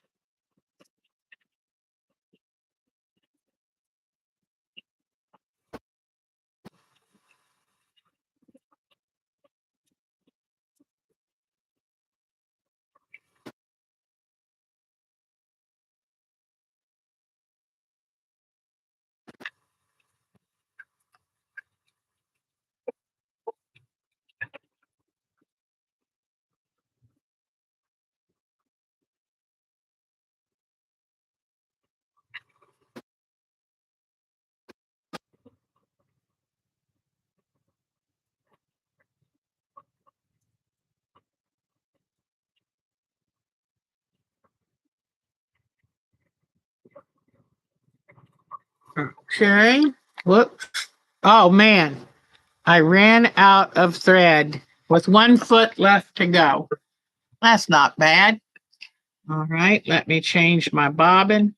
S1: Okay. Whoops. Oh man, I ran out of thread with 1 foot left to go. That's not bad. All right, let me change my bobbin.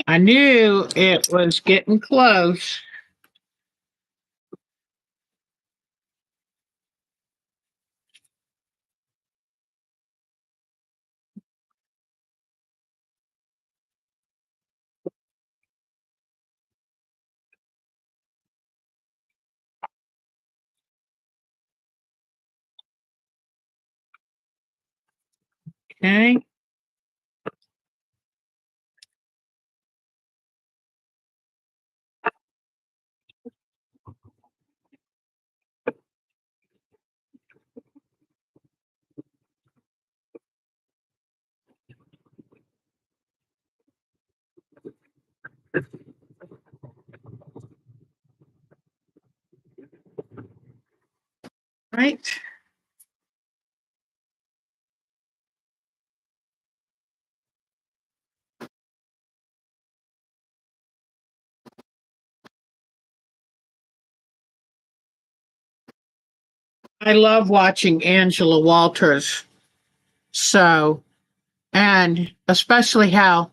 S1: I knew it was getting close. Okay. Right. I love watching Angela Walters. So, and especially how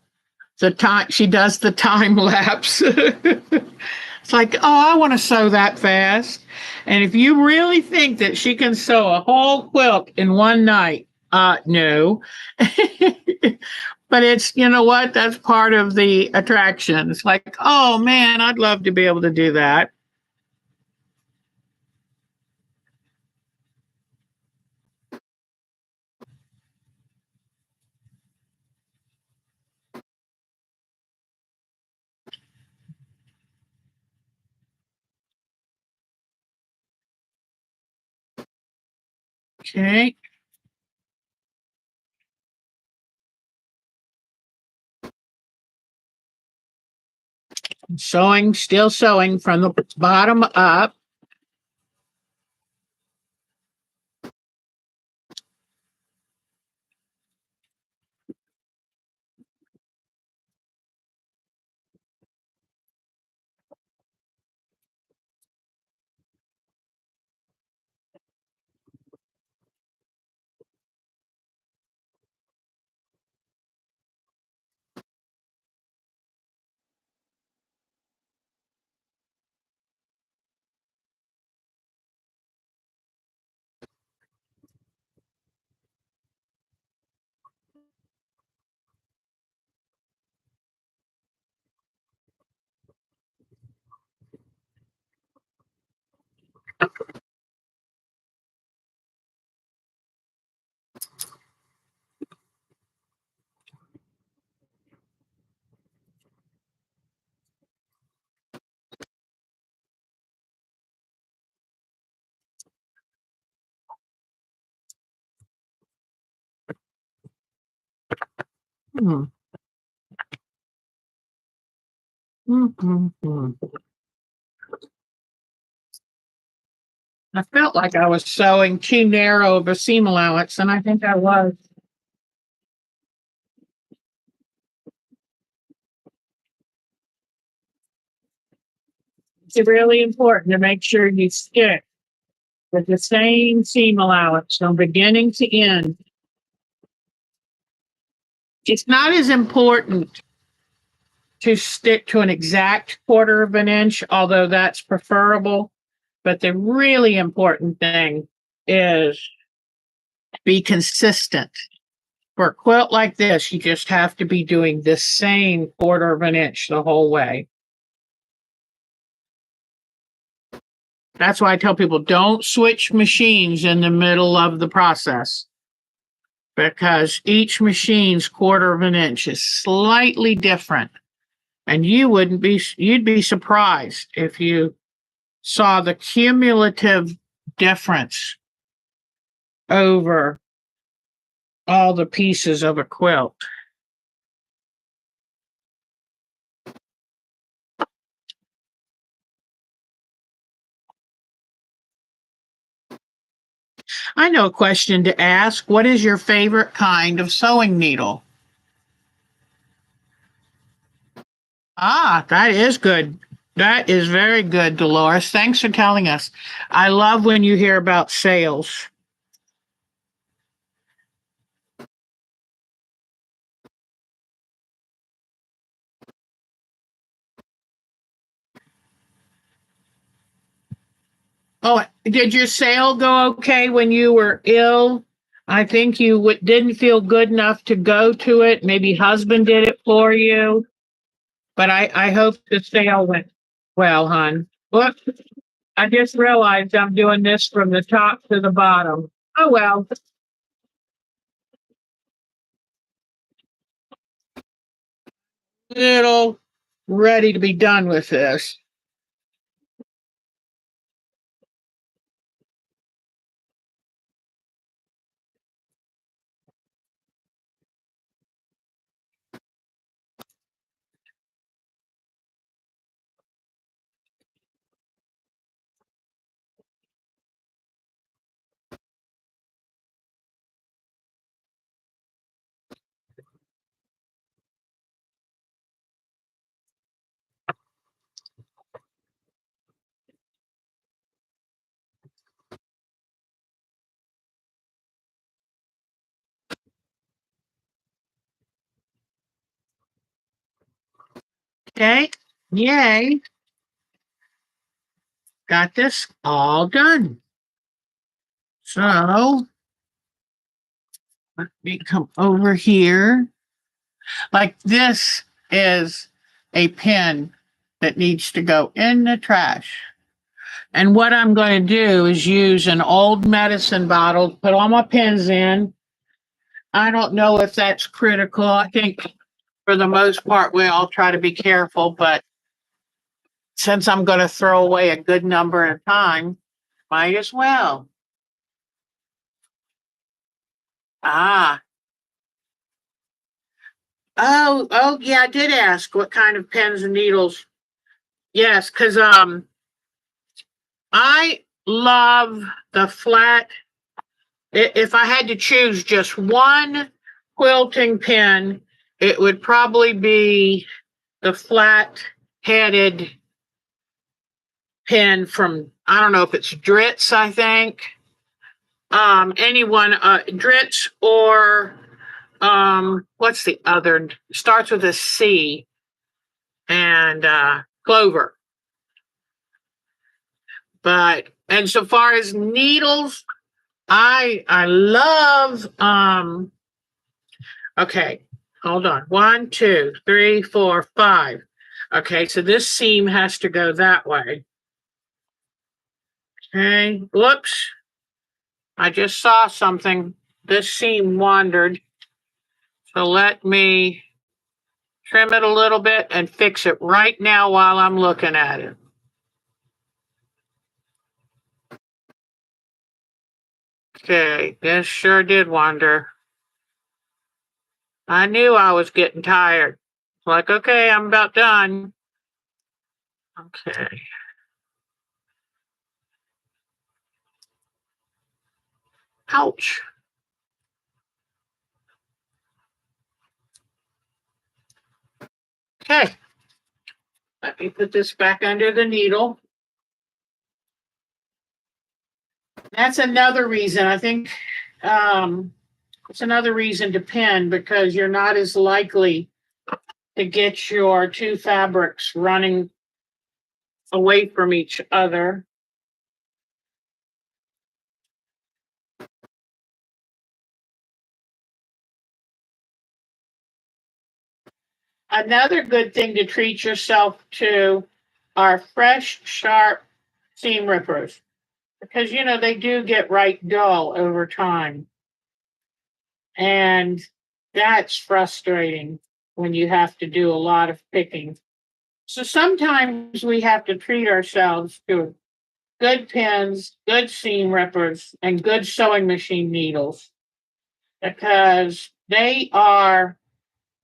S1: the time she does the time lapse. It's like, oh, I want to sew that fast. And if you really think that she can sew a whole quilt in one night, no. But it's, you know what? That's part of the attraction. It's like, oh man, I'd love to be able to do that. Okay. Sewing, still sewing from the bottom up. Hmm. Mhm. I felt like I was sewing too narrow of a seam allowance, and I think I was. It's really important to make sure you stick with the same seam allowance from beginning to end. It's not as important to stick to an exact quarter of an inch, although that's preferable. But the really important thing is be consistent. For a quilt like this, you just have to be doing the same quarter of an inch the whole way. That's why I tell people don't switch machines in the middle of the process because each machine's quarter of an inch is slightly different. And you'd be surprised if you saw the cumulative difference over all the pieces of a quilt. I know a question to ask. What is your favorite kind of sewing needle? Ah, that is good. That is very good, Dolores. Thanks for telling us. I love when you hear about sales. Oh, did your sale go okay when you were ill? I think you didn't feel good enough to go to it. Maybe husband did it for you, but I hope the sale went well, hon. Whoops, I just realized I'm doing this from the top to the bottom. Oh well, little ready to be done with this. Okay, yay, got this all done. So let me come over here. Like this is a pen that needs to go in the trash. And what I'm going to do is use an old medicine bottle, to put all my pens in. I don't know if that's critical. I think for the most part, we all try to be careful, but since I'm going to throw away a good number at a time, might as well. Ah, oh, yeah, I did ask what kind of pens and needles. Yes, because I love the flat. If I had to choose just one quilting pen, it would probably be the flat headed pen from, I don't know if it's Dritz, I think. Anyone, Dritz or what's the other? Starts with a C and Clover. But and so far as needles, I love okay, hold on. One, two, three, four, five. Okay, so this seam has to go that way. Okay, whoops. I just saw something. This seam wandered. So let me trim it a little bit and fix it right now while I'm looking at it. Okay, this sure did wander. I knew I was getting tired. Like, okay, I'm about done. Okay. Ouch. Okay. Let me put this back under the needle. That's another reason. I think it's another reason to pin, because you're not as likely to get your two fabrics running away from each other. Another good thing to treat yourself to are fresh, sharp seam rippers, because they do get right dull over time. And that's frustrating when you have to do a lot of picking. So sometimes we have to treat ourselves to good pins, good seam rippers, and good sewing machine needles, because they are,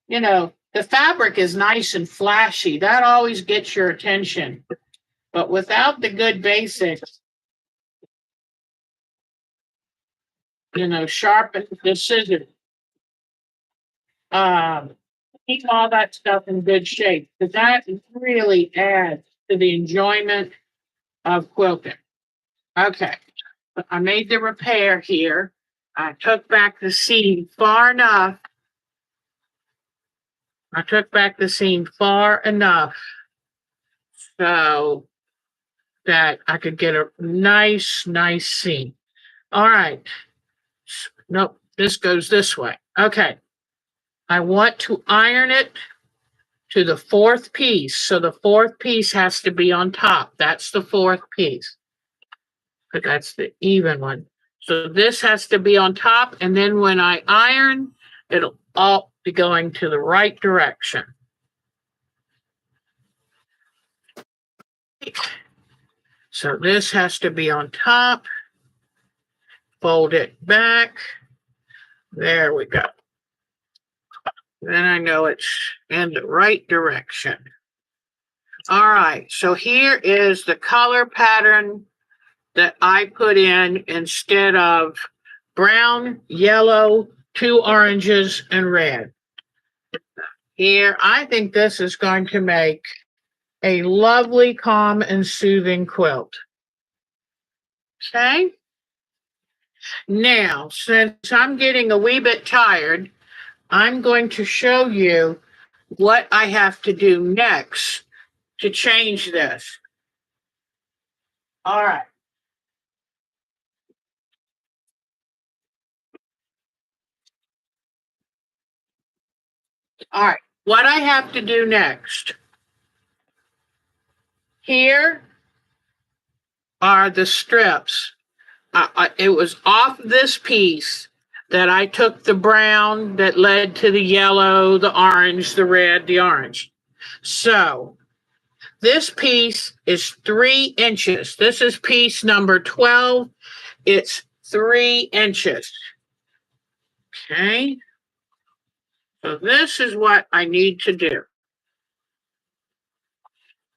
S1: the fabric is nice and flashy. That always gets your attention. But without the good basics, sharpen the scissors, keep all that stuff in good shape, because that really adds to the enjoyment of quilting. Okay, I made the repair here. I took back the seam far enough. I took back the seam far enough so that I could get a nice, nice seam. All right. Nope, this goes this way. Okay. I want to iron it to the fourth piece. So the fourth piece has to be on top. That's the fourth piece. But that's the even one. So this has to be on top. And then when I iron, it'll all be going to the right direction. So this has to be on top. Fold it back. There we go. Then I know it's in the right direction. All right, so here is the color pattern that I put in instead of brown, yellow, 2 oranges, and red. Here, I think this is going to make a lovely, calm, and soothing quilt. Okay? Now, since I'm getting a wee bit tired, I'm going to show you what I have to do next to change this. All right. All right. What I have to do next. Here are the strips. It was off this piece that I took the brown that led to the yellow, the orange, the red, the orange. So this piece is 3 inches. This is piece number 12. It's 3 inches. Okay. So this is what I need to do.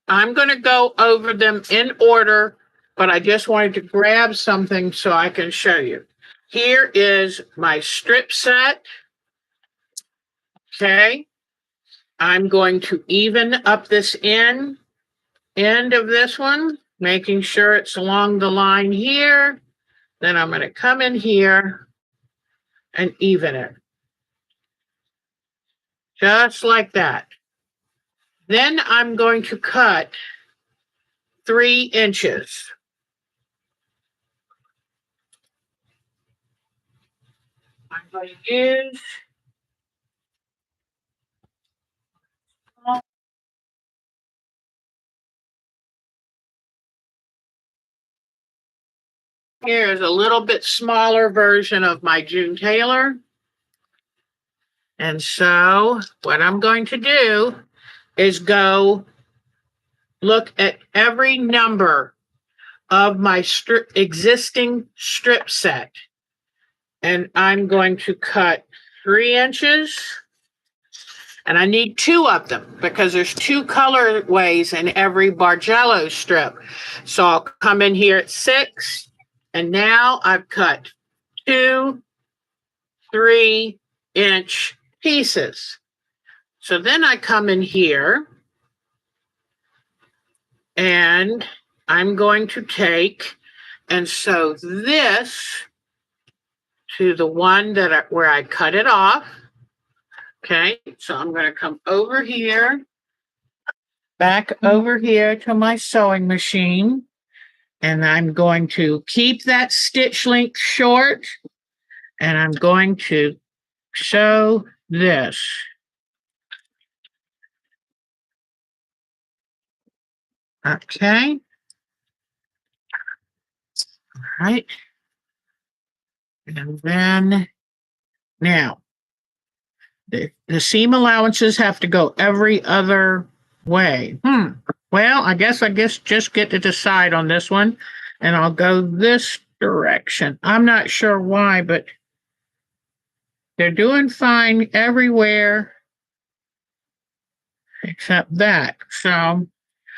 S1: I'm going to go over them in order, but I just wanted to grab something so I can show you. Here is my strip set. Okay. I'm going to even up this end of this one, making sure it's along the line here. Then I'm going to come in here and even it. Just like that. Then I'm going to cut 3 inches. I'm going to use here's a little bit smaller version of my June Taylor. And so what I'm going to do is go look at every number of my existing strip set. And I'm going to cut 3 inches, And I need two of them because there's two colorways in every Bargello strip. So I'll come in here at 6, and now I've cut 2 3-inch pieces. So then I come in here and I'm going to take and sew this to the one where I cut it off. Okay, so I'm going to come over here, back over here to my sewing machine, and I'm going to keep that stitch length short, and I'm going to sew this. Okay. All right. And then now the seam allowances have to go every other way. Well, I guess just get to decide on this one, and I'll go this direction. I'm not sure why, but they're doing fine everywhere except that. So,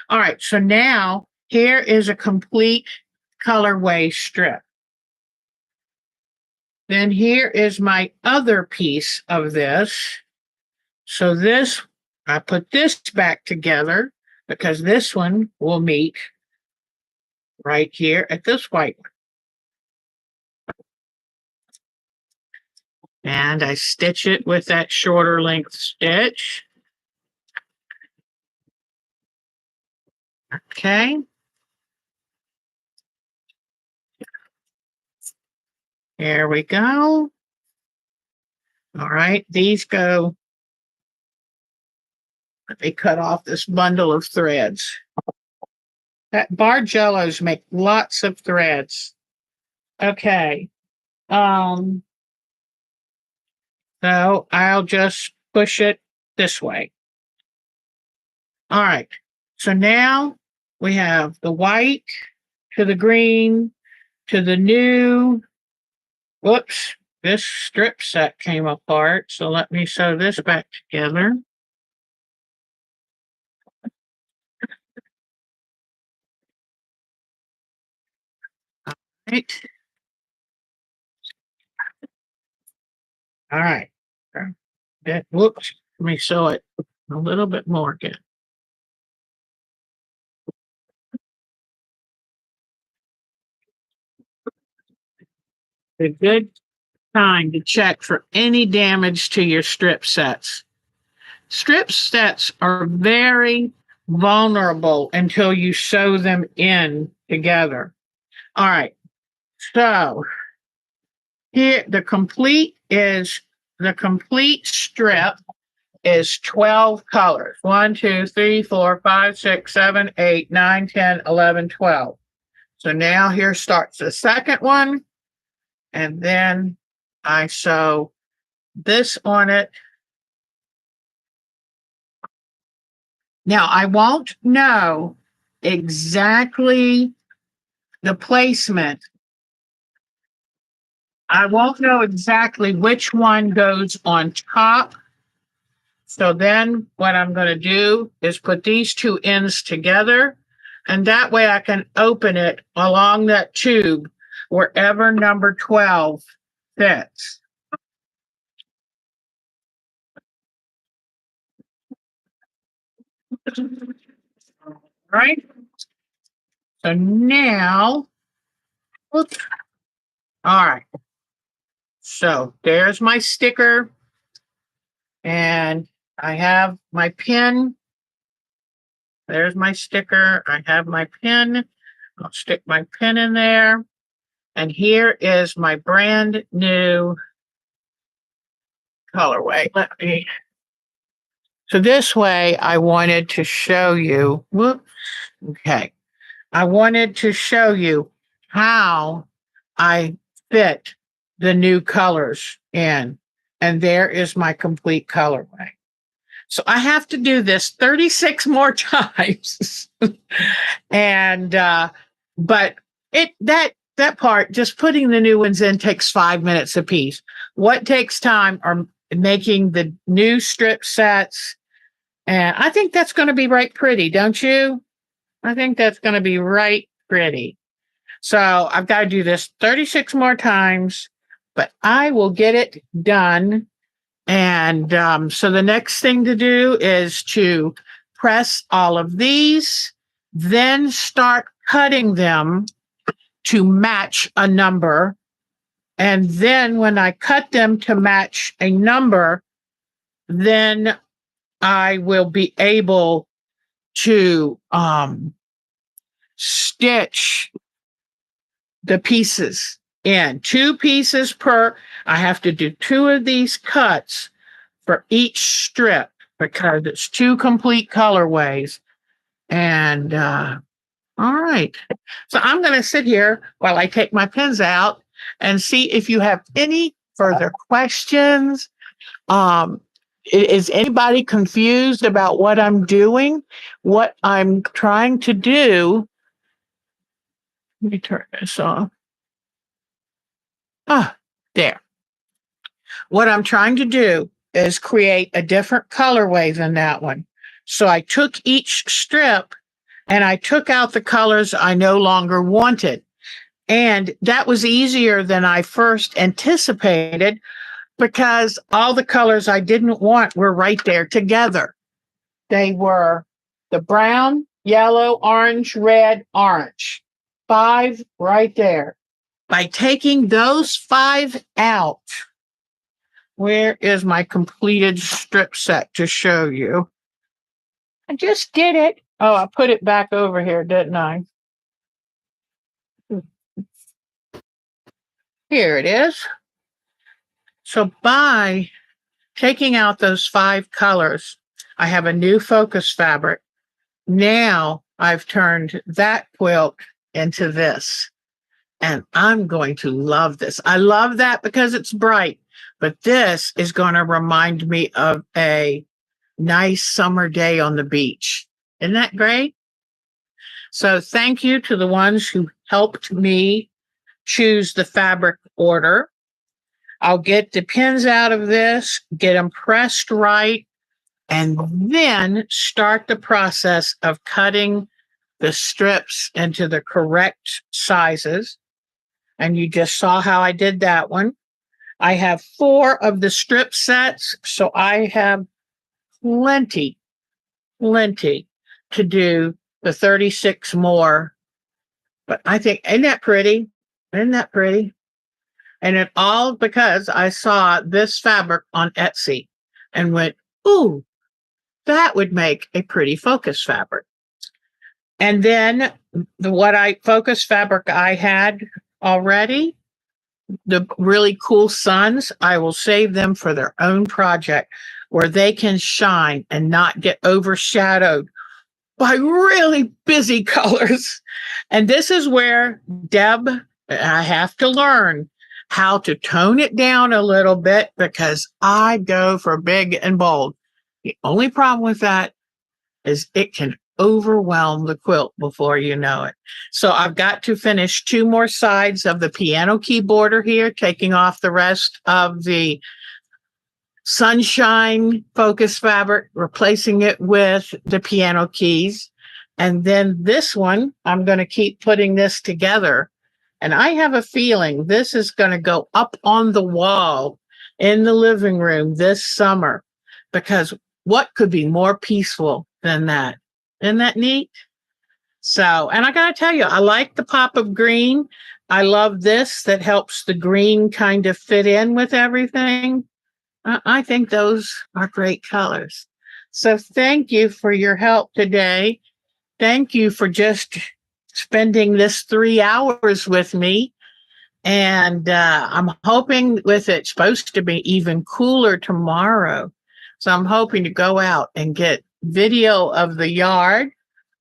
S1: all right. So now here is a complete colorway strip. Then here is my other piece of this. So this, I put this back together because this one will meet right here at this white one. And I stitch it with that shorter length stitch. Okay. There we go. All right, these go. Let me cut off this bundle of threads. That Bargellos make lots of threads. Okay. So I'll just push it this way. All right. So now we have the white to the green to the new. Whoops, this strip set came apart. So let me sew this back together. Right. All right. Whoops, let me sew it a little bit more again. A good time to check for any damage to your strip sets. Strip sets are very vulnerable until you sew them in together. All right. So here the complete strip is 12 colors. 1, 2, 3, 4, 5, 6, 7, 8, 9, 10, 11, 12. So now here starts the second one. And then I sew this on it. Now I won't know exactly the placement. I won't know exactly which one goes on top. So then what I'm going to do is put these two ends together, and that way I can open it along that tube wherever number 12 fits. All right. So now, oops. All right. So there's my sticker, and I have my pin. There's my sticker. I have my pin. I'll stick my pin in there. And here is my brand new colorway. So this way I wanted to show you, okay. I wanted to show you how I fit the new colors in. And there is my complete colorway. So I have to do this 36 more times. And but that part, just putting the new ones in, takes 5 minutes a piece. What takes time making the new strip sets. And I think that's going to be right pretty, don't you? I think that's going to be right pretty. So I've got to do this 36 more times, but I will get it done. And so the next thing to do is to press all of these, then start cutting them to match a number. And then when I cut them to match a number, then I will be able to stitch the pieces in 2 pieces per. I have to do 2 of these cuts for each strip because it's 2 complete colorways. And all right. So I'm going to sit here while I take my pins out and see if you have any further questions. Is anybody confused about what I'm doing? What I'm trying to do? Let me turn this off. Ah, there. What I'm trying to do is create a different colorway than that one. So I took each strip and I took out the colors I no longer wanted. And that was easier than I first anticipated because all the colors I didn't want were right there together. They were the brown, yellow, orange, red, orange. 5 right there. By taking those 5 out, where is my completed strip set to show you? I just did it. Oh, I put it back over here, didn't I? Here it is. So by taking out those 5 colors, I have a new focus fabric. Now I've turned that quilt into this. And I'm going to love this. I love that because it's bright, but this is going to remind me of a nice summer day on the beach. Isn't that great? So thank you to the ones who helped me choose the fabric order. I'll get the pins out of this, get them pressed right, and then start the process of cutting the strips into the correct sizes. And you just saw how I did that one. I have 4 of the strip sets, so I have plenty to do the 36 more. But I think, isn't that pretty? Isn't that pretty? And it all because I saw this fabric on Etsy and went, ooh, that would make a pretty focus fabric. And then the focus fabric I had already, the really cool suns, I will save them for their own project where they can shine and not get overshadowed by really busy colors. And this is where, Deb, I have to learn how to tone it down a little bit because I go for big and bold. The only problem with that is it can overwhelm the quilt before you know it. So I've got to finish 2 more sides of the piano key border here, taking off the rest of the sunshine focus fabric, replacing it with the piano keys. And then this one, I'm going to keep putting this together. And I have a feeling this is going to go up on the wall in the living room this summer, because what could be more peaceful than that? Isn't that neat? So, and I got to tell you, I like the pop of green. I love this that helps the green kind of fit in with everything. I think those are great colors. So thank you for your help today. Thank you for just spending this 3 hours with me. And I'm hoping with it supposed to be even cooler tomorrow. So I'm hoping to go out and get video of the yard,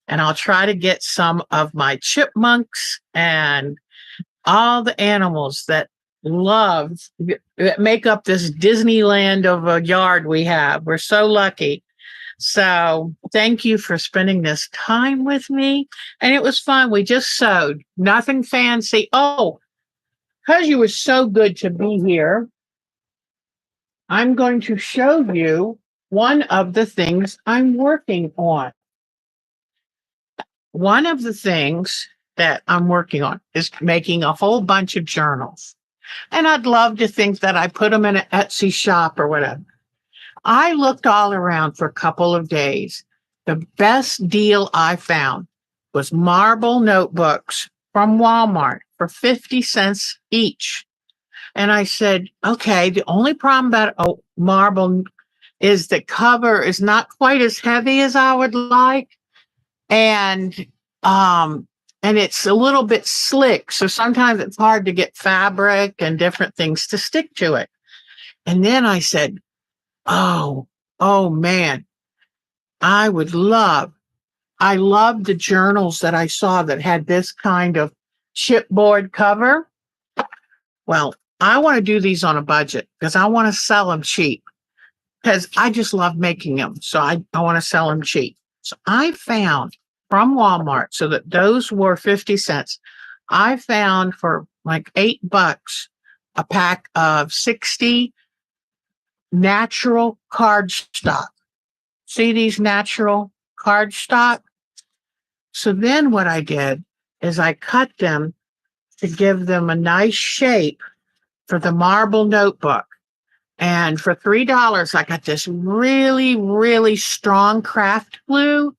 S1: and I'll try to get some of my chipmunks and all the animals that make up this Disneyland of a yard we have. We're so lucky. So thank you for spending this time with me. And it was fun. We just sewed, nothing fancy. Oh, because you were so good to be here, I'm going to show you one of the things I'm working on. One of the things that I'm working on is making a whole bunch of journals. And I'd love to think that I put them in an Etsy shop or whatever. I looked all around for a couple of days. The best deal I found was marble notebooks from Walmart for 50 cents each. And I said, okay, the only problem about a marble is the cover is not quite as heavy as I would like. And um and it's a little bit slick. So sometimes it's hard to get fabric and different things to stick to it. And then I said, oh, oh man, I would love, I love the journals that I saw that had this kind of chipboard cover. Well, I want to do these on a budget because I want to sell them cheap because I just love making them. So I want to sell them cheap. So I found from Walmart, so that those were 50 cents. I found for like $8 a pack of 60 natural cardstock. See these natural cardstock? So then what I did is I cut them to give them a nice shape for the marble notebook. And for $3, I got this really, really strong craft glue.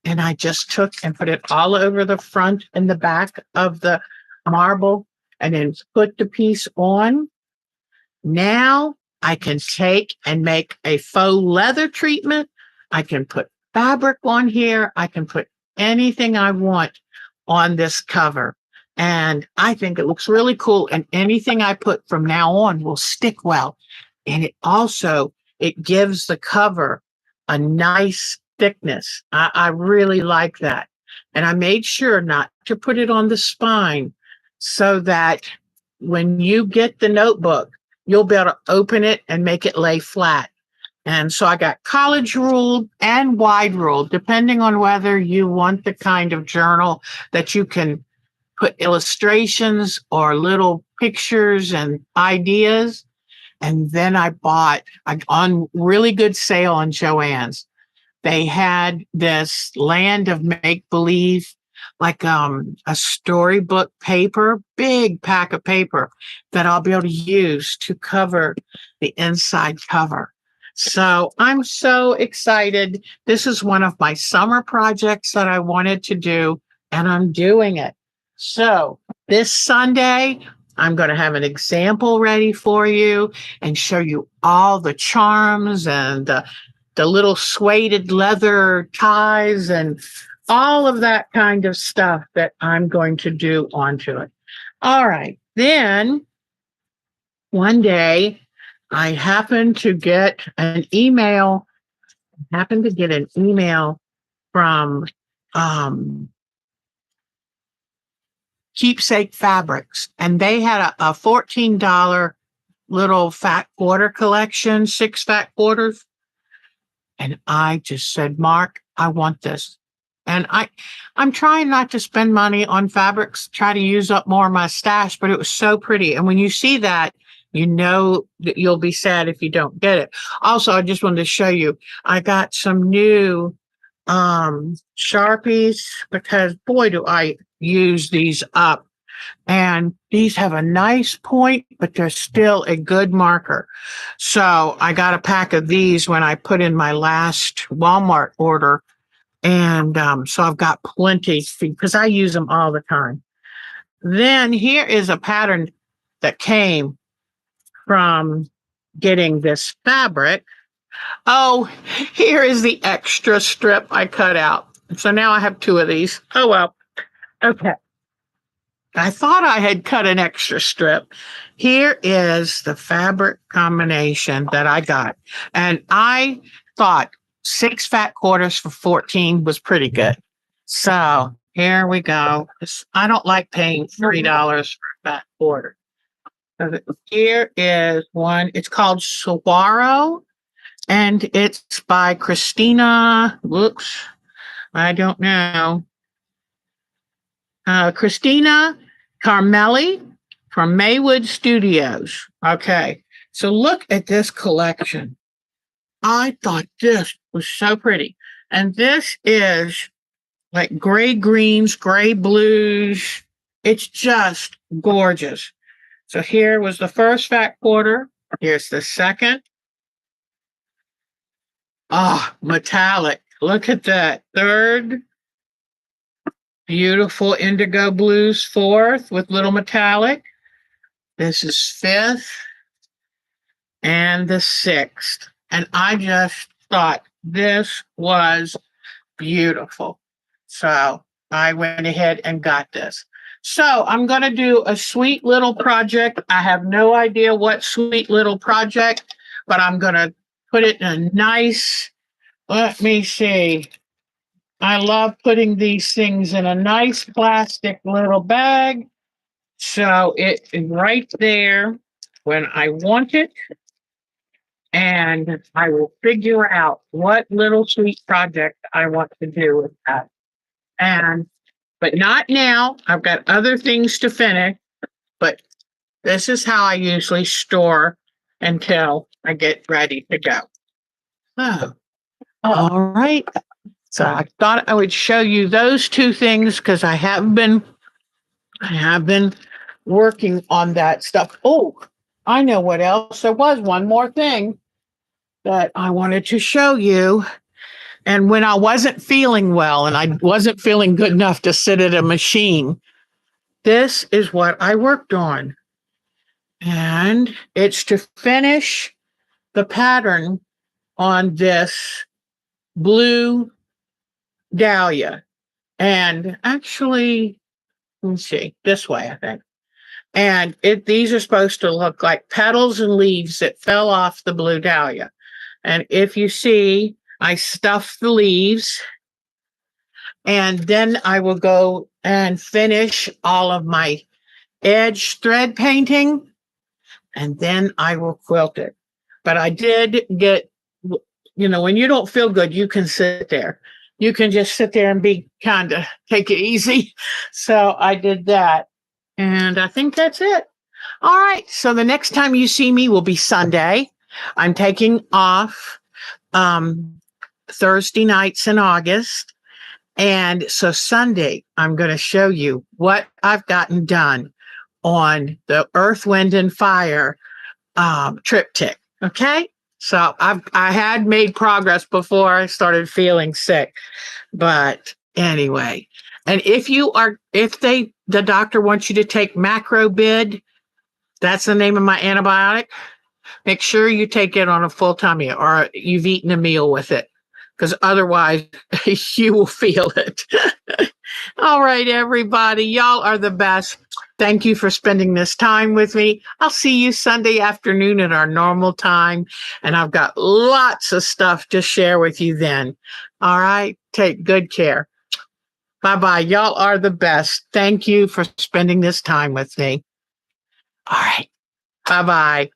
S1: And I just took and put it all over the front and the back of the marble and then put the piece on. Now I can take and make a faux leather treatment. I can put fabric on here. I can put anything I want on this cover. And I think it looks really cool. And anything I put from now on will stick well. And it also, it gives the cover a nice thickness. I really like that. And I made sure not to put it on the spine so that when you get the notebook, you'll be able to open it and make it lay flat. And so I got college ruled and wide ruled, depending on whether you want the kind of journal that you can put illustrations or little pictures and ideas. And then I bought on really good sale on Joann's. They had this land of make believe, like a storybook paper, big pack of paper that I'll be able to use to cover the inside cover. So I'm so excited. This is one of my summer projects that I wanted to do, and I'm doing it. So this Sunday, I'm going to have an example ready for you and show you all the charms and the little suede leather ties and all of that kind of stuff that I'm going to do onto it. All right. Then one day I happened to get an email, from Keepsake Fabrics, and they had a $14 little fat quarter collection, 6 fat quarters. And I just said, Mark, I want this. And I'm trying not to spend money on fabrics, try to use up more of my stash, but it was so pretty. And when you see that, you know that you'll be sad if you don't get it. Also, I just wanted to show you, I got some new Sharpies because boy, do I use these up. And these have a nice point, but they're still a good marker. So I got a pack of these when I put in my last Walmart order. And so I've got plenty because I use them all the time. Then here is a pattern that came from getting this fabric. Oh, here is the extra strip I cut out. So now I have 2 of these. Oh, well. Okay. I thought I had cut an extra strip. Here is the fabric combination that I got. And I thought 6 fat quarters for 14 was pretty good. So here we go. I don't like paying $3 for a fat quarter. So here is one. It's called Saguaro, and it's by Christina. Whoops. I don't know. Christina Carmelli from Maywood Studios. Okay. So look at this collection. I thought this was so pretty. And this is like gray greens, gray blues. It's just gorgeous. So here was the first fat quarter. Here's the second. Ah, metallic. Look at that. Third, beautiful indigo blues. Fourth with little metallic. This is fifth and the sixth. And I just thought this was beautiful. So I went ahead and got this. So I'm going to do a sweet little project. I have no idea what sweet little project, but I'm going to put it in a nice, let me see. I love putting these things in a nice plastic little bag. So it is right there when I want it. And I will figure out what little sweet project I want to do with that. But not now. I've got other things to finish, but this is how I usually store until I get ready to go. Oh, all right. So I thought I would show you those two things because I have been working on that stuff. Oh, I know what else. There was one more thing that I wanted to show you. And when I wasn't feeling well and I wasn't feeling good enough to sit at a machine, this is what I worked on. And it's to finish the pattern on this blue dahlia. And actually, let me see, this way, I think. And these are supposed to look like petals and leaves that fell off the blue dahlia. And if you see, I stuff the leaves, and then I will go and finish all of my edge thread painting, and then I will quilt it. But I did get, when you don't feel good, you can sit there. You can just sit there and be kind of take it easy. So I did that. And I think that's it. All right. So the next time you see me will be Sunday. I'm taking off Thursday nights in August. And so Sunday, I'm going to show you what I've gotten done on the Earth, Wind, and Fire triptych. Okay. So I had made progress before I started feeling sick. But anyway, and if the doctor wants you to take macrobid, that's the name of my antibiotic, make sure you take it on a full tummy or you've eaten a meal with it, because otherwise you will feel it. All right, everybody, y'all are the best. Thank you for spending this time with me. I'll see you Sunday afternoon at our normal time, and I've got lots of stuff to share with you then. All right, take good care. Bye-bye. Y'all are the best. Thank you for spending this time with me. All right. Bye-bye.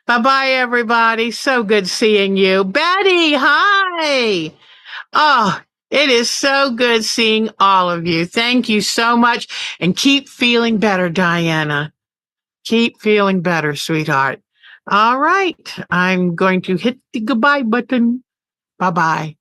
S1: Bye-bye, everybody. So good seeing you. Betty, hi. Oh, it is so good seeing all of you. Thank you so much. And keep feeling better, Diana. Keep feeling better, sweetheart. All right. I'm going to hit the goodbye button. Bye-bye.